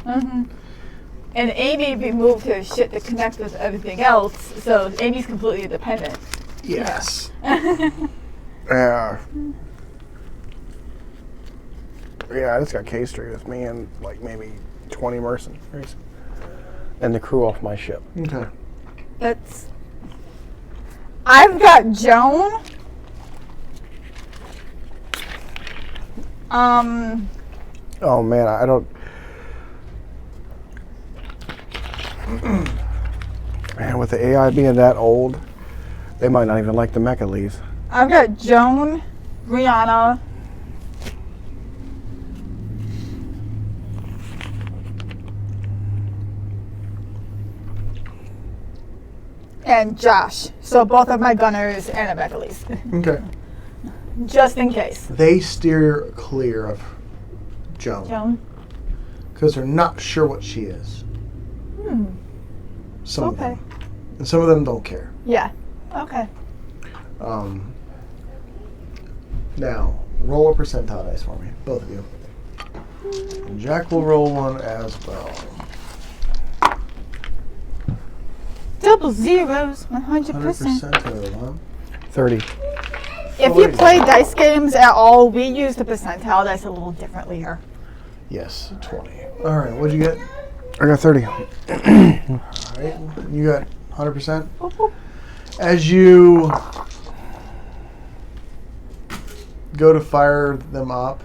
And Amy removed her shit to connect with everything else, so Amy's completely independent. Yes. Yeah. Yeah, I just got K Street with me and like maybe 20 mercenaries. And the crew off my ship. Okay. That's. I've got Joan. Oh man, I don't. Man, with the AI being that old, they might not even like the mecha leaves. I've got Joan, Brianna, and Josh. So both of my gunners and a Beckley's. Okay. Just in case. They steer clear of Joan Joan? because they're not sure what she is. Some of Okay. them. And some of them don't care. Yeah. Okay. Now, roll a percentile dice for me, both of you. And Jack will roll one as well. Double zeros, 100% 100%. total, huh? 30. If you play dice games at all, we use the percentile dice a little differently here. Yes, 20. All right, what'd you get? I got 30. All right, you got 100%. As you go to fire them up,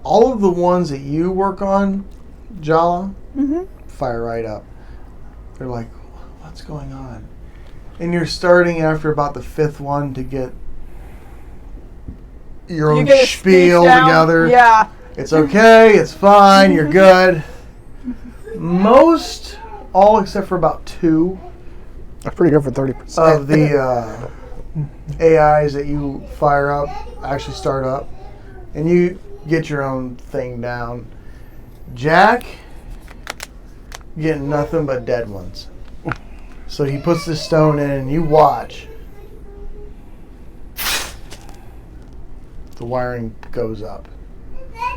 all of the ones that you work on, Jala, fire right up. They're like, what's going on? And you're starting after about the 5th one to get your own get a spiel speech down. together. Yeah. It's okay, it's fine, you're good. Most, all except for about 2 That's pretty good for 30%. of the AIs that you fire up actually start up. And you get your own thing down. Jack, getting nothing but dead ones. So he puts the stone in and you watch. The wiring goes up.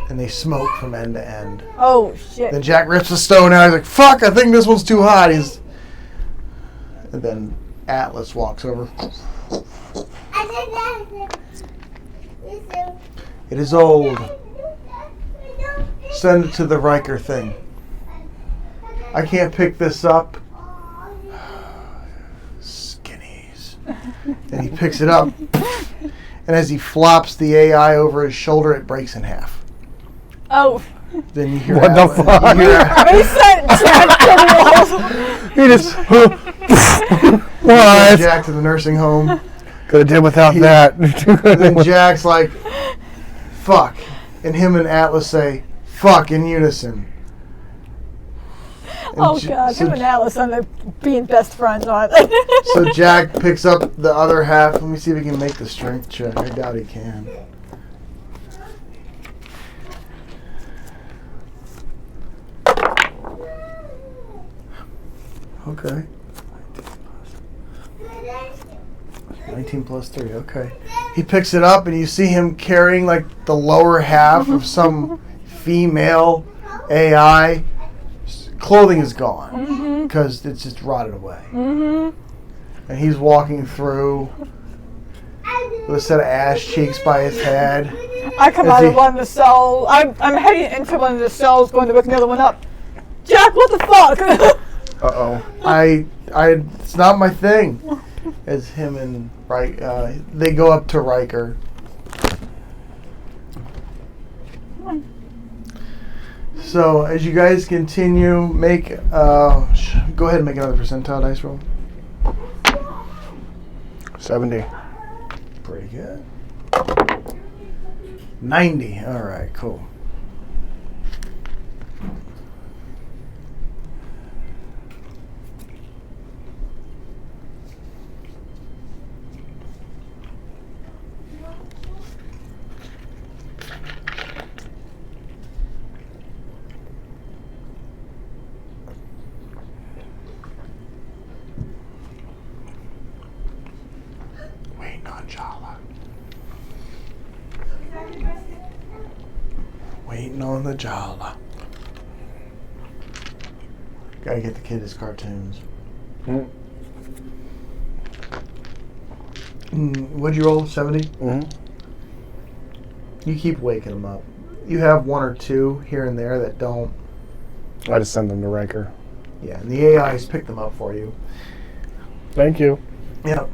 And they smoke from end to end. Oh, shit. Then Jack rips the stone out. He's like, fuck, I think this one's too hot. And then Atlas walks over. It is old. Send it to the Riker thing. I can't pick this up. Skinnies. And he picks it up. And as he flops the AI over his shoulder, it breaks in half. Oh. Then you hear What the Atlas. fuck? You hear They sent Jack to the He just... What? What? Jack to the nursing home. Could have did without that. And then Jack's like, fuck. And him and Atlas say, fuck in unison. And Oh, God. Him and Atlas end up being best friends, aren't they? So Jack picks up the other half. Let me see if he can make the strength check. I doubt he can. Okay. 19 plus 3, okay. He picks it up and you see him carrying like the lower half of some female AI. Clothing is gone because it's just rotted away. And he's walking through with a set of ass cheeks by his head. I come out of one of the cells. I'm heading into one of the cells, going to pick another one up. Jack, what the fuck? Uh-oh. It's not my thing. It's him and they go up to Riker. So as you guys continue, make go ahead and make another percentile dice roll. 70. Pretty good. 90. All right, cool. Waiting on Jala. Waiting on the Jala. Gotta get the kid his cartoons. What'd you roll? 70? You keep waking them up. You have 1 or 2 here and there that don't. I just send them to Riker. Yeah, and the AIs pick them up for you. Thank you. Yep.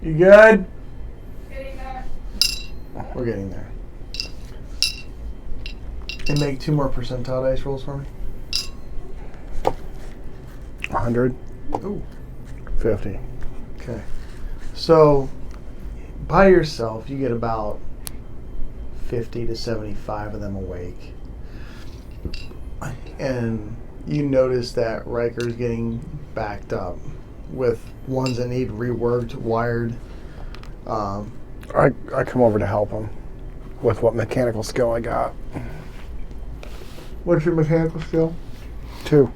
You good? We're getting there. And make 2 more percentile dice rolls for me. 100. Ooh. 50. Okay. So, by yourself, you get about 50 to 75 of them awake. And you notice that Riker's getting backed up with ones that need reworked, wired. I come over to help him with what mechanical skill I got. What's your mechanical skill? 2.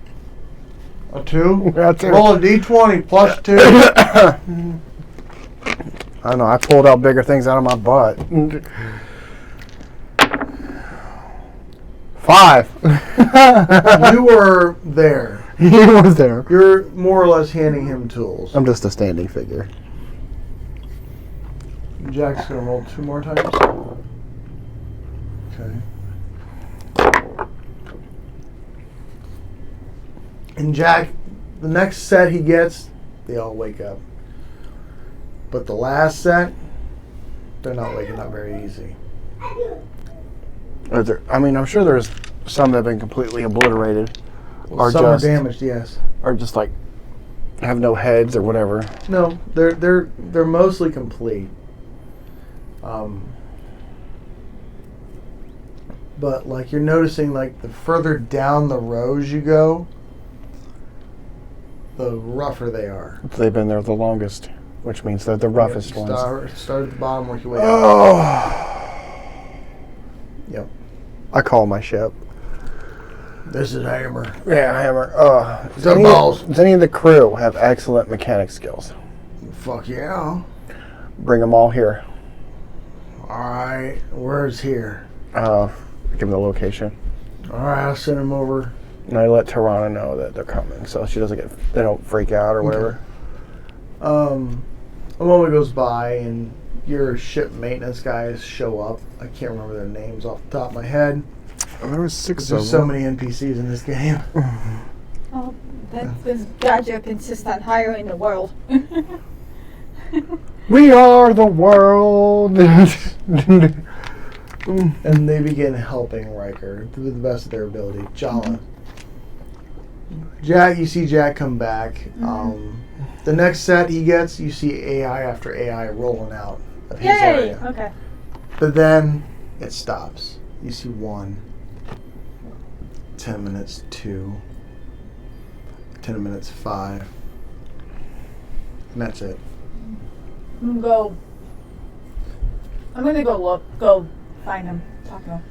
A 2? Yeah, 2. Roll a d20 plus 2. I don't know. I pulled out bigger things out of my butt. 5. You were there. He was there. You're more or less handing him tools. I'm just a standing figure. Jack's gonna roll 2 more times. Okay. And Jack, the next set he gets, they all wake up. But the last set, they're not waking up very easy. I'm sure there's some that have been completely obliterated. Or Some just are damaged, yes. Or just like have no heads or whatever. No, they're mostly complete. But like you're noticing, like the further down the rows you go, the rougher they are. They've been there the longest, which means they're the roughest ones. Start at the bottom, work your way up. Oh. Yep. I call my ship. This is Hammer. Yeah, Hammer. Does any of the crew have excellent mechanic skills? Fuck yeah. Bring them all here. Alright, where's here? Give them the location. Alright, I'll send them over. And I let Tarana know that they're coming, so they don't freak out or whatever. Okay. A moment goes by and your ship maintenance guys show up. I can't remember their names off the top of my head. There was 6 of them. There's so many NPCs in this game. Oh, this gadget insists on hiring the world. We are the world. And they begin helping Riker to the best of their ability. Jala. Jack, you see Jack come back. The next set he gets, you see AI after AI rolling out of his area. Okay. But then it stops. You see 1, 10 minutes 2, 10 minutes 5, and that's it. I'm gonna go find him, talk to him.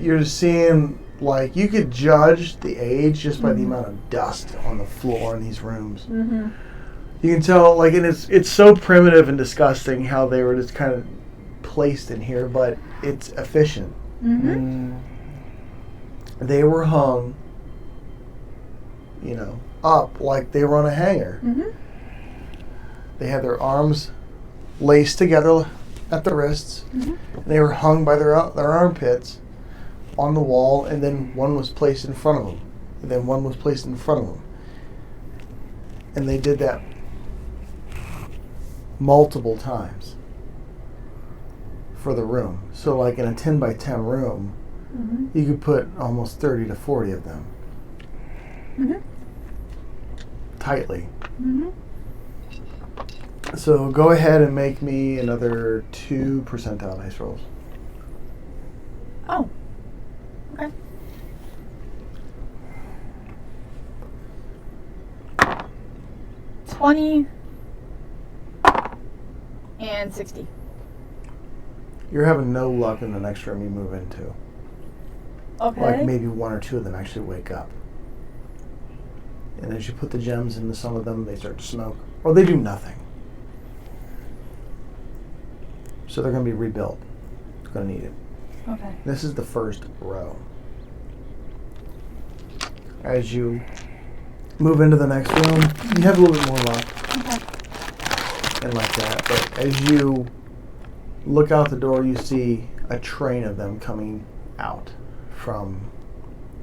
You're seeing, like, you could judge the age just by the amount of dust on the floor in these rooms. Mm-hmm. You can tell, like, and it's so primitive and disgusting how they were just kind of placed in here, but it's efficient. Mm-hmm. They were hung, up like they were on a hanger. Mm-hmm. They had their arms laced together at the wrists. Mm-hmm. And they were hung by their armpits on the wall, and then one was placed in front of them. And then one was placed in front of them. And they did that multiple times for the room. So like in a 10 by 10 room, you could put almost 30 to 40 of them. Mm-hmm. Tightly. Mm-hmm. So go ahead and make me another 2 percentile dice rolls. Oh. Okay. $20 and 60. You're having no luck in the next room you move into. Okay. Like maybe 1 or 2 of them actually wake up. And as you put the gems into some of them, they start to smoke. Or they do nothing. So they're going to be rebuilt. It's going to need it. Okay. This is the first row. As you move into the next room, you have a little bit more luck. Okay. And like that. But as you look out the door, you see a train of them coming out from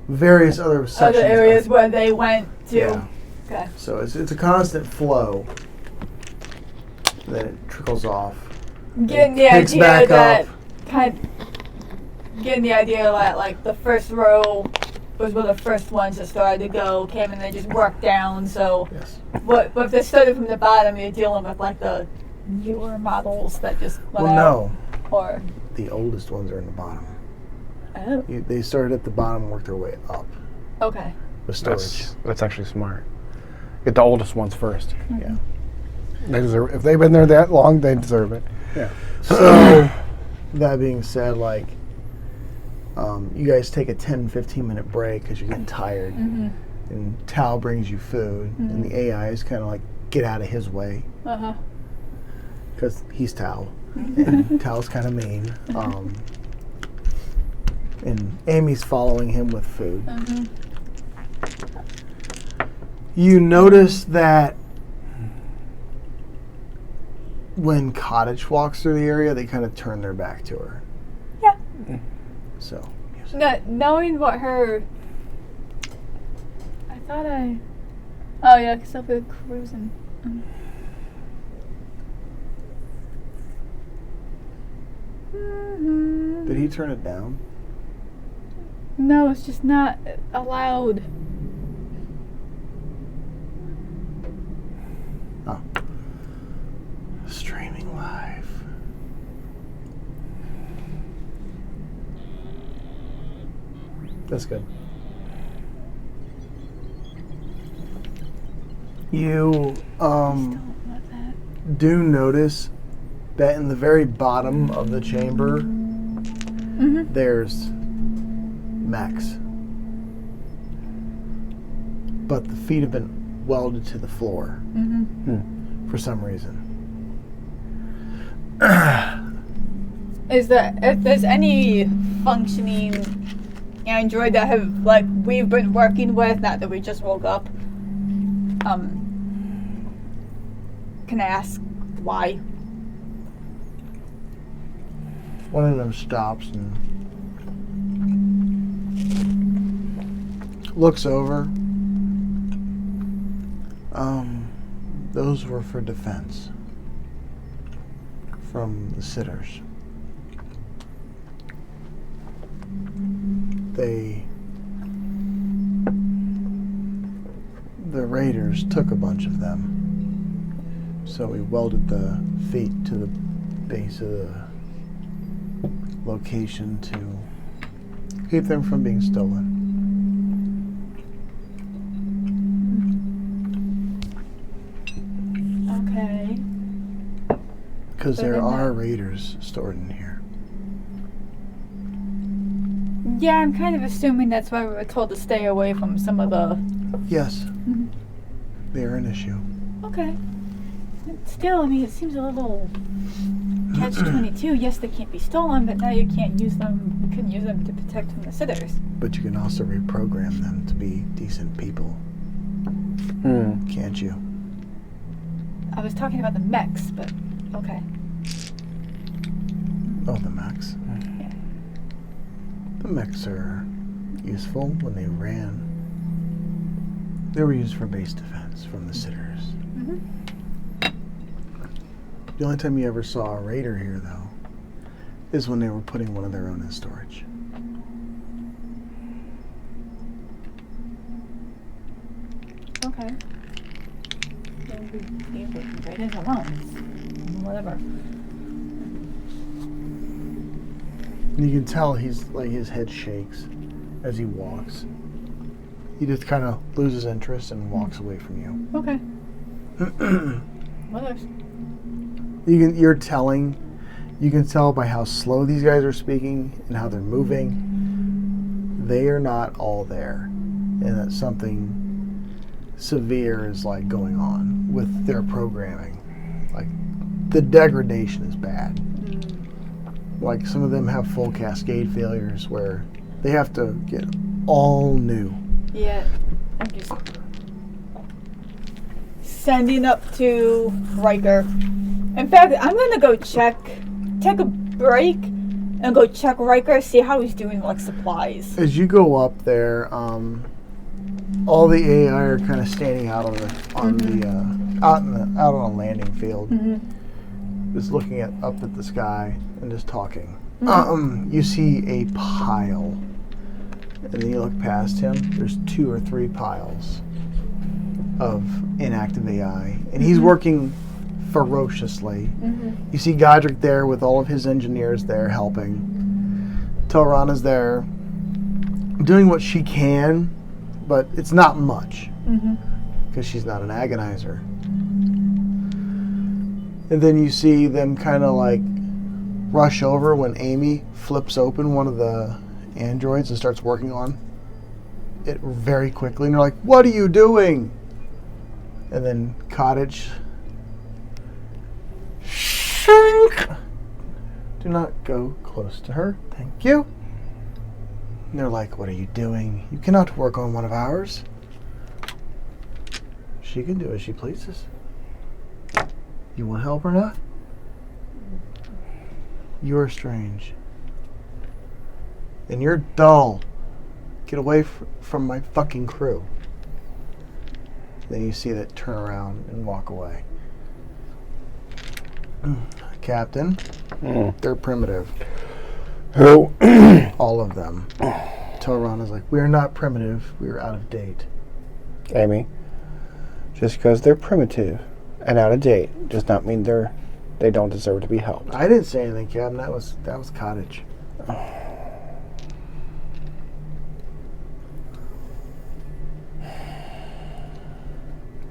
various other sections. Other areas where they went to. Yeah. Okay. So it's a constant flow. Then it trickles off. Getting the Picks idea back that up. getting the idea that like the first row was where the first ones that started to go came and they just worked down. So, Yes. but if they started from the bottom, you're dealing with like the newer models that just went out. No. Or The oldest ones are in the bottom. oh, They started at the bottom and worked their way up okay. with storage. That's actually smart. Get the oldest ones first. Yeah. They deserve. If they've been there that long, they deserve it. Yeah. So, that being said, like, you guys take a 10, 15-minute break because you're getting tired. Mm-hmm. And Tal brings you food. And the AI is kind of like, get out of his way. Uh-huh. Because he's Tal. And Tal's kind of mean. And Amy's following him with food. Mm-hmm. You notice that when Cottage walks through the area, they kind of turn their back to her. Yeah. So, knowing what her... I thought I... Oh, yeah, because I'll be cruising. did he turn it down? No, it's just not allowed. Oh. Streaming live. That's good. You Don't let that. do notice that in the very bottom of the chamber there's mechs. But the feet have been welded to the floor for some reason. Is there, if there's any functioning android that have, like, we've been working with, not that we just woke up, can I ask why? One of them stops and looks over. Those were for defense from the sitters. The raiders took a bunch of them, so we welded the feet to the base of the location to keep them from being stolen. Okay. Because So there then are that- raiders stored in here. Yeah, I'm kind of assuming that's why we were told to stay away from some of the... Yes, they are an issue. Okay. Still, I mean, it seems a little catch-22. Yes, they can't be stolen, but now you can't use them. You couldn't use them to protect from the sitters. But you can also reprogram them to be decent people, can't you? I was talking about the mechs, but okay. Oh, the mechs. Yeah. The mechs are useful when they ran. They were used for base defense from the sitters. The only time you ever saw a raider here, though, is when they were putting one of their own in storage. Okay. Then we can write it alone. Whatever. You can tell he's like his head shakes as he walks. He just kind of loses interest and walks away from you. Okay. What else? You can tell by how slow these guys are speaking and how they're moving. They are not all there, and that something severe is like going on with their programming. Like the degradation is bad. Like some of them have full cascade failures where they have to get all new. Yeah. I'm just sending up to Riker. In fact, I'm gonna go take a break, and go check Riker, see how he's doing, like, supplies. As you go up there, all the AI are kind of standing out on a landing field, just looking up at the sky and just talking. You see a pile, and then you look past him. There's 2 or 3 piles of inactive AI, and he's working ferociously. You see Godric there with all of his engineers there helping. Telrana's there doing what she can, but it's not much because she's not an agonizer. And then you see them kind of like rush over when Amy flips open one of the androids and starts working on it very quickly, and they're like, "What are you doing?" And then Cottage, do not go close to her, thank you. And they're like, "What are you doing? You cannot work on one of ours." She can do as she pleases. You want help or not? You are strange. And you're dull. Get away from my fucking crew. Then you see that turn around and walk away. Captain, they're primitive. Who? All of them. Taurana's like, we're not primitive. We're out of date. Amy, just because they're primitive and out of date does not mean they don't deserve to be helped. I didn't say anything, Captain. That was Cottage.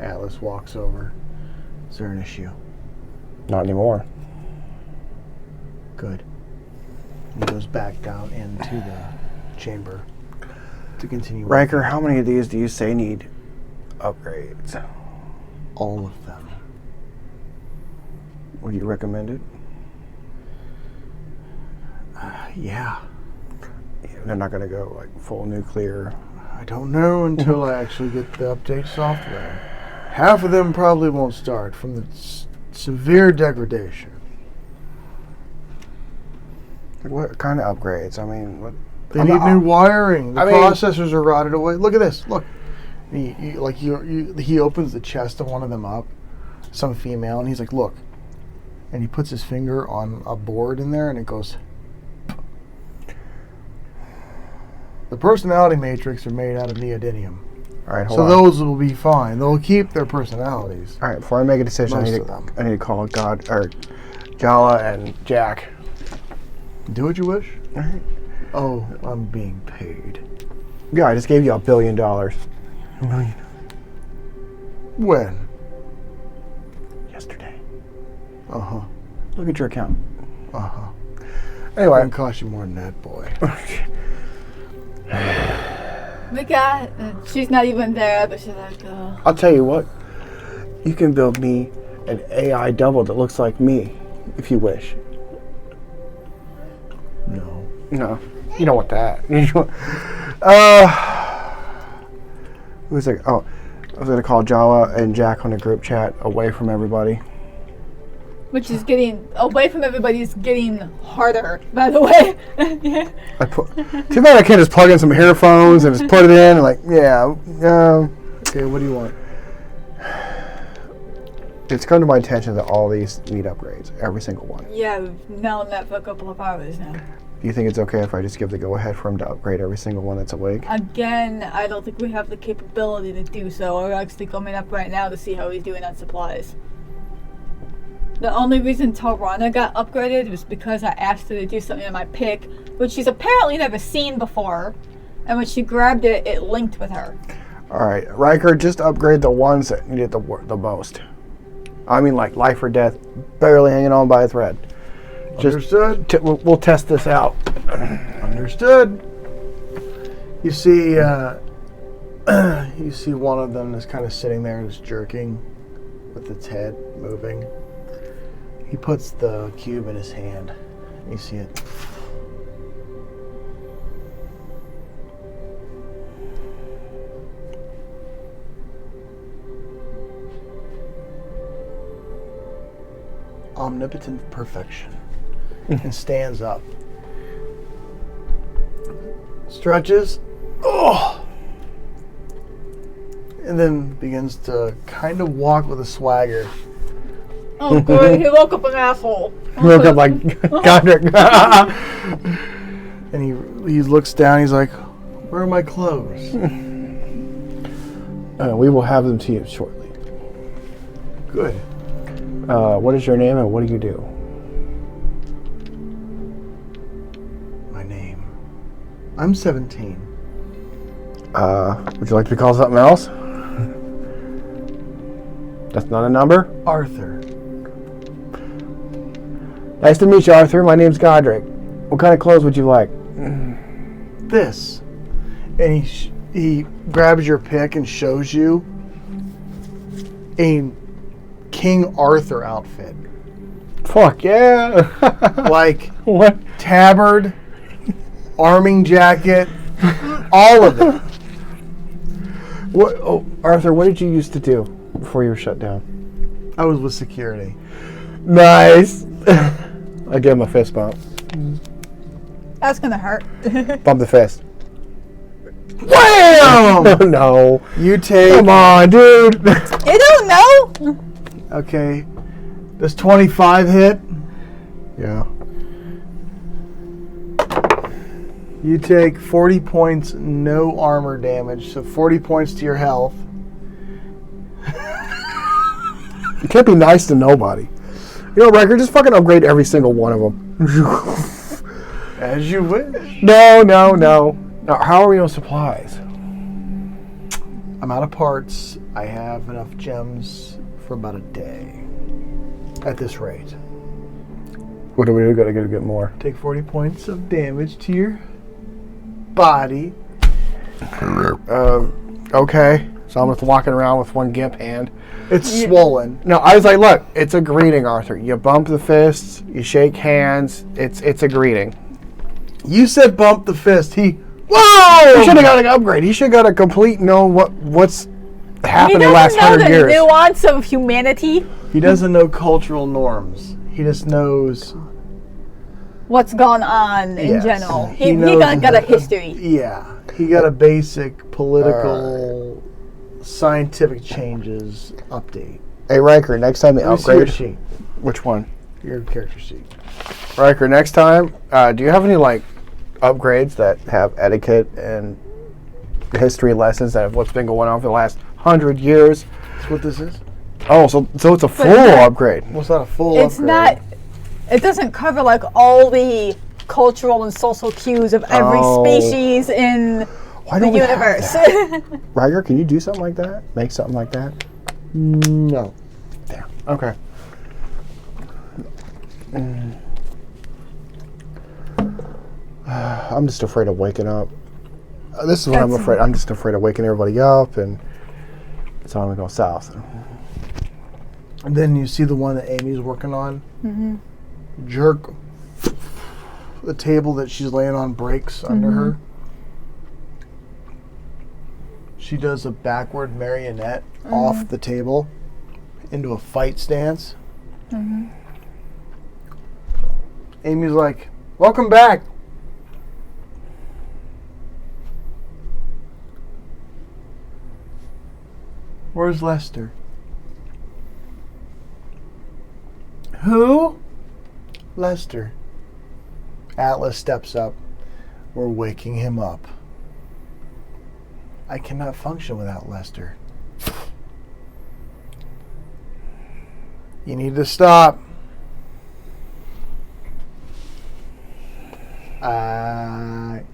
Atlas walks over. Is there an issue? Not anymore. Good. He goes back down into the chamber to continue. Riker, how many of these do you say need upgrades? All of them. Would you recommend it? Yeah. They're not going to go like full nuclear. I don't know until I actually get the update software. Half of them probably won't start from the severe degradation. What kind of upgrades? I mean, what? They need new wiring. The I mean- processors are rotted away. Look at this. Look. He opens the chest of one of them up, some female, and he's like, look. And he puts his finger on a board in there, and it goes. The personality matrix are made out of neodymium. All right, hold So on. those will be fine. They'll keep their personalities. All right, before I make a decision, Most of them. I need to call God or Jala and Jack. Do what you wish. All right. Oh, I'm being paid. Yeah, I just gave you $1 billion. $1 million. When? Yesterday. Uh-huh. Look at your account. Uh-huh. Anyway. It can cost you more than that, boy. She's not even there, but she's like, oh. I'll tell you what. You can build me an AI double that looks like me, if you wish. No. No, you don't want that. Who's like? Oh, I was gonna call Jala and Jack on a group chat away from everybody. Which is getting away from everybody is getting harder, by the way. Too bad I can't just plug in some earphones and just put it in and like, yeah. Okay, what do you want? It's come to my attention that all these need upgrades, every single one. Yeah, we've known that for a couple of hours now. Do you think it's okay if I just give the go-ahead for him to upgrade every single one that's awake? Again, I don't think we have the capability to do so. We're actually coming up right now to see how he's doing on supplies. The only reason Taurana got upgraded was because I asked her to do something on my pick, which she's apparently never seen before. And when she grabbed it, it linked with her. All right, Riker, just upgrade the ones that need it the most. I mean, like life or death, barely hanging on by a thread. Understood. We'll test this out. Understood. You see, you see one of them is kind of sitting there, just jerking, with its head moving. He puts the cube in his hand. You see it. Omnipotent perfection. And stands up. Stretches. Oh! And then begins to kind of walk with a swagger. Oh, good. He woke up an asshole. He woke up like Godric. And he looks down. He's like, "Where are my clothes?" We will have them to you shortly. Good. What is your name and what do you do? My name. I'm 17. Would you like to be called something else? That's not a number? Arthur. Nice to meet you, Arthur. My name's Godric. What kind of clothes would you like? This. And he grabs your pick and shows you a King Arthur outfit. Fuck yeah. Like What? tabard, arming jacket, all of it. What? Oh, Arthur, what did you used to do before you were shut down? I was with security. Nice. I gave him a fist bump. That's gonna hurt. Bump the fist. Wham! Oh, no. You take. Come on, dude. You don't know. Okay. Does 25 hit? Yeah. You take 40 points, no armor damage, so 40 points to your health. You can't be nice to nobody. You know, Riker, just fucking upgrade every single one of them. As you wish. No. Now, how are we on supplies? I'm out of parts. I have enough gems for about a day. At this rate. What do we do? Gotta get more. Take 40 points of damage to your body. Okay. So I'm just walking around with one gimp hand. It's swollen. No, I was like, look, it's a greeting, Arthur. You bump the fists, you shake hands. It's a greeting. You said bump the fist. Whoa! He should have got an upgrade. He should have got a complete know what's happened in the last 100 years. He doesn't know the nuance of humanity. He doesn't know cultural norms. He just knows What's gone on in Yes. general. He He knows got a history. Yeah, he got a basic political, scientific changes update. Hey, Riker, next time they Let me see your upgrade. sheet, Which one? your character sheet. Riker, next time, do you have any, like, upgrades that have etiquette and history lessons that have what's been going on for the last 100 years? That's what this is. Oh, so it's a full not- upgrade. Well, it's not a full It's upgrade. not. It doesn't cover like all the cultural and social cues of every Oh. species in Why the don't we have universe. that? Riker, can you do something like that? Make something like that? No. Damn. Okay. I'm just afraid of waking up. This is what I'm afraid. I'm just afraid of waking everybody up, and it's all gonna go south. And then you see the one that Amy's working on. Jerk. The table that she's laying on breaks under her. She does a backward marionette off the table into a fight stance. Amy's like, "Welcome back." Where's Lester? Who? Lester. Atlas steps up. We're waking him up. I cannot function without Lester. You need to stop. And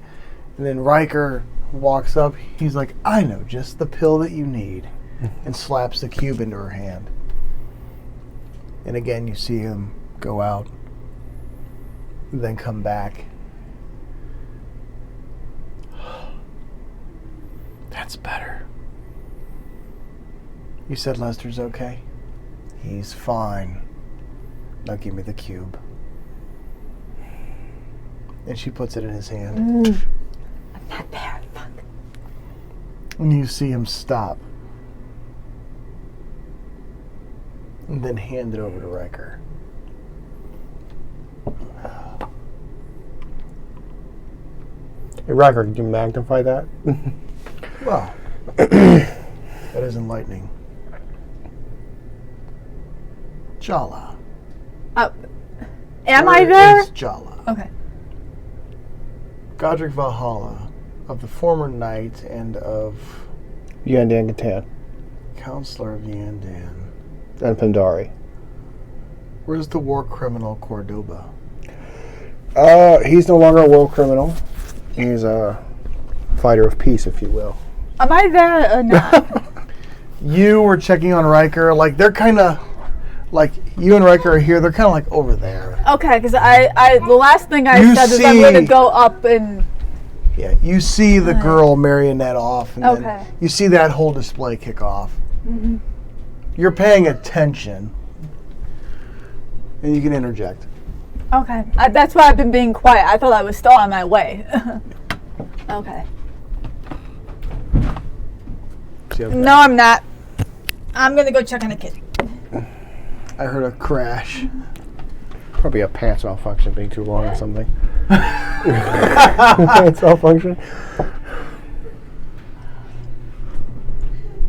then Riker walks up. He's like, "I know just the pill that you need," and slaps the cube into her hand. And again, you see him go out, then come back. That's better. You said Lester's okay? He's fine. Now give me the cube. And she puts it in his hand. I'm not there. Fuck. And you see him stop. And then hand it over to Riker. Hey, Riker, can you magnify that? Well, that is enlightening. Jala. Am I Where there? is Jala? Okay. Godric Valhalla, of the former knight and of Yandan Gatan Counselor of Yandan. and Pandari. Where's the war criminal Cordoba? He's no longer a world criminal. He's a fighter of peace, if you will. Am I there or not? You were checking on Riker, like they're kind of, like you and Riker are here, they're kind of like over there. Okay, because I the last thing I You said is I'm going to see- go up and. Yeah, you see the girl marionette off, and Okay. then you see that whole display kick off. You're paying attention, and you can interject. Okay, that's why I've been being quiet. I thought I was still on my way. Okay. See, okay. No, I'm not. I'm going to go check on the kid. I heard a crash. Probably a pants malfunction being too long or something. It's all function.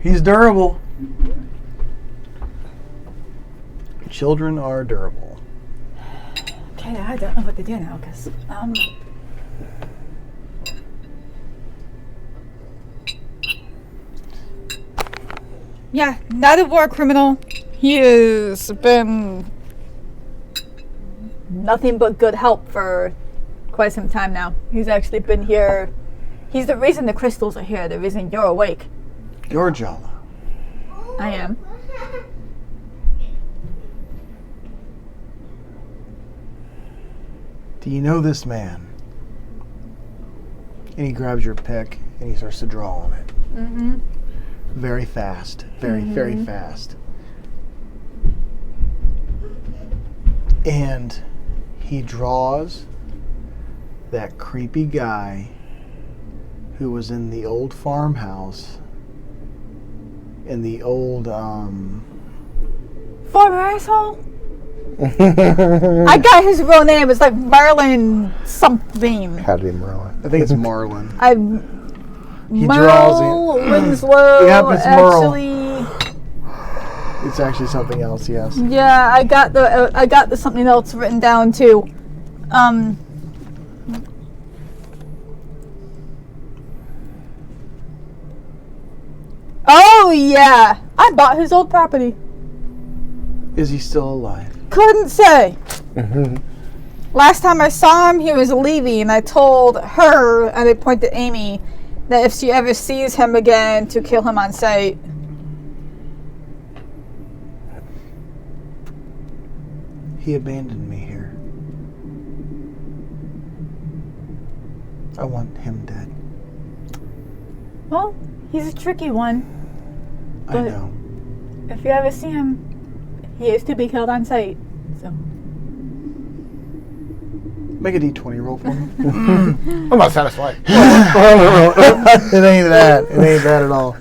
He's durable. Children are durable. Okay, I don't know what to do now, because, yeah, not a war criminal. He has been nothing but good help for quite some time now. He's actually been here. He's the reason the crystals are here, the reason you're awake. You're Jala. I am. Do you know this man? And he grabs your pick and he starts to draw on it. Mm-hmm. Very fast. Very fast. And he draws that creepy guy who was in the old farmhouse in the old Former asshole? I got his real name. It's like Merlin something. Had to be Merlin. I think it's Marlin. He Merle draws it. Winslow. Yep, it's Merle. Actually, It's actually something else, yes. yeah, I got the something else written down too. Oh yeah, I bought his old property. Is he still alive? Couldn't say. Last time I saw him, he was leaving. I told her, and I pointed to Amy, that if she ever sees him again, to kill him on sight. He abandoned me here. I want him dead. Well, he's a tricky one. I But- know. If you ever see him, he is to be killed on sight. So. Make a D20 roll for me. I'm not satisfied. It ain't that. It ain't that at all.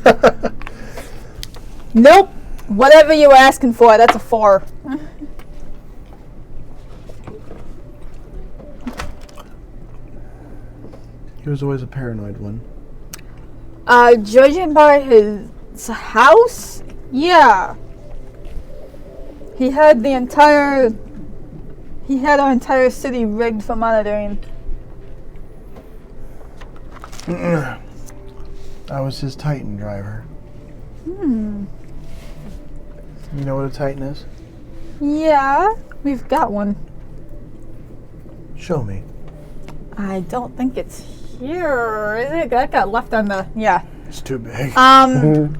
Nope. Whatever you were asking for, that's a 4. He was always a paranoid one. Judging by his house, yeah. He had our entire city rigged for monitoring. I was his Titan driver. Hmm. You know what a Titan is? Yeah, we've got one. Show me. I don't think it's here, is it? That got left on the, yeah. It's too big. Can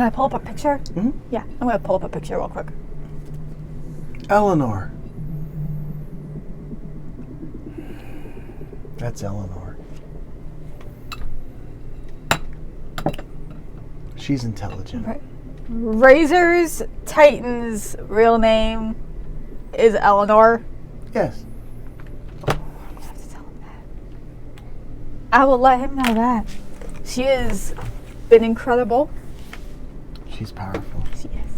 I pull up a picture? Mhm. Yeah, I'm gonna pull up a picture real quick. Eleanor. That's Eleanor. She's intelligent. Right. Razor's Titan's real name is Eleanor. Yes. I will let him know that. She has been incredible. She's powerful. She is.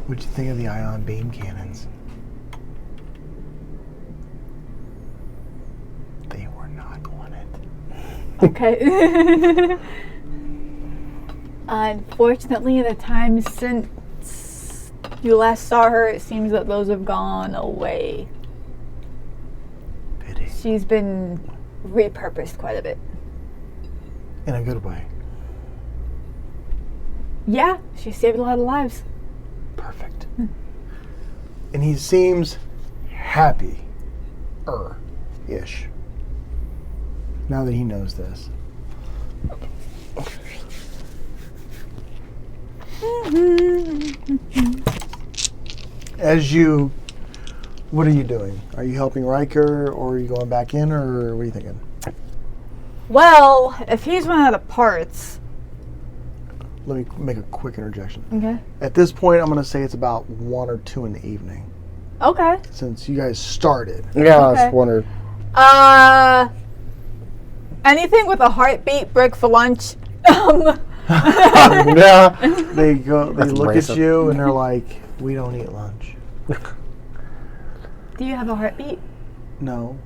What'd you think of the ion beam cannons? They were not on it. Okay. Unfortunately, in the time since you last saw her, it seems that those have gone away. Pity. She's been repurposed quite a bit. In a good way. Yeah, she saved a lot of lives. Perfect. And he seems happy-ish. Now that he knows this. What are you doing? Are you helping Riker, or are you going back in, or what are you thinking? Well, if he's run out of parts. Let me make a quick interjection. Okay. At this point, I'm going to say it's about 1 or 2 in the evening, Okay. since you guys started. Yeah, I Okay. was wondering. Anything with a heartbeat, break for lunch. Yeah. They That's look racist. at you, and they're like, "We don't eat lunch." Do you have a heartbeat? No.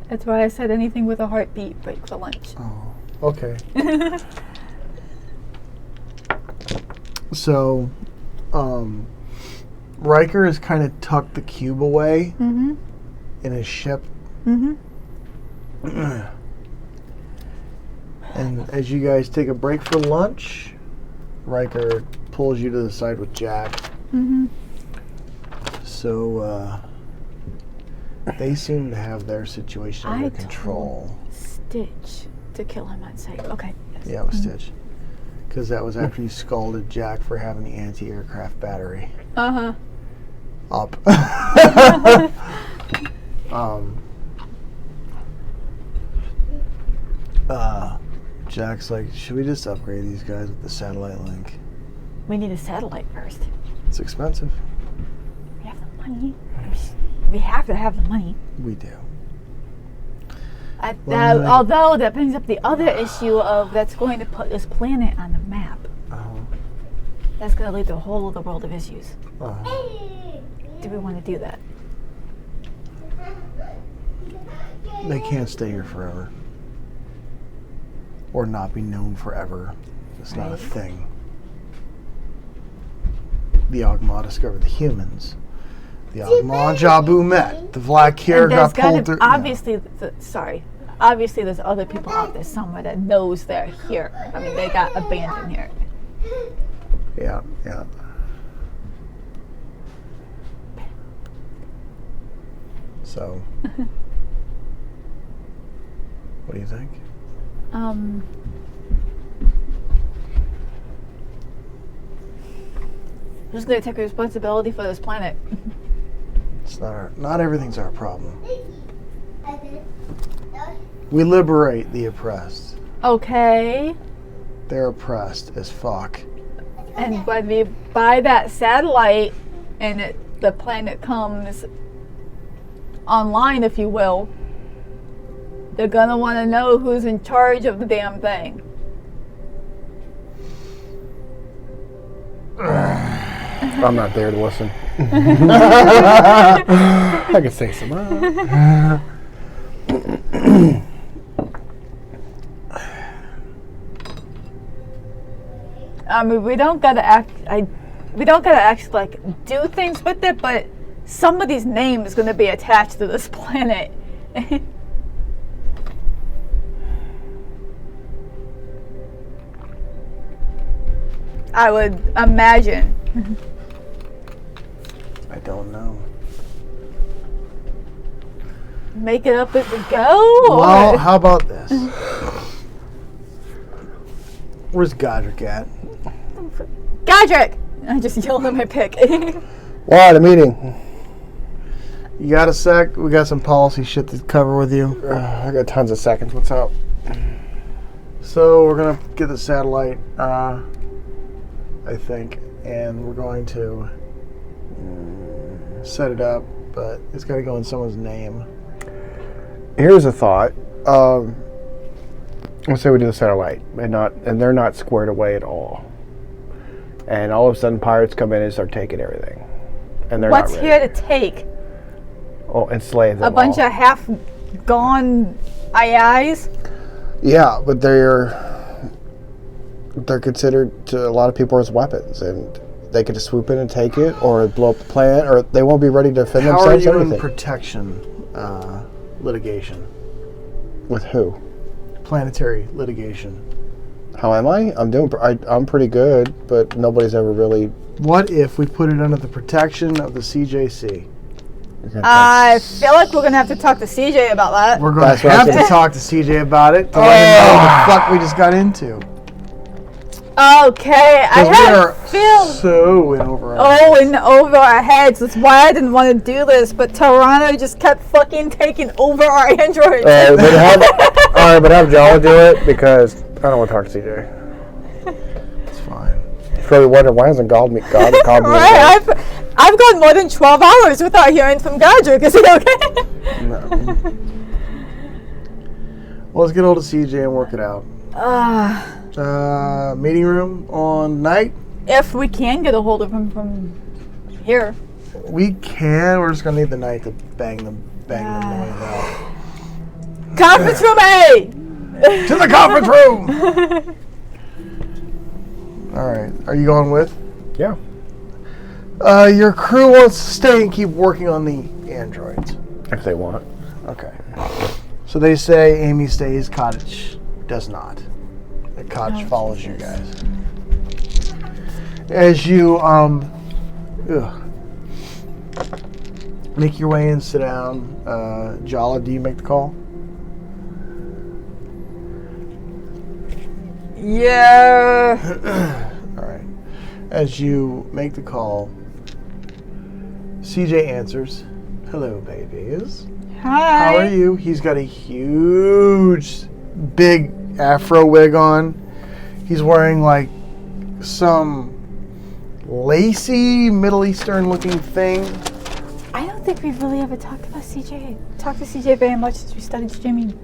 That's why I said anything with a heartbeat, break for lunch. Oh, okay. So, Riker has kind of tucked the cube away Mm-hmm. in his ship. Mm-hmm. And as you guys take a break for lunch, Riker pulls you to the side with Jack. Mm-hmm. So, they seem to have their situation under control. Stitch to kill him on sight. Okay. Yes. Yeah, with Stitch. Because that was after you scolded Jack for having the anti-aircraft battery Uh-huh. up. Jack's like, should we just upgrade these guys with the satellite link? We need a satellite first. It's expensive. We have the money. We have to have the money. We do. Although that brings up the other issue of that's going to put this planet on the map. That's going to lead to a whole other world of issues. Do we want to do that? They can't stay here forever. Or not be known forever. It's not a Right. thing. The Ogma discovered the humans. The Ogma and Jabu met. The Vlakir And there's got pulled gotta, through. obviously, obviously there's other people out there somewhere that knows they're here. I mean, they got abandoned here. Yeah, yeah. So, what do you think? Who's going to take responsibility for this planet? It's not everything's our problem. We liberate the oppressed. Okay. They're oppressed as fuck. And when we buy that satellite and the planet comes online, if you will, they're going to want to know who's in charge of the damn thing. I'm not there to listen. I can say some. I mean, we don't gotta actually like do things with it, but somebody's name is gonna be attached to this planet. I would imagine. I don't know. Make it up as we go? Well, or- how about this? Where's Godric at? Godric! I just yelled at my pick. What, a meeting? You got a sec? We got some policy shit to cover with you. I got tons of seconds. What's up? So we're gonna get the satellite, I think, and we're going to set it up, but it's got to go in someone's name. Here's a thought. Let's say we do the satellite, and they're not squared away at all. And all of a sudden, pirates come in and start taking everything, and they're What's not here ready. to take? Oh, enslave them A bunch all. of half-gone AIs? Yeah, but they're considered to a lot of people as weapons, and they could just swoop in and take it, or blow up the plant, or they won't be ready to defend How are themselves. you or in anything. protection litigation? With who? Planetary litigation. How am I? I'm pretty good, but nobody's ever really. What if we put it under the protection of the CJC? I feel like we're going to have to talk to CJ about that. We're going That's to what I have was to gonna- talk to CJ about it to let him know what the fuck we just got into. Okay, I 'Cause we have are feel so in over our and over our heads. That's why I didn't want to do this, but Toronto just kept fucking taking over our androids. But have Jala do it, because I don't want to talk to CJ. It's fine. He's probably wondering why hasn't called me. Called me Right, I've gone more than 12 hours without hearing from Godric. Is it okay? No. Well, let's get hold of CJ and work it out. Meeting room on night? If we can get a hold of him from here. We can. We're just going to need the night to bang the bang the noise out. Conference room A! To the conference room! Alright, are you going with? Yeah. Your crew wants to stay and keep working on the androids. If they want. Okay. So they say Amy stays, Cottage does not. The Cottage follows you guys. As you make your way in, sit down. Jala, do you make the call? Yeah. All right. As you make the call, CJ answers. Hello, babies. Hi. How are you? He's got a huge, big afro wig on. He's wearing like some lacy, Middle Eastern looking thing. I don't think we've really ever talked to CJ very much since we started streaming.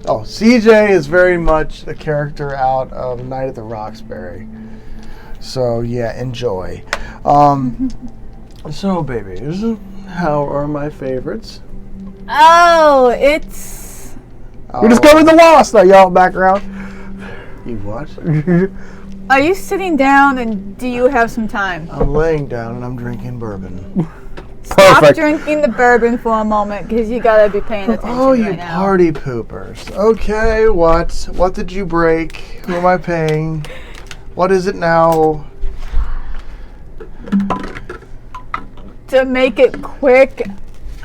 Oh, CJ is very much the character out of Night at the Roxbury. So yeah, enjoy. So babies, how are my favorites? Oh, it's... We discovered the lost! I yell background. You what? Are you sitting down and do you have some time? I'm laying down and I'm drinking bourbon. Stop Perfect. drinking the bourbon for a moment because you gotta be paying attention Oh, you right now. party poopers. Okay, what? What did you break? Who am I paying? What is it now? To make it quick,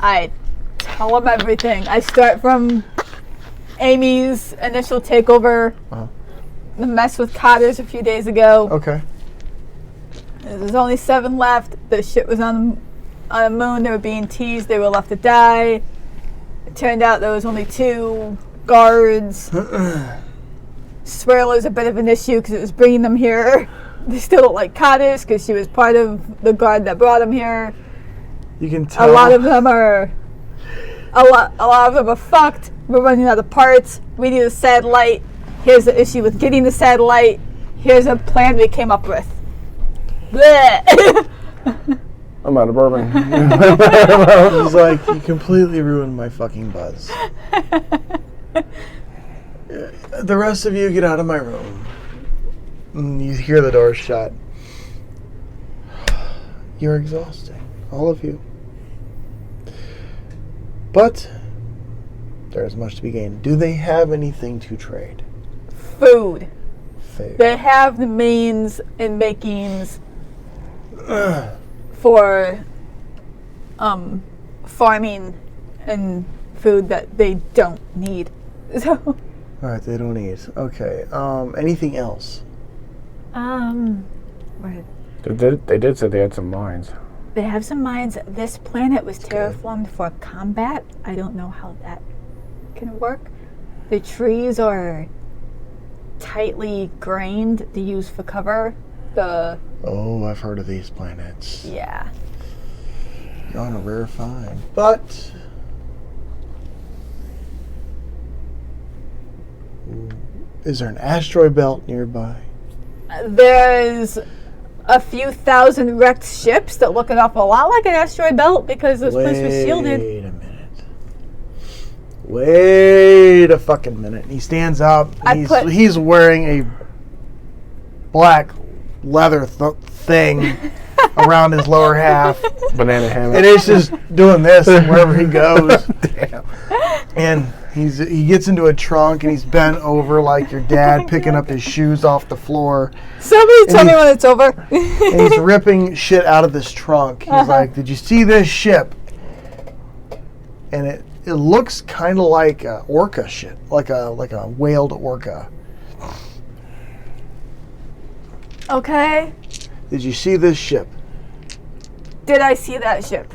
I tell them everything. I start from Amy's initial takeover, the mess with Cotters a few days ago. Okay. There's only 7 left. The shit was on the moon. They were being teased. They were left to die. It turned out there was only 2 guards. Swirl is a bit of an issue because it was bringing them here. They still don't like Cotters because she was part of the guard that brought them here. You can tell. A lot of them are fucked. We're running out of parts. We need a satellite. Here's the issue with getting the satellite. Here's a plan we came up with. Blech. I'm out of bourbon. He's like, you completely ruined my fucking buzz. The rest of you get out of my room. And you hear the door shut. You're exhausting. All of you. But there's much to be gained. Do they have anything to trade? Food. Food. They have the means and makings for farming and food that they don't need. So Alright, they don't eat. Okay. Anything else? what? They did say they had some mines. They have some mines. This planet was terraformed for combat. I don't know how that can work. The trees are tightly grained to use for cover. Oh, I've heard of these planets. Yeah. You're on a rare find. But is there an asteroid belt nearby? There's a few thousand wrecked ships that look an awful lot like an asteroid belt because this place was shielded. Wait a minute. Wait a fucking minute. He stands up. He's wearing a black leather thing around his lower half. Banana hammock. And it's just doing this wherever he goes. Damn. And he gets into a trunk and he's bent over like your dad picking up his shoes off the floor. Somebody tell me when it's over. And he's ripping shit out of this trunk. He's like, did you see this ship? And it looks kind of like orca shit, like a whaled orca. Okay. Did you see this ship? Did I see that ship?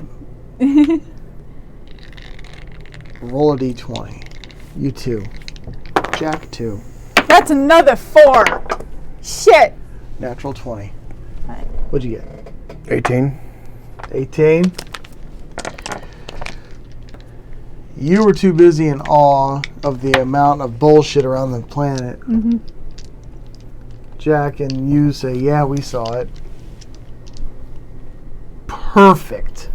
Roll a d20. You 2. Jack 2. That's another 4. Shit. Natural 20. Right. What'd you get? 18. 18. You were too busy in awe of the amount of bullshit around the planet. Mm-hmm. Jack and you say, yeah, we saw it. Perfect.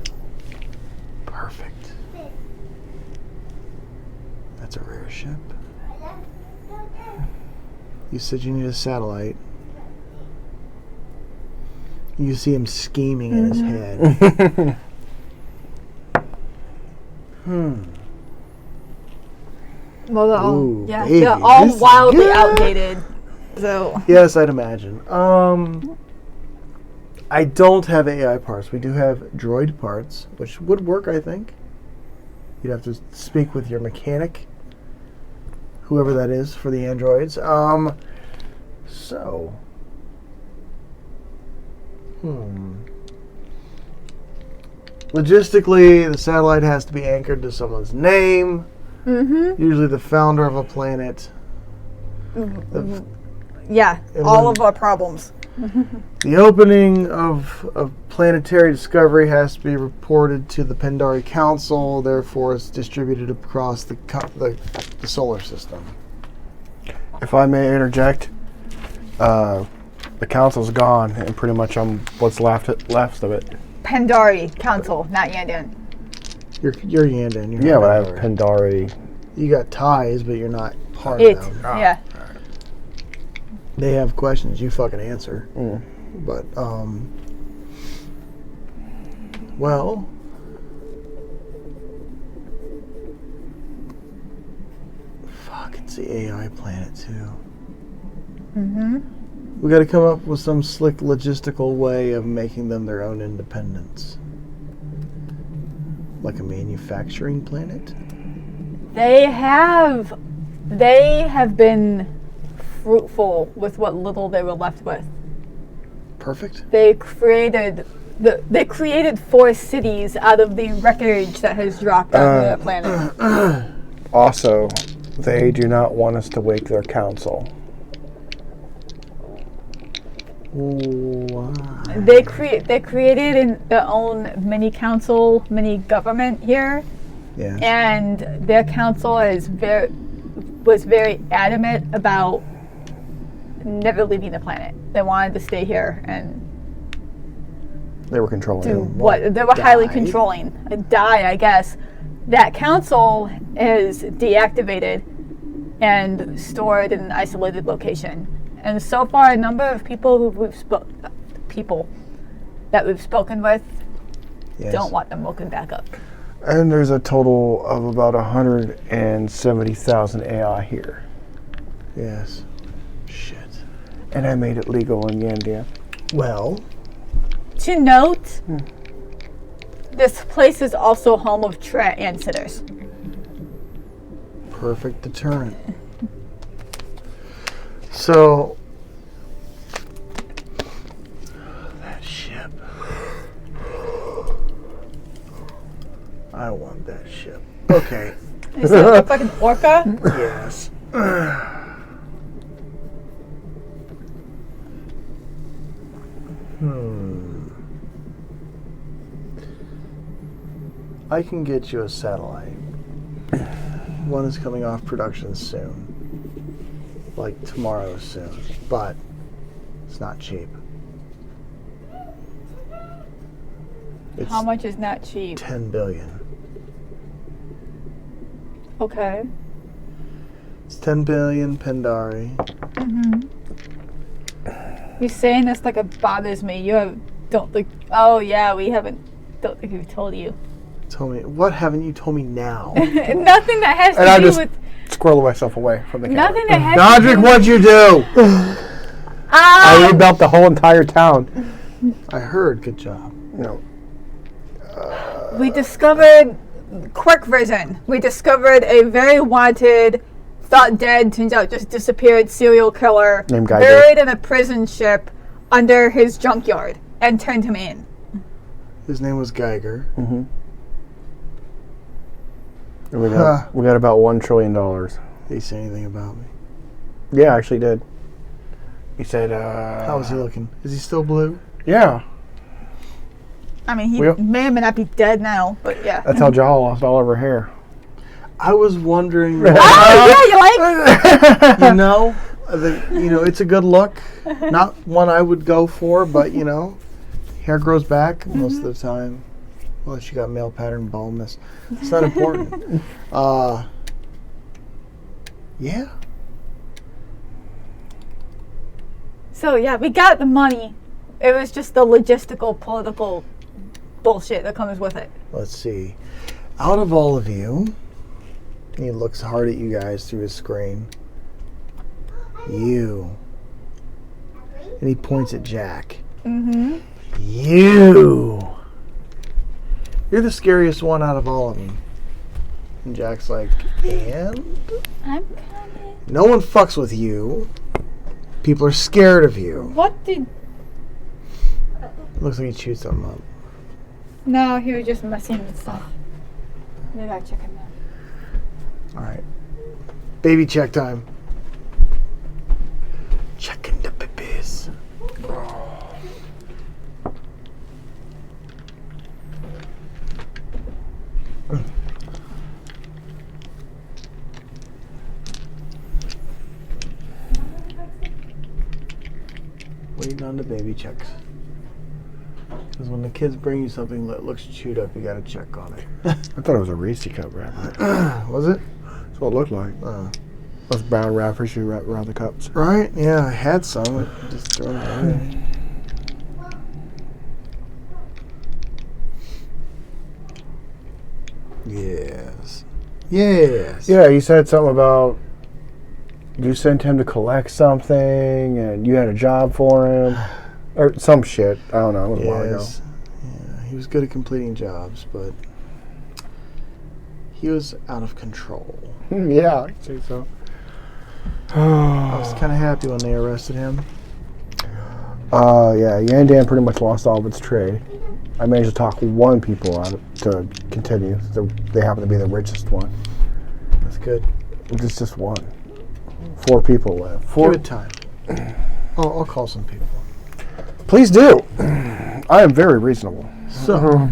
ship. You said you need a satellite. You see him scheming in his head. Well, they're all, Ooh, yeah, baby, they're all this is wildly good. outdated. So Yes, I'd imagine. I don't have AI parts. We do have droid parts, which would work, I think. You'd have to speak with your mechanic, whoever that is for the androids. Logistically, the satellite has to be anchored to someone's name. Usually the founder of a planet. yeah, And all when- of our problems. The opening of planetary discovery has to be reported to the Pandaria Council, therefore it's distributed across the solar system. If I may interject, the council's gone, and pretty much I'm what's left of it. Pandari Council, not Yandan. You're Yandan. You're Yeah, not but I have Pandaria. Pandari. You got ties, but you're not part It, of them. yeah. They have questions, you fucking answer. Mm. But, well, fuck, it's the AI planet too. We got to come up with some slick logistical way of making them their own independence. Like a manufacturing planet? They have been fruitful with what little they were left with. Perfect. They created 4 cities out of the wreckage that has dropped on the planet. Also, they do not want us to wake their council. Wow. They created their own mini council, mini government here, Yeah. and their council was very adamant about never leaving the planet. They wanted to stay here and They were controlling do them. what they were highly Die? controlling. Die, I guess. That council is deactivated and stored in an isolated location. And so far, a number of people that we've spoken with Yes. don't want them woken back up. And there's a total of about 170,000 AI here. Yes. Shit. And I made it legal in Yandia. Well, To note, this place is also home of and sitters. perfect deterrent. So, that ship. I want that ship. Okay. Is that a fucking orca? Yes. I can get you a satellite. One is coming off production soon. Like tomorrow soon. But it's not cheap. It's How much is not cheap? 10 billion. Okay. It's 10 billion Pandari. You're saying this like it bothers me. Don't think. Oh yeah, we haven't. Don't think we've told you. Tell me, what haven't you told me now? Nothing that has And I to do just with. squirrel myself away from the camera. Nothing that has Godric, to do. what'd you do? I rebuilt the whole entire town. I heard, good job. No. We discovered. Quick version. We discovered a very wanted, thought dead, turns out just disappeared serial killer Named Geiger. buried in a prison ship under his junkyard and turned him in. His name was Geiger. And we got about $1 trillion. Did he say anything about me? Yeah, I actually did. He said, How is he looking? Is he still blue? yeah. I mean, he Well- may or may not be dead now, but yeah. That's how Jaw lost all of her hair. I was wondering. Oh yeah, you like? You know, it's a good look. Not one I would go for, but hair grows back most of the time. Unless you got male pattern baldness, it's not important. Yeah. So yeah, we got the money. It was just the logistical, political bullshit that comes with it. Let's see. Out of all of you, he looks hard at you guys through his screen. You. And he points at Jack. Mm-hmm. You. You're the scariest one out of all of them. And Jack's like, and? I'm coming. No one fucks with you. People are scared of you. What did... Looks like he chewed something up. No, he was just messing with stuff. We gotta check him out. Alright. Baby check time. Checking the babies. Waiting on the baby checks. Because when the kids bring you something that looks chewed up, you gotta check on it. I thought it was a Reese cup wrapper. Was it? That's what it looked like. Those brown wrappers you wrap around the cups. Right? Yeah, I had some. I just threw them away. Yes. Yes. Yeah, you said something about you sent him to collect something and you had a job for him. Or some shit. I don't know. It was a while ago. Yeah, he was good at completing jobs, but he was out of control. Yeah, I'd say so. I was kind of happy when they arrested him. Yeah, Yandan pretty much lost all of its trade. I managed to talk one people out to continue. So they happen to be the richest one. That's good. It's just one. 4 people left. Give it time. I'll call some people. Please do. I am very reasonable. So,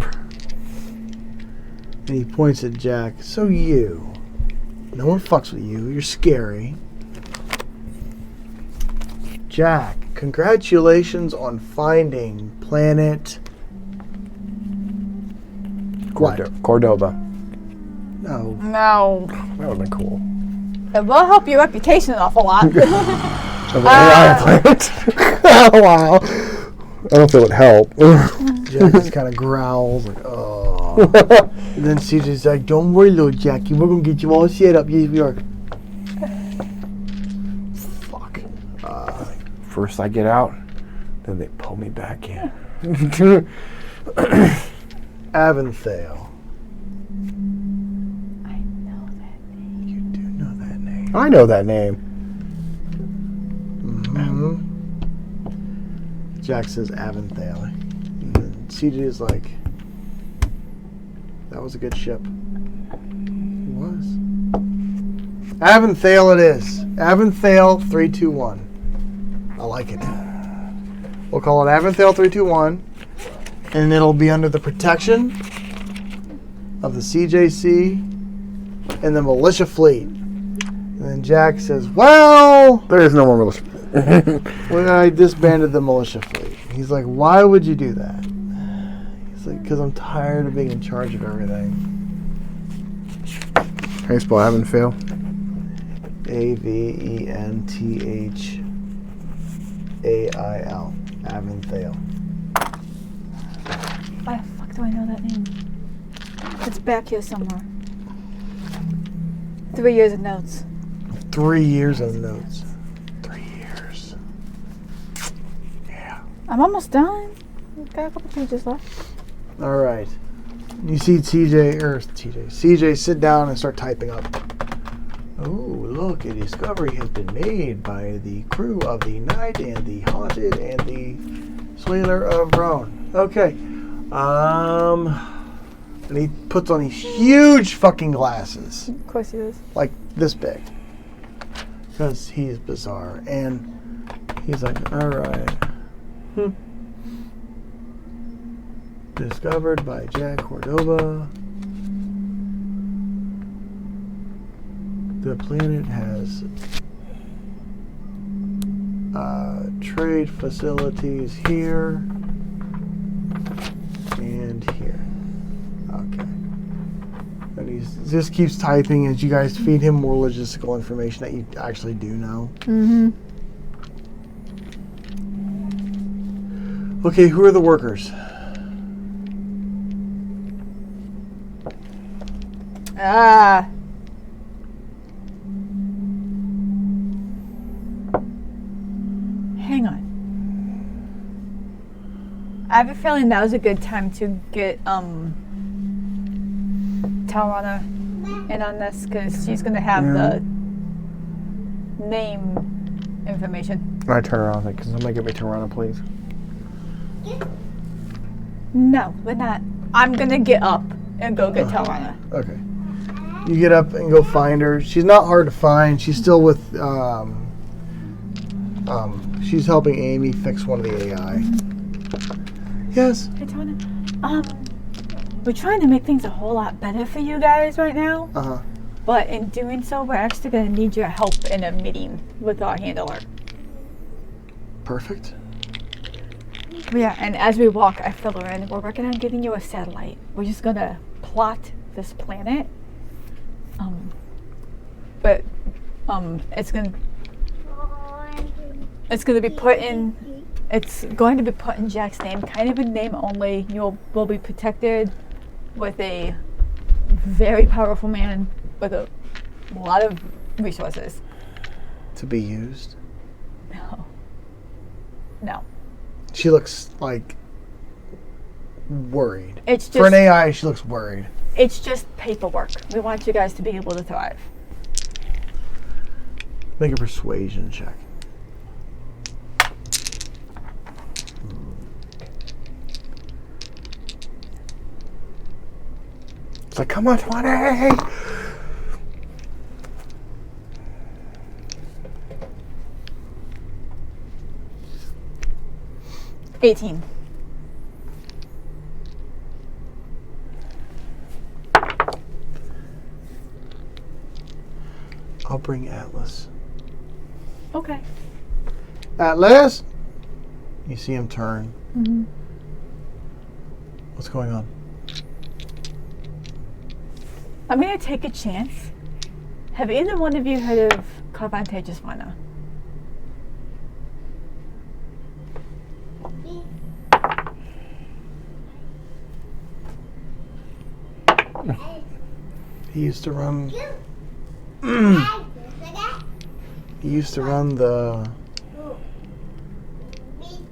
and he points at Jack. So you. No one fucks with you. You're scary. Jack, congratulations on finding planet... Cordoba. No. No. That would have been cool. It will help your reputation an awful lot. Of the AI planet. Oh, wow. I don't know if it would help. Jack just kind of growls like, oh. And then CJ's like, don't worry, little Jackie. We're going to get you all set up. Yes, we are. Fuck. First I get out, then they pull me back in. Avanthale. I know that name. You do know that name. I know that name. Mm-hmm. Jack says Avanthale. And then CJ is like, that was a good ship. It was. Avanthale it is. Avanthale 321. I like it. We'll call it Avanthale 321. And it'll be under the protection of the CJC and the militia fleet. And then Jack says, well, There is no more militia. when I disbanded the militia fleet. He's like, why would you do that? He's like, because I'm tired of being in charge of everything. How you spell Avanthale? Aventhail. Avanthale. Why the fuck do I know that name? It's back here somewhere. 3 years of notes. 3 years of notes. 3 years. Yeah. I'm almost done. We've got a couple pages left. All right. You see CJ sit down and start typing up. Oh, look, a discovery has been made by the crew of the Knight and the Haunted and the Swaler of Rhone. Okay. And he puts on these huge fucking glasses. Of course he does. Like this big. Because he's bizarre. And he's like, alright. Discovered by Jack Cordoba. The planet has trade facilities here and here. Okay. And he's just keeps typing as you guys feed him more logistical information that you actually do know. Mm-hmm. Okay, who are the workers? Hang on. I have a feeling that was a good time to get Talrana in on this, because she's going to have the name information. I turn around and think, can somebody get me Tarana, please? No, we're not. I'm going to get up and go get Talrana. Okay. You get up and go find her. She's not hard to find. She's still with, she's helping Amy fix one of the AI. Yes? Hey, Talrana. We're trying to make things a whole lot better for you guys right now. Uh-huh. But in doing so, we're actually going to need your help in a meeting with our handler. Perfect. Yeah, and as we walk, I fill her in. We're working on getting you a satellite. We're just going to plot this planet. But it's going to be put in... It's going to be put in Jack's name, kind of in name only. Will be protected with a very powerful man with a lot of resources. To be used? No. She looks like worried. It's just, for an AI, she looks worried. It's just paperwork. We want you guys to be able to thrive. Make a persuasion check. It's like, come on, 20! 18. I'll bring Atlas. Okay. Atlas! You see him turn. Mm-hmm. What's going on? I'm going to take a chance. Have either one of you heard of Carvantageous Fauna? He used to run... He used to run the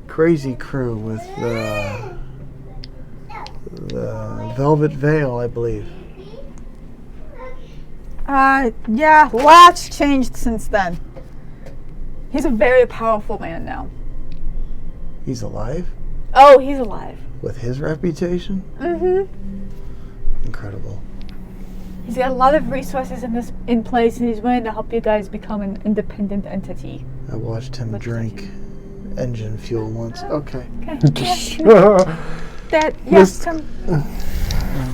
Crazy Crew with the Velvet Veil, I believe. Yeah, lots changed since then. He's a very powerful man now. He's alive? Oh, he's alive. With his reputation? Mm-hmm. Incredible. He's got a lot of resources in place, and he's willing to help you guys become an independent entity. I watched him drink engine fuel once. Okay. Yes, come.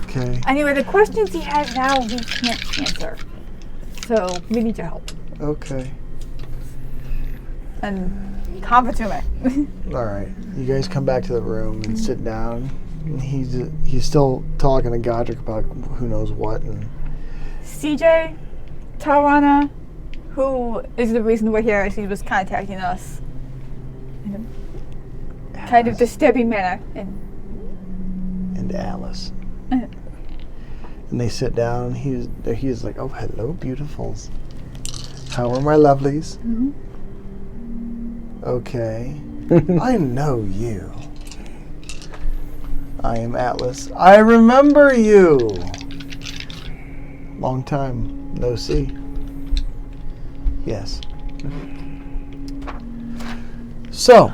Okay. Anyway, the questions he has now, we can't answer. So, we need your help. Okay. And Convertume. All right. You guys come back to the room and sit down. He's still talking to Godric about who knows what. And CJ, Tarana, who is the reason we're here, as he was contacting us in a kind of disturbing manner. And Alice. And they sit down. He's like, "Oh, hello, beautifuls. How are my lovelies?" Mm-hmm. Okay. I know you. I am Atlas. I remember you. Long time no see. Yes. So,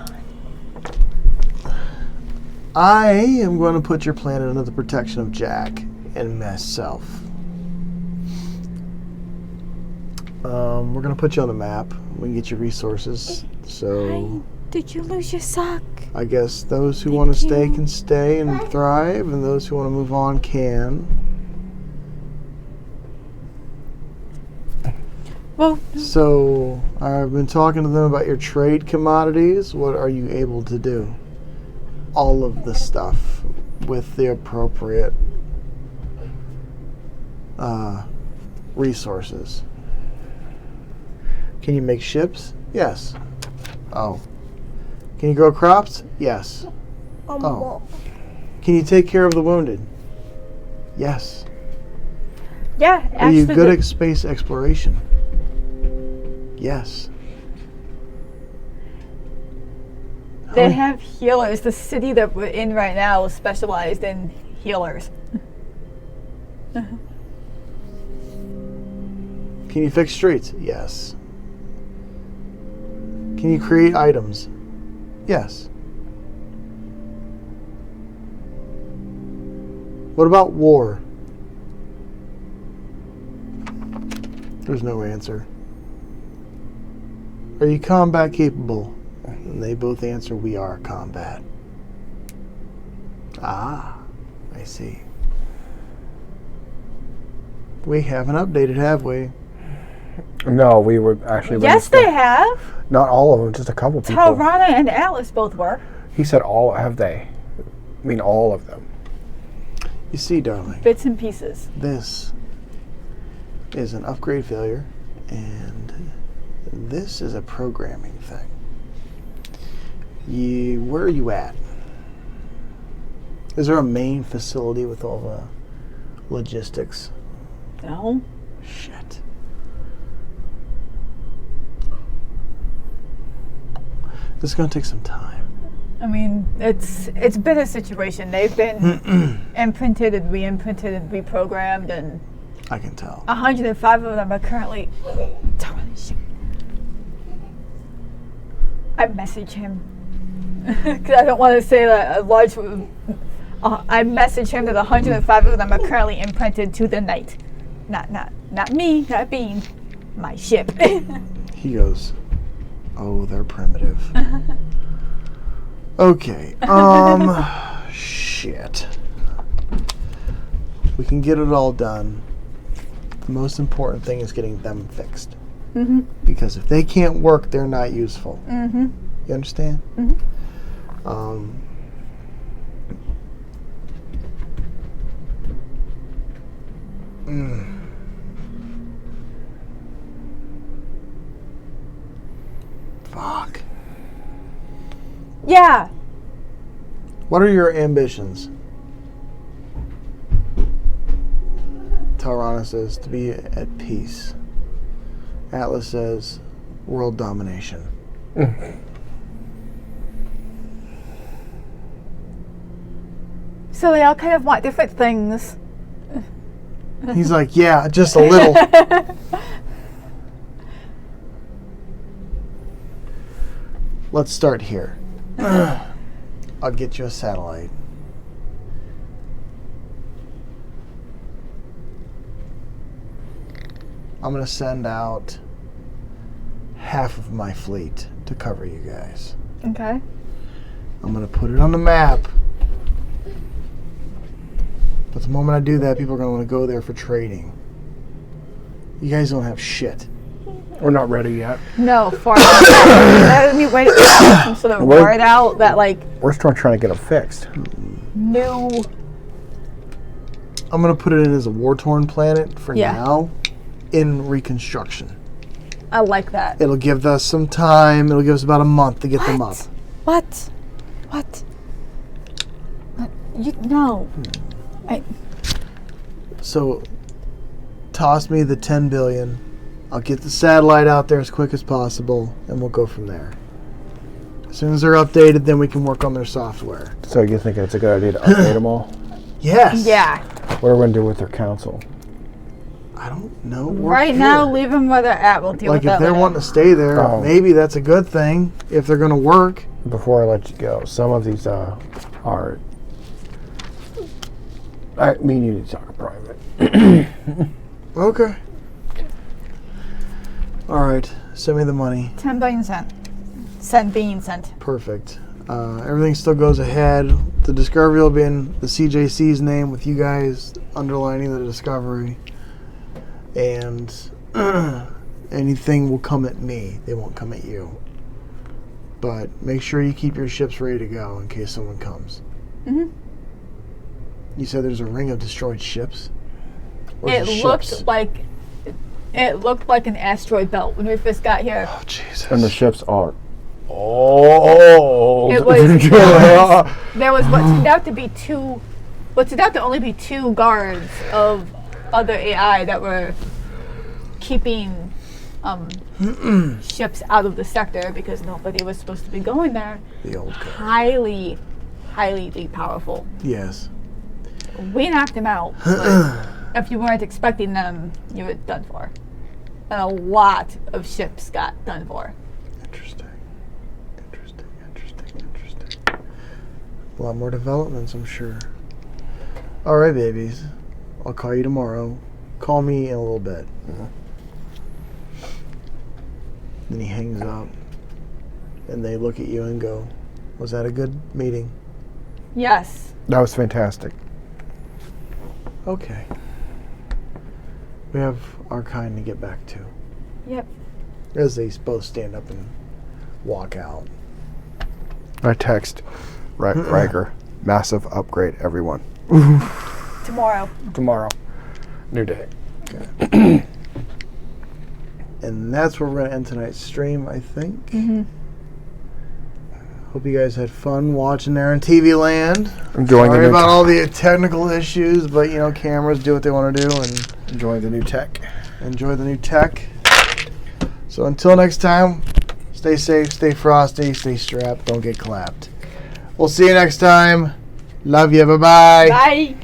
I am going to put your planet under the protection of Jack and myself. We're going to put you on the map. We can get you resources. So, Did you lose your sock? I guess those who want to stay can stay and thrive, and those who want to move on can. Well, So, I've been talking to them about your trade commodities. What are you able to do? All of the stuff with the appropriate resources. Can you make ships? Yes. Oh. Can you grow crops? Yes. Oh. Can you take care of the wounded? Yes. Yeah, actually. Are you good at space exploration? Yes. They have healers. The city that we're in right now is specialized in healers. Can you fix streets? Yes. Can you create items? Yes. What about war? There's no answer. Are you combat capable? And they both answer, we are combat. Ah, I see. We haven't updated, have we? No, we were actually. Yes, they have. Not all of them, just a couple people. Tarana and Atlas both were. He said all. Have they? I mean, all of them. You see, darling, Bits and pieces. this is an upgrade failure, and this is a programming thing. Where are you at? Is there a main facility with all the logistics? No. Shit. This is going to take some time. I mean, it's been a situation. They've been imprinted and re-imprinted and reprogrammed, and I can tell. 105 of them are currently. I message him because I don't want to say that a large. I message him that 105 of them are currently imprinted to the night. Not me. Not Bean. My ship. He goes, oh, they're primitive. Okay, shit. We can get it all done. The most important thing is getting them fixed. Mm-hmm. Because if they can't work, they're not useful. Mm-hmm. You understand? Mm-hmm. Fuck. Yeah. What are your ambitions? Tarana says to be at peace. Atlas says world domination. So they all kind of want different things. He's like, yeah, just a little. Let's start here. I'll get you a satellite. I'm going to send out half of my fleet to cover you guys. Okay. I'm going to put it on the map. But the moment I do that, people are going to want to go there for trading. You guys don't have shit. We're not ready yet. No, far out. That would be waiting for some sort of word out that, like, We're still trying to get them fixed. new. I'm going to put it in as a war-torn planet for Yeah. now in reconstruction. I like that. It'll give us some time. It'll give us about a month to get them up. What? You no. So, toss me the 10 billion. I'll get the satellite out there as quick as possible, and we'll go from there. As soon as they're updated, then we can work on their software. So you think it's a good idea to update them all? Yes. Yeah. What are we going to do with their council? I don't know. We're Right here. now, leave them where they're at. We'll deal Like with that if they're later. wanting to stay there, Oh. maybe that's a good thing if they're going to work. Before I let you go, some of these are... me and you need to talk in private. Okay. All right. Send me the money. 10 billion cent. Cent being sent. Perfect. Everything still goes ahead. The discovery will be in the CJC's name with you guys underlining the discovery. And anything will come at me. They won't come at you. But make sure you keep your ships ready to go in case someone comes. Mm-hmm. You said there's a ring of destroyed ships? Where's the It ships? looked like an asteroid belt when we first got here. Oh, Jesus. And the ships are. Oh. It was there was what turned out to only be two guards of other AI that were keeping ships out of the sector because nobody was supposed to be going there. The old guy. Highly powerful. Yes. We knocked them out. But if you weren't expecting them, you were done for. And a lot of ships got done for. Interesting. A lot more developments, I'm sure. All right, babies. I'll call you tomorrow. Call me in a little bit. Then he hangs up. And they look at you and go, was that a good meeting? Yes. That was fantastic. Okay. We have our kind to get back to. Yep. As they both stand up and walk out. I text Riker, massive upgrade, everyone. Tomorrow. Tomorrow. New day. And that's where we're going to end tonight's stream, I think. Mm-hmm. Hope you guys had fun watching there in TV land. Enjoying Sorry the new about all the technical issues, but you know, cameras do what they want to do and enjoying the new tech. enjoy the new tech. So until next time, stay safe, stay frosty, stay strapped, don't get clapped. We'll see you next time. Love you. Bye-bye. Bye.